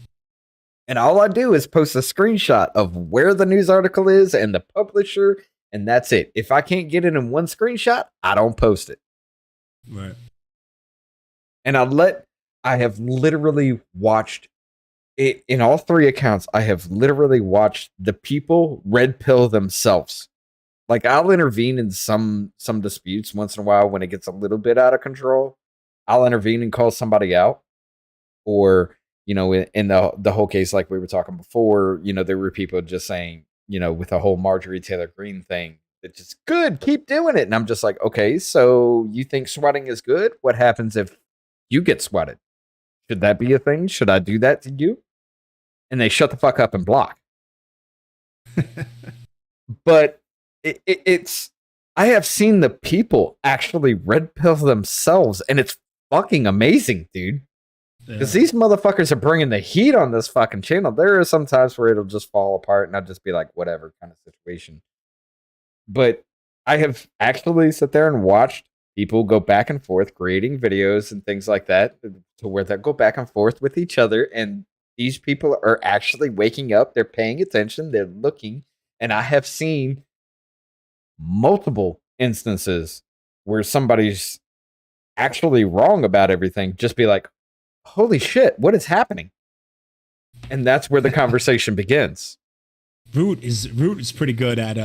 And all I do is post a screenshot of where the news article is and the publisher, and that's it. If I can't get it in one screenshot, I don't post it. Right. And I have literally watched it in all three accounts. I have literally watched the people red pill themselves. Like, I'll intervene in some disputes once in a while when it gets a little bit out of control. I'll intervene and call somebody out. Or, in the whole case, like we were talking before, there were people just saying, with the whole Marjorie Taylor Greene thing, it's just good, keep doing it. And I'm just like, okay, so you think sweating is good? What happens if you get sweated? Should that be a thing? Should I do that to you? And they shut the fuck up and block. But it's, I have seen the people actually red pill themselves, and it's fucking amazing, dude. Because these motherfuckers are bringing the heat on this fucking channel. There are some times where it'll just fall apart and I'll just be like, whatever kind of situation. But I have actually sat there and watched people go back and forth creating videos and things like that to where they'll go back and forth with each other. And these people are actually waking up. They're paying attention. They're looking. And I have seen multiple instances where somebody's actually wrong about everything. Just be like, holy shit, what is happening? And that's where the conversation begins. Root is pretty good at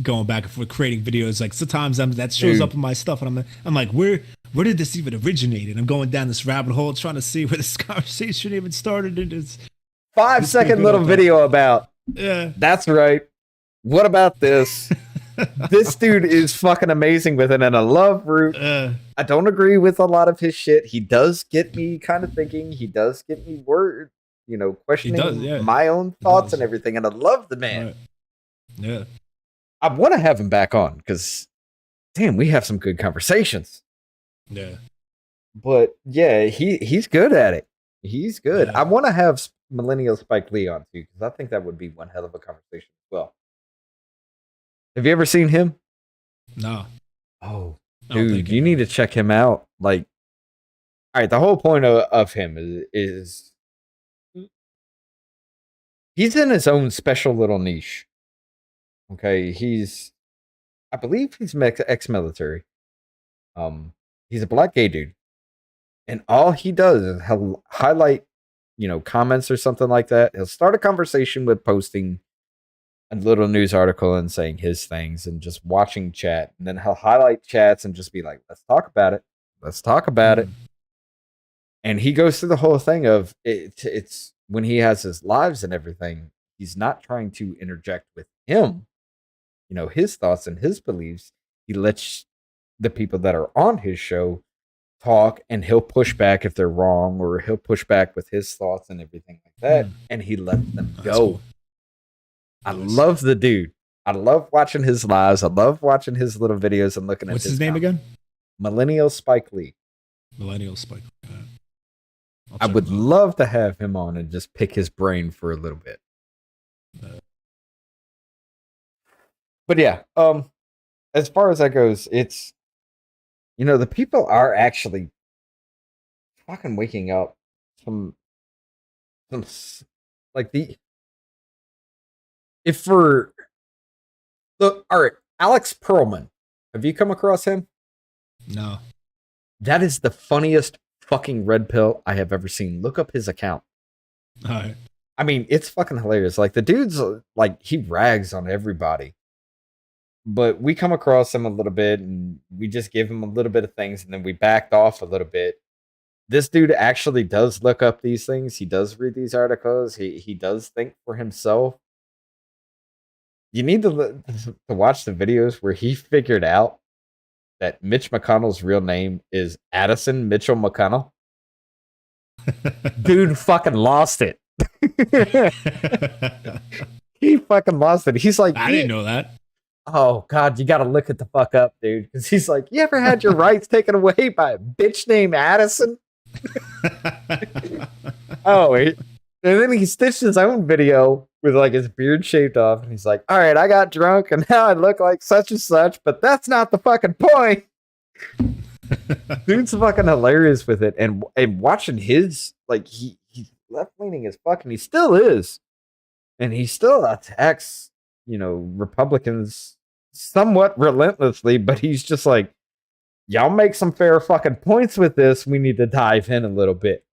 going back and forth, creating videos. Like sometimes that shows up in my stuff, and I'm like, where did this even originate? And I'm going down this rabbit hole trying to see where this conversation even started. And it's 5-second little video about. Yeah, that's right. What about this? This dude is fucking amazing with it, and I love Root. I don't agree with a lot of his shit. He does get me kind of thinking. He does get me questioning my own thoughts and everything, and I love the man. Right. Yeah. I want to have him back on, because, damn, we have some good conversations. Yeah. But, yeah, he's good at it. He's good. Yeah. I want to have Millennial Spike Lee on, too, because I think that would be one hell of a conversation as well. Have you ever seen him? No. Oh, dude, you need to check him out. Like, all right, the whole point of him is he's in his own special little niche. Okay, I believe he's ex-military. He's a black gay dude, and all he does is highlight, comments or something like that. He'll start a conversation with posting a little news article and saying his things and just watching chat, and then he'll highlight chats and just be like, let's talk about it. And he goes through the whole thing of it's when he has his lives and everything, he's not trying to interject with him, his thoughts and his beliefs. He lets the people that are on his show talk, and he'll push back if they're wrong, or he'll push back with his thoughts and everything like that, and he lets them go. Cool. I love the dude. I love watching his lives. I love watching his little videos and looking at what's his name again? Millennial Spike Lee. Millennial Spike Lee. I would love to have him on and just pick his brain for a little bit. But yeah, as far as that goes, it's, the people are actually fucking waking up. Some like all right, Alex Perlman, have you come across him? No. That is the funniest fucking red pill I have ever seen. Look up his account. All right. I mean, it's fucking hilarious. Like, the dude's like, he rags on everybody. But we come across him a little bit, and we just give him a little bit of things, and then we backed off a little bit. This dude actually does look up these things. He does read these articles. He does think for himself. You need to watch the videos where he figured out that Mitch McConnell's real name is Addison Mitchell McConnell. Dude fucking lost it. He fucking lost it. He's like, I didn't know that. Oh, God, you got to look it the fuck up, dude. Because he's like, you ever had your rights taken away by a bitch named Addison? And then he stitched his own video with like his beard shaved off, and he's like, "All right, I got drunk, and now I look like such and such, but that's not the fucking point." Dude's fucking hilarious with it, and watching his like he's left leaning as fuck, and he still is, and he still attacks Republicans somewhat relentlessly, but he's just like, y'all make some fair fucking points with this. We need to dive in a little bit.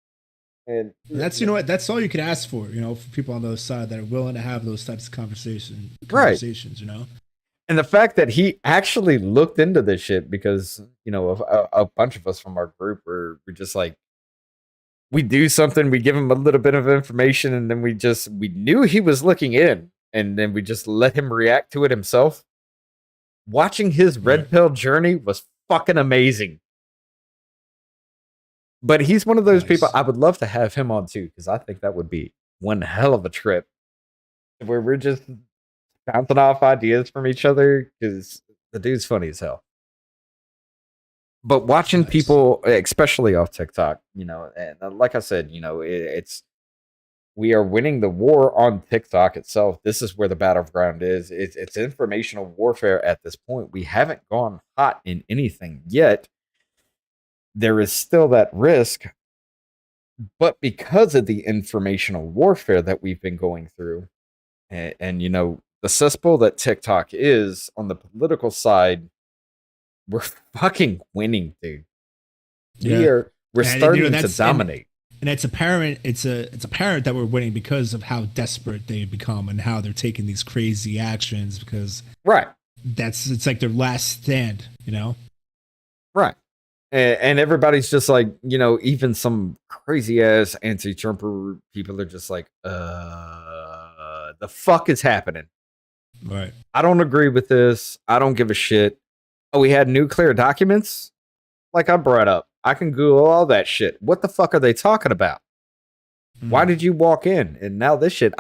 And that's that's all you can ask for, for people on the other side that are willing to have those types of conversations, right. And the fact that he actually looked into this shit, because a bunch of us from our group were just like, we do something, we give him a little bit of information, and then we knew he was looking in, and then we just let him react to it himself. Watching his red pill journey was fucking amazing. But he's one of those people I would love to have him on too, because I think that would be one hell of a trip where we're just bouncing off ideas from each other, because the dude's funny as hell. But watching people, especially off TikTok, and like I said, we are winning the war on TikTok itself. This is where the battleground is. It's informational warfare at this point. We haven't gone hot in anything yet. There is still that risk, but because of the informational warfare that we've been going through, and the cesspool that TikTok is on the political side, we're fucking winning, dude. Yeah. We're starting to dominate. And it's apparent that we're winning because of how desperate they've become and how they're taking these crazy actions, because it's like their last stand, Right. And everybody's just like, even some crazy ass anti-Trumper people are just like, the fuck is happening? Right. I don't agree with this. I don't give a shit. Oh, we had nuclear documents? Like I brought up. I can Google all that shit. What the fuck are they talking about? Why did you walk in? And now this shit,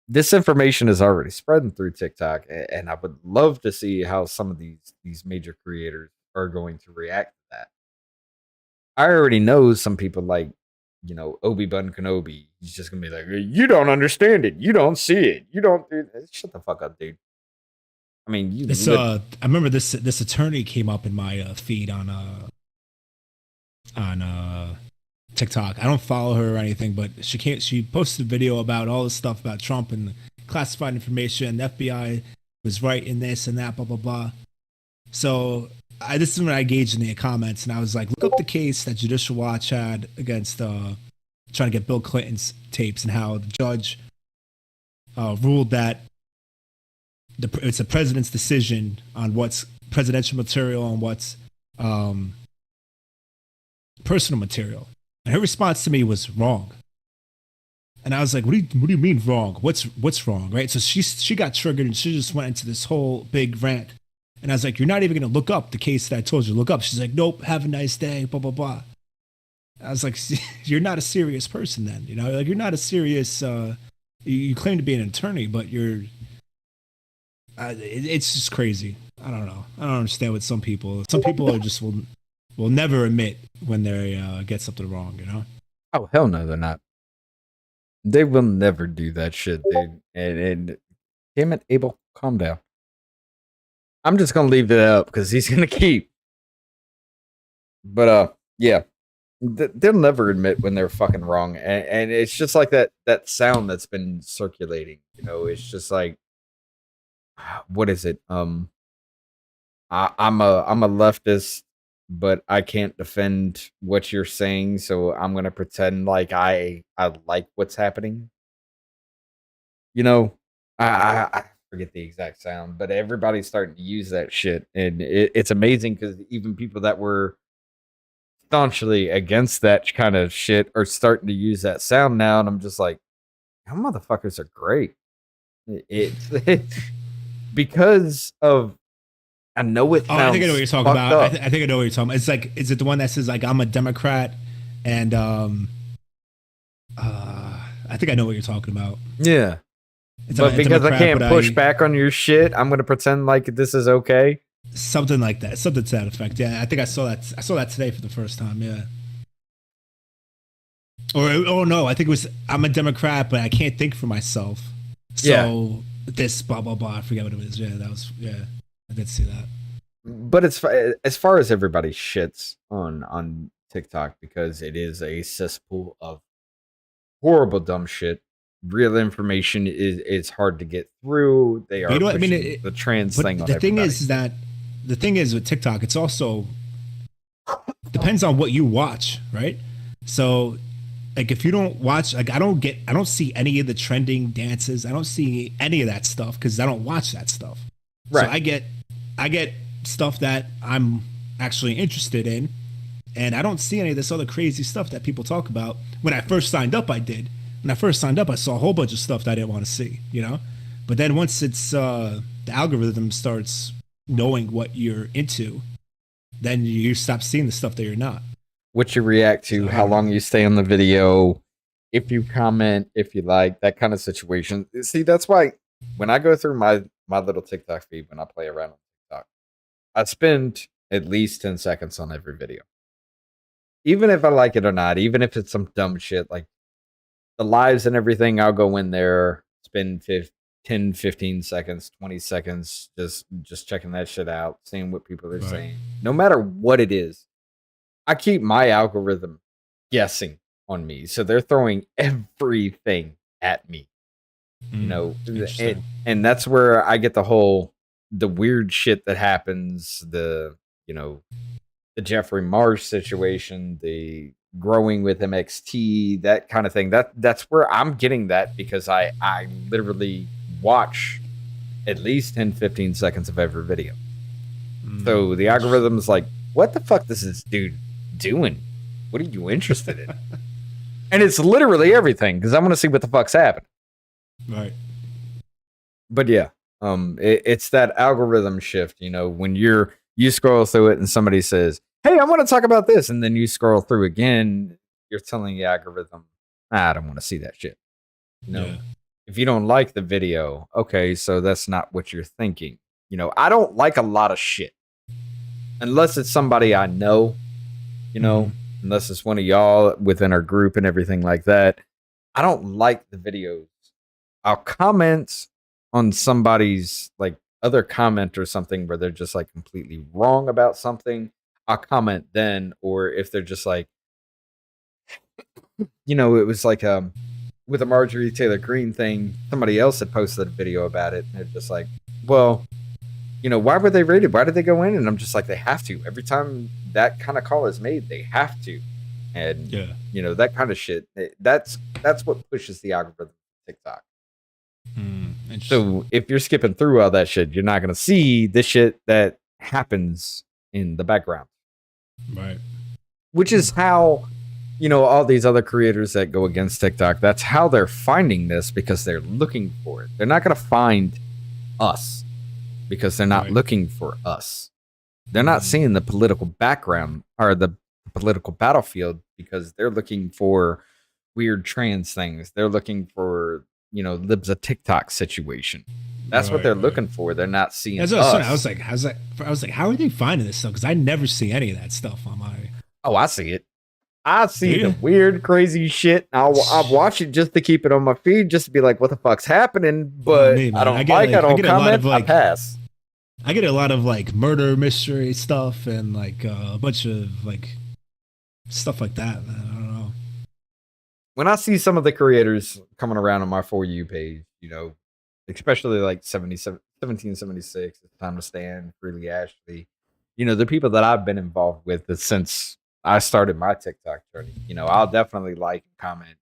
this information is already spreading through TikTok, and I would love to see how some of these major creators are going to react to that. I already know some people like, Obi-Wan Kenobi. He's just gonna be like, you don't understand it. You don't see it. You don't do that. Shut the fuck up, dude. I mean, I remember this attorney came up in my feed on TikTok. I don't follow her or anything, but she posted a video about all this stuff about Trump and classified information. The FBI was right in this and that, blah blah blah. So this is when I engaged in the comments, and I was like, look up the case that Judicial Watch had against trying to get Bill Clinton's tapes, and how the judge ruled that it's the president's decision on what's presidential material and what's personal material. And her response to me was wrong. And I was like, what do you mean wrong? What's wrong, right? So she got triggered, and she just went into this whole big rant. And I was like, you're not even going to look up the case that I told you to look up. She's like, nope, have a nice day, blah, blah, blah. I was like, you're not a serious person then, like you're not a serious, you claim to be an attorney, but it's just crazy. I don't know. I don't understand what some people are just will never admit when they get something wrong, Oh, hell no, they're not. They will never do that shit, dude. And damn it, Abel, calm down. I'm just gonna leave that up because he's gonna keep. But yeah, they'll never admit when they're fucking wrong, and it's just like that sound that's been circulating. It's just like, what is it? I'm a leftist, but I can't defend what you're saying, so I'm gonna pretend like I like what's happening. I forget the exact sound, but everybody's starting to use that shit, and it's amazing because even people that were staunchly against that kind of shit are starting to use that sound now, and I'm just like, you motherfuckers are great. It's because of, I know it sounds I think I know what you're talking about. up. I think I know what you're talking about. It's like, is it the one that says like I'm a Democrat, and I think I know what you're talking about. Yeah. But because I can't push back on your shit, I'm gonna pretend like this is okay. Something like that. Something to that effect. Yeah, I think I saw that. I saw that today for the first time. Yeah. Or oh no, I think it was I'm a Democrat, but I can't think for myself. Yeah. So this blah blah blah. I forget what it was. Yeah, that was I did see that. But it's as far as everybody shits on TikTok because it is a cesspool of horrible dumb shit. Real information is hard to get through. They But you are know what I mean? pushing the trans But thing on the thing everybody. is that the thing is with TikTok, it's also depends on what you watch, right? So like if you don't watch, like I don't see any of the trending dances. I don't see any of that stuff because I don't watch that stuff. So Right. I get stuff that I'm actually interested in, and I don't see any of this other crazy stuff that people talk about. When I first signed up, I did. When I first signed up, I saw a whole bunch of stuff that I didn't want to see, you know. But then once it's the algorithm starts knowing what you're into, then you stop seeing the stuff that you're not. What you react to, So, how long you stay on the video, if you comment, if you like, that kind of situation. See, that's why when I go through my little TikTok feed when I play around on TikTok, I spend at least 10 seconds on every video. Even if I like it or not, even if it's some dumb shit like the lives and everything, I'll go in there, spend 10, 15 seconds, 20 seconds just checking that shit out, seeing what people are saying. No matter what it is, I keep my algorithm guessing on me. So they're throwing everything at me. You know, and that's where I get the weird shit that happens, the Jeffrey Marsh situation, the growing with MXT, that kind of thing. That's where I'm getting that because I literally watch at least 10, 15 seconds of every video. So the algorithm's like, what the fuck is this dude doing? What are you interested in? And it's literally everything because I want to see what the fuck's happening. Right. But yeah, it's that algorithm shift. You know, when you scroll through it and somebody says, "Hey, I want to talk about this," and then you scroll through again, you're telling the algorithm, "I don't want to see that shit." You know, if you don't like the video, okay, so that's not what you're thinking. You know, I don't like a lot of shit unless it's somebody I know. You know, unless it's one of y'all within our group and everything like that. I don't like the videos. I'll comment on somebody's like other comment or something where they're just like completely wrong about something. I'll comment then, or if they're just like, it was like with a Marjorie Taylor Greene thing, somebody else had posted a video about it, and they're just like, well, why were they rated? Why did they go in? And I'm just like, they have to. Every time that kind of call is made, they have to. And that kind of shit. That's what pushes the algorithm of TikTok. So if you're skipping through all that shit, you're not going to see the shit that happens in the background. Right. Which is how, all these other creators that go against TikTok, that's how they're finding this because they're looking for it. They're not going to find us because they're not looking for us. They're not seeing the political background or the political battlefield because they're looking for weird trans things. They're looking for, libs of TikTok situation. That's what they're looking for. They're not seeing us. I was like, how are they finding this stuff? Because I never see any of that stuff on my. Oh, I see it. I see the weird, crazy shit. I'll watch it just to keep it on my feed, just to be like, what the fuck's happening? But I don't I don't comment. I pass. I get a lot of like murder mystery stuff and like a bunch of like stuff like that. Man. I don't know. When I see some of the creators coming around on my For You page, especially like 1776, It's Time to Stand, Freely Ashley, the people that I've been involved with since I started my TikTok journey, I'll definitely like, comment,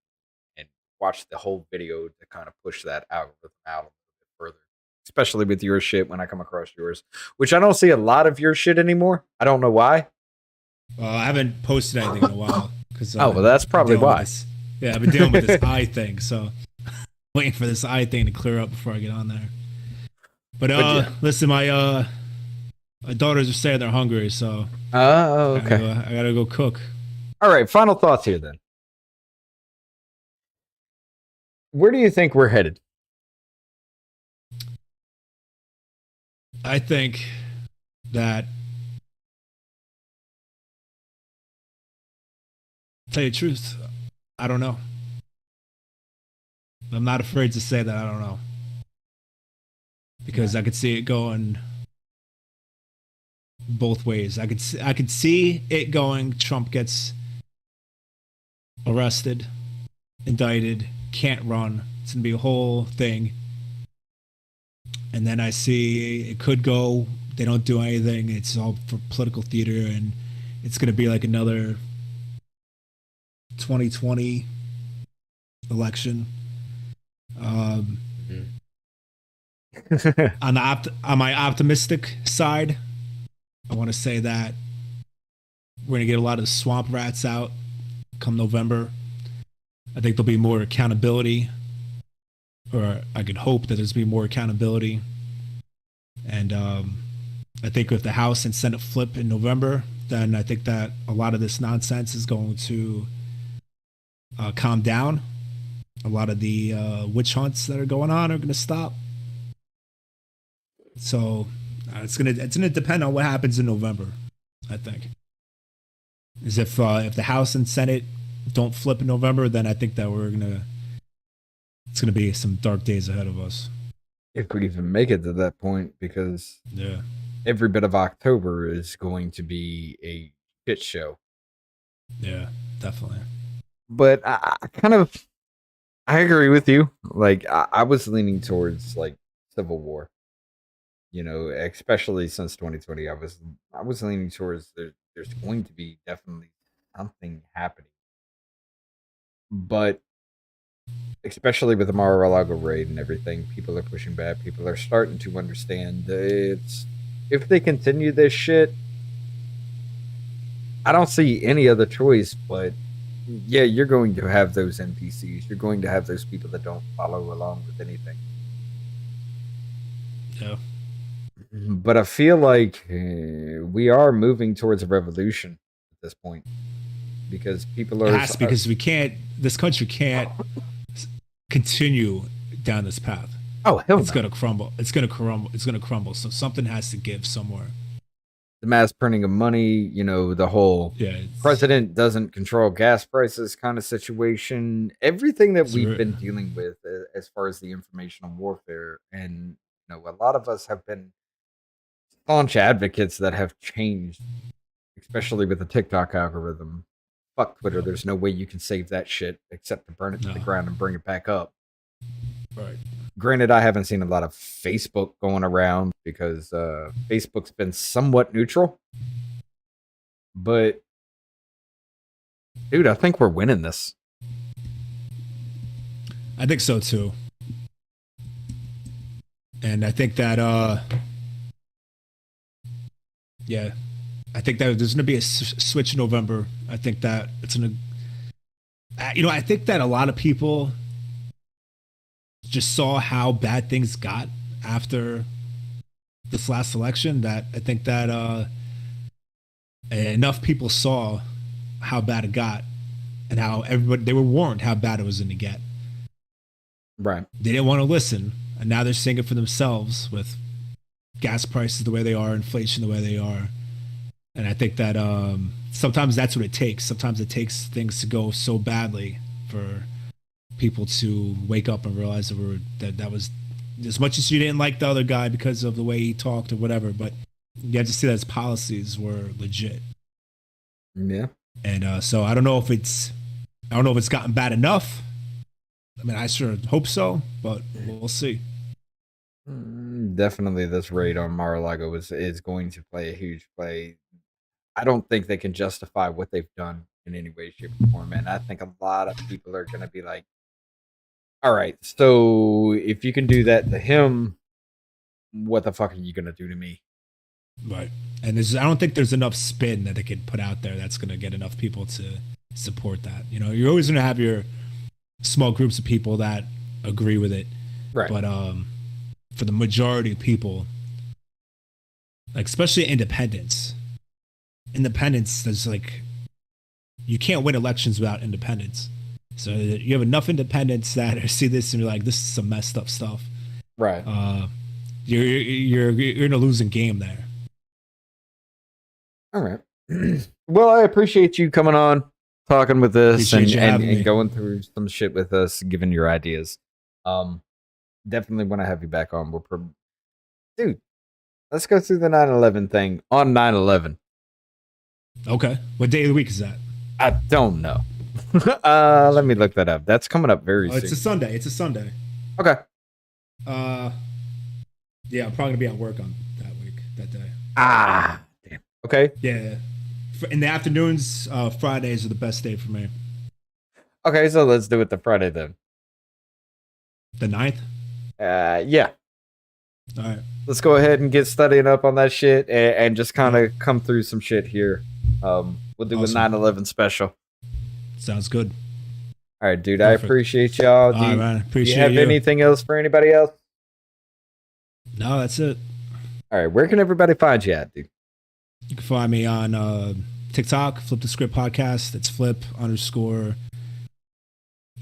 and watch the whole video to kind of push that algorithm out a little bit further. Especially with your shit when I come across yours, which I don't see a lot of your shit anymore. I don't know why. Well, I haven't posted anything in a while. Well, that's probably why. I've been dealing with this eye thing, so waiting for this eye thing to clear up before I get on there. But listen, my daughters are saying they're hungry, so okay. I gotta go cook. All right, final thoughts here then. Where do you think we're headed? I think that, tell you the truth, I don't know. I'm not afraid to say that I don't know. Because I could see it going both ways. I could see it going. Trump gets arrested, indicted, can't run. It's gonna be a whole thing. And then I see it could go. They don't do anything. It's all for political theater, and it's gonna be like another 2020 election. On my optimistic side, I want to say that we're gonna get a lot of swamp rats out come November. I think there'll be more accountability, or I could hope that there's be more accountability. And I think if the House and Senate flip in November, then I think that a lot of this nonsense is going to calm down. A lot of the witch hunts that are going on are going to stop. So it's gonna depend on what happens in November. I think is if the House and Senate don't flip in November, then I think that it's gonna be some dark days ahead of us. If we even make it to that point, because every bit of October is going to be a shit show. Yeah, definitely. But I agree with you. Like I was leaning towards like Civil War. You know, especially since 2020, I was leaning towards there's going to be definitely something happening. But especially with the Mar-A-Lago raid and everything, people are pushing back. People are starting to understand if they continue this shit, I don't see any other choice but yeah, you're going to have those NPCs. You're going to have those people that don't follow along with anything. Yeah. But I feel like we are moving towards a revolution at this point because people are. Because this country can't continue down this path. Oh, hell It's going to crumble. It's going to crumble. It's going to crumble. So something has to give somewhere. The mass printing of money, you know, the whole president doesn't control gas prices kind of situation. Everything that we've been dealing with as far as the informational warfare. And, you know, a lot of us have been staunch advocates that have changed, especially with the TikTok algorithm. Fuck Twitter. There's no way you can save that shit except to burn it to the ground and bring it back up. Right. Granted, I haven't seen a lot of Facebook going around because Facebook's been somewhat neutral. But, dude, I think we're winning this. I think so, too. And I think that, I think that there's going to be a switch in November. I think that it's going to, I think that a lot of people just saw how bad things got after this last election, that I think that enough people saw how bad it got and how they were warned how bad it was going to get. Right. They didn't want to listen, and now they're seeing it for themselves with gas prices the way they are, inflation the way they are. And I think that sometimes that's what it takes. Sometimes it takes things to go so badly for people to wake up and realize that was, as much as you didn't like the other guy because of the way he talked or whatever, but you had to see that his policies were legit. Yeah. And so I don't know if it's gotten bad enough. I mean, I sure hope so, but we'll see. Definitely this raid on Mar-A-Lago is going to play a huge play. I don't think they can justify what they've done in any way, shape, or form. And I think a lot of people are going to be like, all right, so if you can do that to him, what the fuck are you going to do to me? Right. And I don't think there's enough spin that they could put out there that's going to get enough people to support that. You know, you're always going to have your small groups of people that agree with it. Right. But for the majority of people, like especially independents, there's like, you can't win elections without independents. So you have enough independents that see this and you're like, this is some messed up stuff. Right. You're in a losing game there. All right. Well, I appreciate you coming on. talking with us Appreciate you having me. and going through some shit with us, giving your ideas. Definitely want to have you back on. Dude, let's go through the 9/11 thing on 9/11. Okay. What day of the week is that? I don't know. Let me look that up. That's coming up very soon. It's a Sunday. It's a Sunday. Okay. Yeah, I'm probably gonna be at work on that day. Damn. Okay. Yeah. In the afternoons, Fridays are the best day for me. Okay, so let's do it the Friday then. The 9th? Yeah. All right. Let's go ahead and get studying up on that shit and just kind of come through some shit here. We'll do a 9/11 special. Sounds good. All right, dude. Perfect. I appreciate y'all. All right, man. Appreciate you. Have anything else for anybody else? No, that's it. All right. Where can everybody find you at, dude? You can find me on TikTok, Flip the Script Podcast. It's flip underscore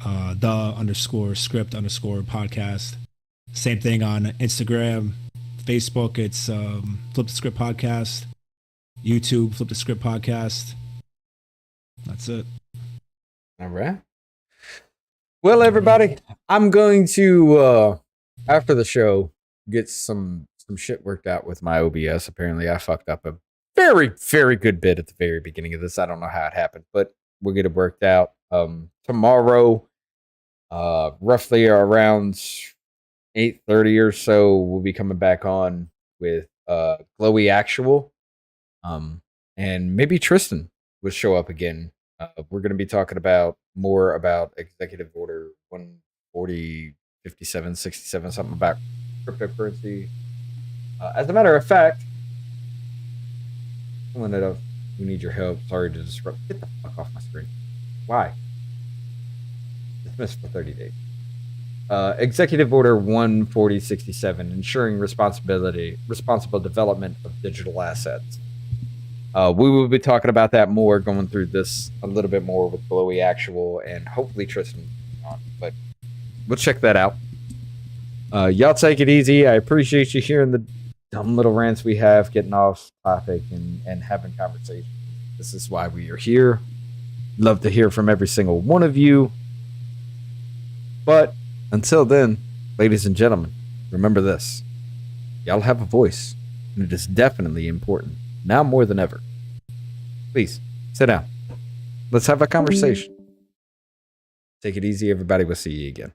the underscore script underscore podcast. Same thing on Instagram, Facebook. It's Flip the Script Podcast. YouTube, Flip the Script Podcast. That's it. All right. Well, everybody, I'm going to after the show get some shit worked out with my OBS. Apparently, I fucked up a very, very good bit at the very beginning of this. I don't know how it happened, but we'll get it worked out. Tomorrow, roughly around 8:30 or so, we'll be coming back on with Glowy Actual. And maybe Tristan will show up again. We're going to be talking more about Executive Order 140, 57, 67, something about cryptocurrency. As a matter of fact, we need your help. Sorry to disrupt. Get the fuck off my screen. Why? Dismissed for 30 days. Executive Order 14067, ensuring responsible development of digital assets. We will be talking about that more, going through this a little bit more with Glowy Actual and hopefully Tristan on. But we'll check that out. Y'all take it easy. I appreciate you hearing the dumb little rants we have, getting off topic and having conversations. This is why we are here. Love to hear from every single one of you. But until then, ladies and gentlemen, remember this. Y'all have a voice, and it is definitely important, now more than ever. Please, sit down. Let's have a conversation. Take it easy, everybody. We'll see you again.